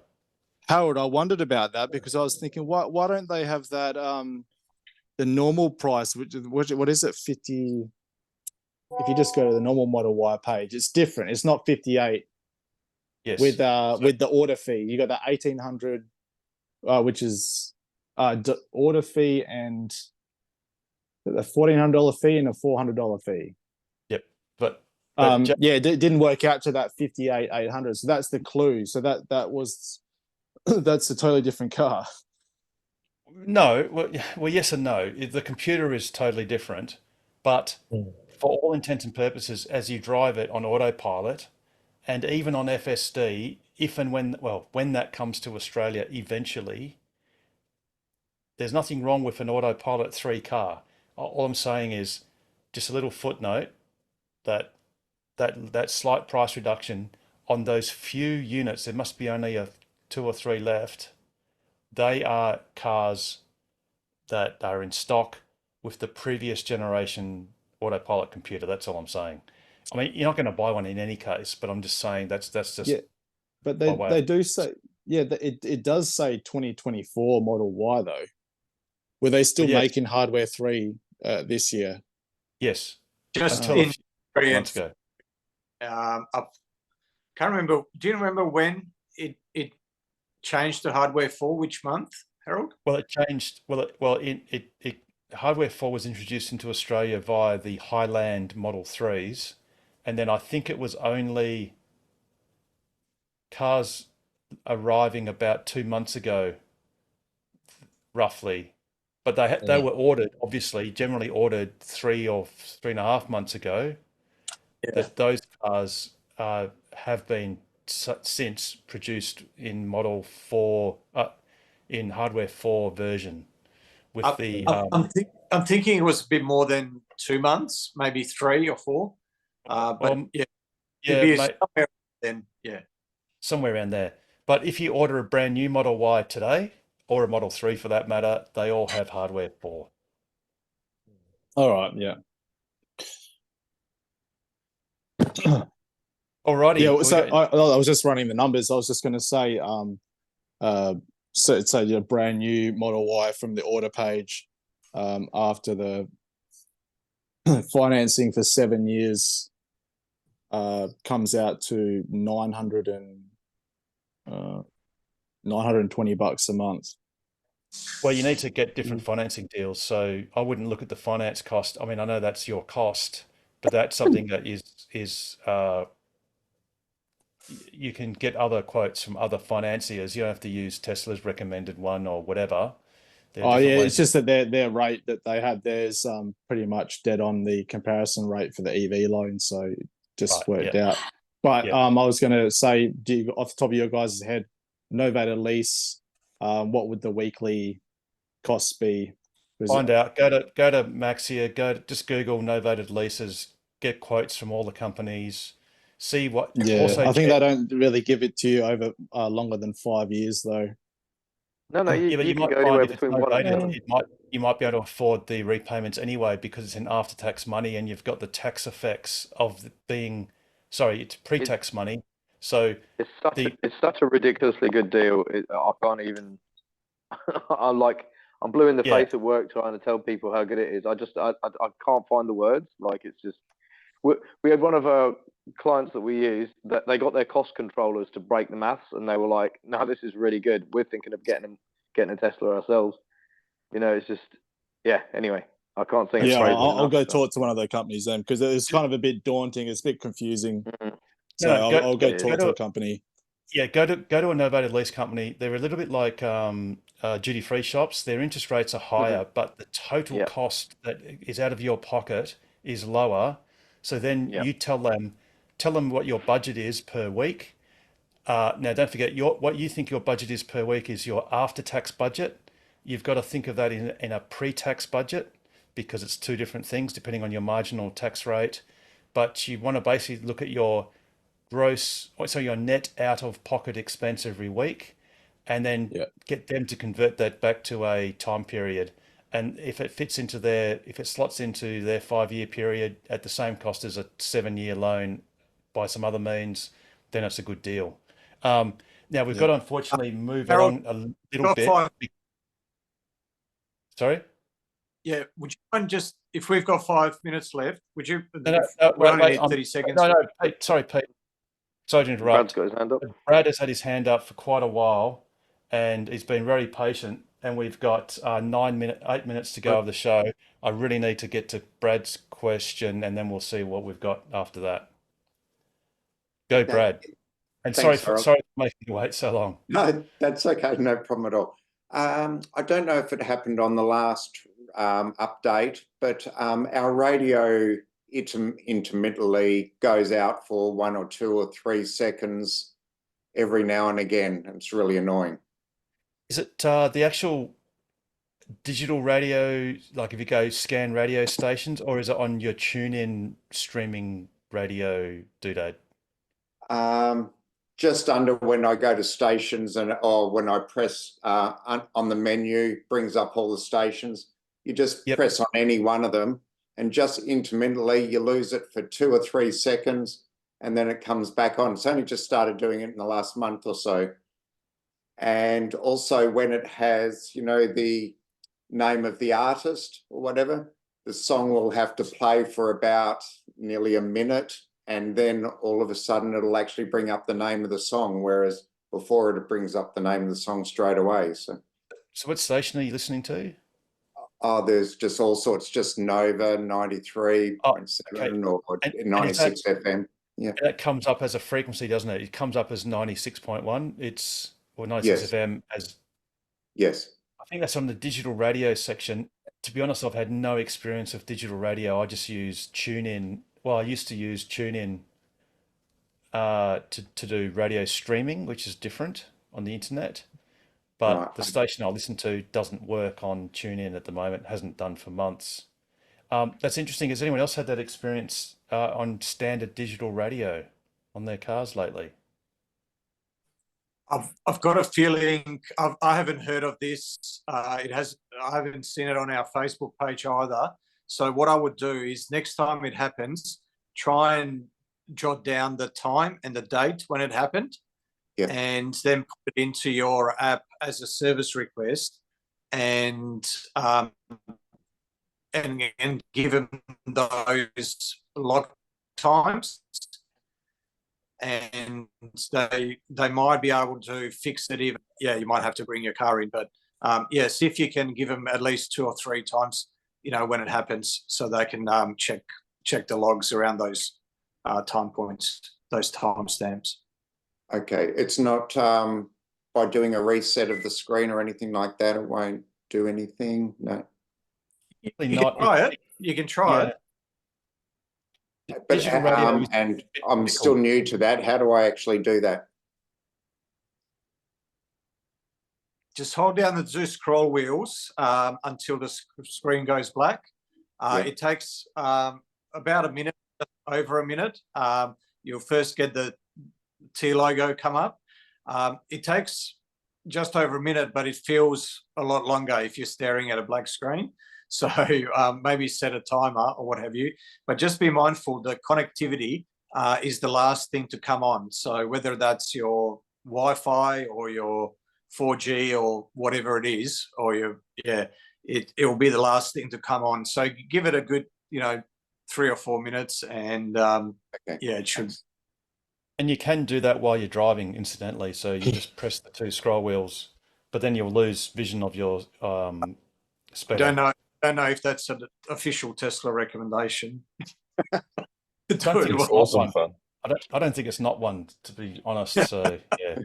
[SPEAKER 14] Harold, I wondered about that because I was thinking, why don't they have that the normal price, what is it, 50? If you just go to the normal Model Y page, it's different. It's not 58.
[SPEAKER 1] Yes.
[SPEAKER 14] With the order fee, you got the 1,800, which is order fee and the $1,400 fee and a $400 fee.
[SPEAKER 1] Yep, but
[SPEAKER 14] yeah, it didn't work out to that 58,800. So that's the clue. So that was that's a totally different car.
[SPEAKER 1] No, well, yes and no. The computer is totally different, but for all intents and purposes, as you drive it on autopilot, and even on FSD, if and when that comes to Australia eventually, there's nothing wrong with an Autopilot 3 car. All I'm saying is just a little footnote that slight price reduction on those few units, there must be only 2 or 3 left. They are cars that are in stock with the previous generation Autopilot computer. That's all I'm saying. I mean, you're not going to buy one in any case, but I'm just saying that's just.
[SPEAKER 14] Yeah, but they do say, yeah, it does say 2024 Model Y though. Were they still making Hardware 3 this year?
[SPEAKER 1] Yes,
[SPEAKER 15] just
[SPEAKER 1] until a few months ago.
[SPEAKER 15] I can't remember. Do you remember when it changed to Hardware 4? Which month, Harold?
[SPEAKER 1] Well, it changed. Hardware 4 was introduced into Australia via the Highland Model 3s, and then I think it was only cars arriving about 2 months ago, roughly. But they were ordered, obviously, generally ordered 3 or 3.5 months ago. Yeah. That those cars have been since produced in Model 4, in Hardware 4 version. With
[SPEAKER 15] I'm thinking it was a bit more than 2 months, maybe 3 or 4. But somewhere then,
[SPEAKER 1] somewhere around there. But if you order a brand new Model Y today, or a Model 3 for that matter, they all have Hardware 4.
[SPEAKER 14] All right, yeah.
[SPEAKER 1] Alrighty.
[SPEAKER 14] Yeah, so I was just running the numbers. I was just going to say, so it's a brand new Model Y from the order page after the financing for 7 years comes out to $920 a month.
[SPEAKER 1] Well, you need to get different financing deals. So I wouldn't look at the finance cost. I mean, I know that's your cost, but that's something that is you can get other quotes from other financiers. You don't have to use Tesla's recommended one or whatever.
[SPEAKER 14] It's just that their rate that they had there's pretty much dead on the comparison rate for the EV loan, so it just worked out. But I was going to say, off the top of your guys' head, novated lease, what would the weekly costs be
[SPEAKER 1] Find out. Go to Maxia. Just Google novated leases. Get quotes from all the companies. See what.
[SPEAKER 14] Yeah,
[SPEAKER 1] Also
[SPEAKER 14] I think
[SPEAKER 1] check,
[SPEAKER 14] they don't really give it to you over longer than 5 years, though.
[SPEAKER 16] No,
[SPEAKER 1] yeah, but
[SPEAKER 16] you
[SPEAKER 1] you
[SPEAKER 16] can
[SPEAKER 1] might
[SPEAKER 16] go
[SPEAKER 1] find
[SPEAKER 16] anywhere
[SPEAKER 1] if it's
[SPEAKER 16] between 1 and 2.
[SPEAKER 1] novated, you might be able to afford the repayments anyway because it's an after-tax money and you've got the tax effects of being. Sorry, it's pre-tax money. So
[SPEAKER 16] It's such a ridiculously good deal. I can't even. I'm blue in the face at work trying to tell people how good it is. I can't find the words. Like it's just. We had one of our clients that we used that they got their cost controllers to break the maths, and they were like, "No, this is really good. We're thinking of getting a Tesla ourselves." You know, it's just Anyway, I can't think.
[SPEAKER 14] Yeah,
[SPEAKER 16] of
[SPEAKER 14] I'll go talk to one of the companies then because it's kind of a bit daunting. It's a bit confusing. So I'll go talk to a company.
[SPEAKER 1] Yeah, go to a novated lease company. They're a little bit like duty-free shops. Their interest rates are higher, but the total cost that is out of your pocket is lower. So then you tell them what your budget is per week. Now, don't forget what you think your budget is per week is your after-tax budget. You've got to think of that in a pre-tax budget because it's two different things depending on your marginal tax rate. But you want to basically look at your your net out-of-pocket expense every week, and then get them to convert that back to a time period. And if it slots into their 5-year period at the same cost as a 7-year loan by some other means, then it's a good deal. Now we've got to unfortunately move along a little bit. Sorry?
[SPEAKER 15] Yeah, would you mind just, if we've got 5 minutes left, would you?
[SPEAKER 1] No,
[SPEAKER 15] we only
[SPEAKER 1] wait,
[SPEAKER 15] need 30 seconds.
[SPEAKER 1] No, Pete, sorry, Pete. Sorry to interrupt.
[SPEAKER 16] Brad's got his hand up.
[SPEAKER 1] Brad has had his hand up for quite a while, and he's been very patient. And we've got 8 minutes to go of the show. I really need to get to Brad's question, and then we'll see what we've got after that. Go, Brad. And
[SPEAKER 17] Thanks,
[SPEAKER 1] sorry for making you wait so long.
[SPEAKER 17] No, that's okay. No problem at all. I don't know if it happened on the last update, but our radio intermittently goes out for 1 or 2 or 3 seconds every now and again. It's really annoying.
[SPEAKER 1] Is it the actual digital radio, like if you go scan radio stations, or is it on your TuneIn streaming radio doodad?
[SPEAKER 17] Just under when I go to stations or when I press on the menu, brings up all the stations. You just press on any one of them, and just intermittently you lose it for 2 or 3 seconds, and then it comes back on. It's only just started doing it in the last month or so. And also when it has, the name of the artist or whatever, the song will have to play for about nearly a minute, and then all of a sudden it'll actually bring up the name of the song, whereas before it brings up the name of the song straight away. So
[SPEAKER 1] what station are you listening to?
[SPEAKER 17] There's just all sorts, just Nova 93.7 or 96 FM. Yeah.
[SPEAKER 1] And that comes up as a frequency, doesn't it? It comes up as 96.1. Or 96 FM as.
[SPEAKER 17] Yes.
[SPEAKER 1] I think that's on the digital radio section. To be honest, I've had no experience of digital radio. I just use TuneIn. Well, I used to use TuneIn to do radio streaming, which is different on the internet. But the station I listen to doesn't work on TuneIn at the moment. Hasn't done for months. That's interesting. Has anyone else had that experience on standard digital radio on their cars lately?
[SPEAKER 15] I've got a feeling I haven't heard of this. I haven't seen it on our Facebook page either. So what I would do is next time it happens, try and jot down the time and the date when it happened, and then put it into your app as a service request, and give them those log times. And they might be able to fix it. Even you might have to bring your car in, but see if you can give them at least 2 or 3 times, when it happens, so they can check the logs around those time points, those time stamps.
[SPEAKER 17] Okay, it's not by doing a reset of the screen or anything like that. It won't do anything. No.
[SPEAKER 15] You can try it. You can try it.
[SPEAKER 17] But and I'm still new to that. How do I actually do that?
[SPEAKER 15] just hold down the do scroll wheels until the screen goes black. It takes about a minute, over a minute. You'll first get the T logo come up. It takes just over a minute, but it feels a lot longer if you're staring at a black screen. So maybe set a timer or what have you, but just be mindful the connectivity is the last thing to come on. So whether that's your Wi-Fi or your 4G or whatever it is, or your, it will be the last thing to come on. So give it a good, 3 or 4 minutes and it should.
[SPEAKER 1] And you can do that while you're driving, incidentally. So you just press the 2 scroll wheels, but then you'll lose vision of your speedo.
[SPEAKER 15] I don't know if that's an official Tesla recommendation.
[SPEAKER 1] I don't think it's awesome fun. I don't think it's not one, to be honest. So yeah.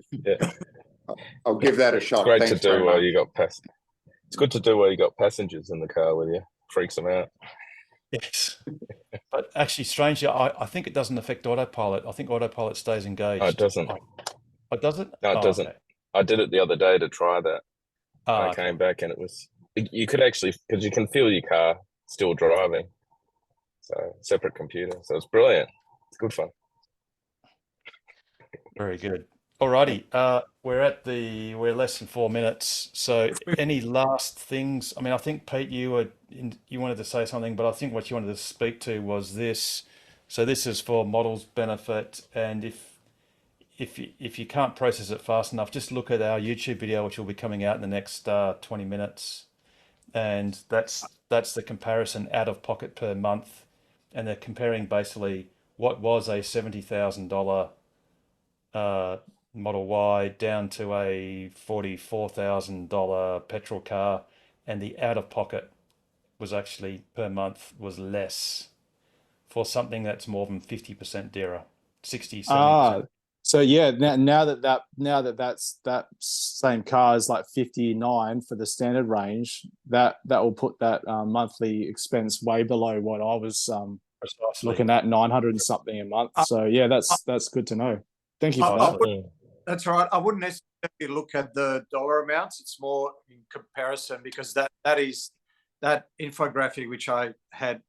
[SPEAKER 17] I'll give that a shot.
[SPEAKER 11] It's great to do while you got It's good to do while you got passengers in the car with you. Freaks them out.
[SPEAKER 1] Yes. But actually, strangely, I think it doesn't affect autopilot. I think autopilot stays engaged.
[SPEAKER 11] Oh, it doesn't.
[SPEAKER 1] Oh, does it?
[SPEAKER 11] No, it doesn't. Okay. I did it the other day to try that. I came back and it was, you could actually, because you can feel your car still driving. So separate computer. So it's brilliant. It's good fun.
[SPEAKER 1] Very good. Alrighty. We're less than 4 minutes. So any last things? I mean, I think Pete, you wanted to say something, but I think what you wanted to speak to was this. So this is for models benefit, and if you can't process it fast enough, just look at our YouTube video, which will be coming out in the next 20 minutes, and that's the comparison out of pocket per month, and they're comparing basically what was a $70,000 Model Y down to a $44,000 petrol car, and the out of pocket was actually per month was less for something that's more than 50% dearer, 60, 70%.
[SPEAKER 14] So yeah, now that same car is like 59 for the standard range, that will put that monthly expense way below what I was looking at, 900 and something a month. So yeah, that's good to know. Thank you for that.
[SPEAKER 15] That's right. I wouldn't necessarily look at the dollar amounts. It's more in comparison, because that infographic which I had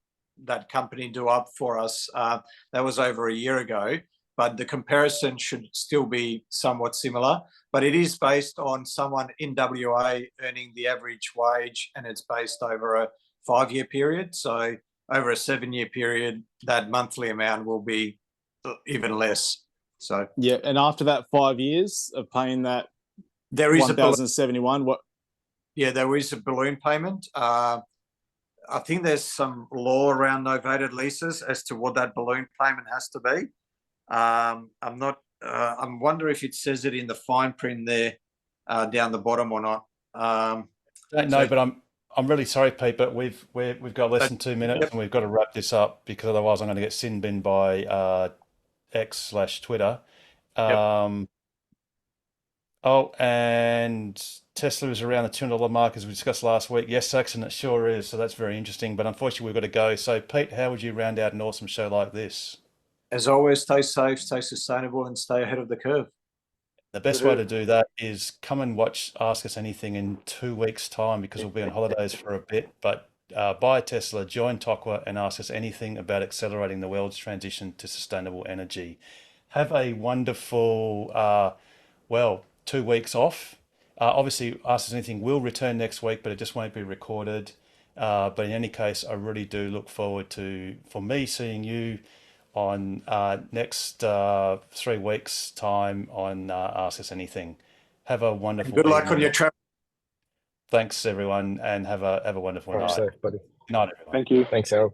[SPEAKER 15] that company do up for us, that was over a year ago. But the comparison should still be somewhat similar. But it is based on someone in WA earning the average wage, and it's based over a 5-year period. So over a 7-year period, that monthly amount will be even less. So
[SPEAKER 14] yeah, and after that 5 years of paying that,
[SPEAKER 15] there is
[SPEAKER 14] 1,071. What?
[SPEAKER 15] Yeah, there is a balloon payment. I think there's some law around novated leases as to what that balloon payment has to be. I'm wondering if it says it in the fine print there down the bottom or not.
[SPEAKER 1] Don't know, but I'm really sorry, Pete, but we've got less than 2 minutes, and we've got to wrap this up, because otherwise I'm going to get sin binned by X/Twitter. Oh, and Tesla is around the $200 mark, as we discussed last week. Yes, Saxon, it sure is. So that's very interesting. But unfortunately, we've got to go. So, Pete, how would you round out an awesome show like this?
[SPEAKER 15] As always, stay safe, stay sustainable, and stay ahead of the curve.
[SPEAKER 1] The best way to do that is come and watch Ask Us Anything in 2 weeks' time, because we'll be on holidays for a bit. But buy a Tesla, join Tokwa, and ask us anything about accelerating the world's transition to sustainable energy. Have a wonderful, 2 weeks off. Obviously, Ask Us Anything will return next week, but it just won't be recorded. But in any case, I really do look forward to, for me, seeing you on next 3 weeks' time on Ask Us Anything. Have a wonderful
[SPEAKER 15] Good luck on your trip.
[SPEAKER 1] Thanks, everyone, and have a wonderful night.
[SPEAKER 11] Safe, buddy.
[SPEAKER 1] Night, everyone.
[SPEAKER 14] Thank you.
[SPEAKER 11] Thanks, Harold.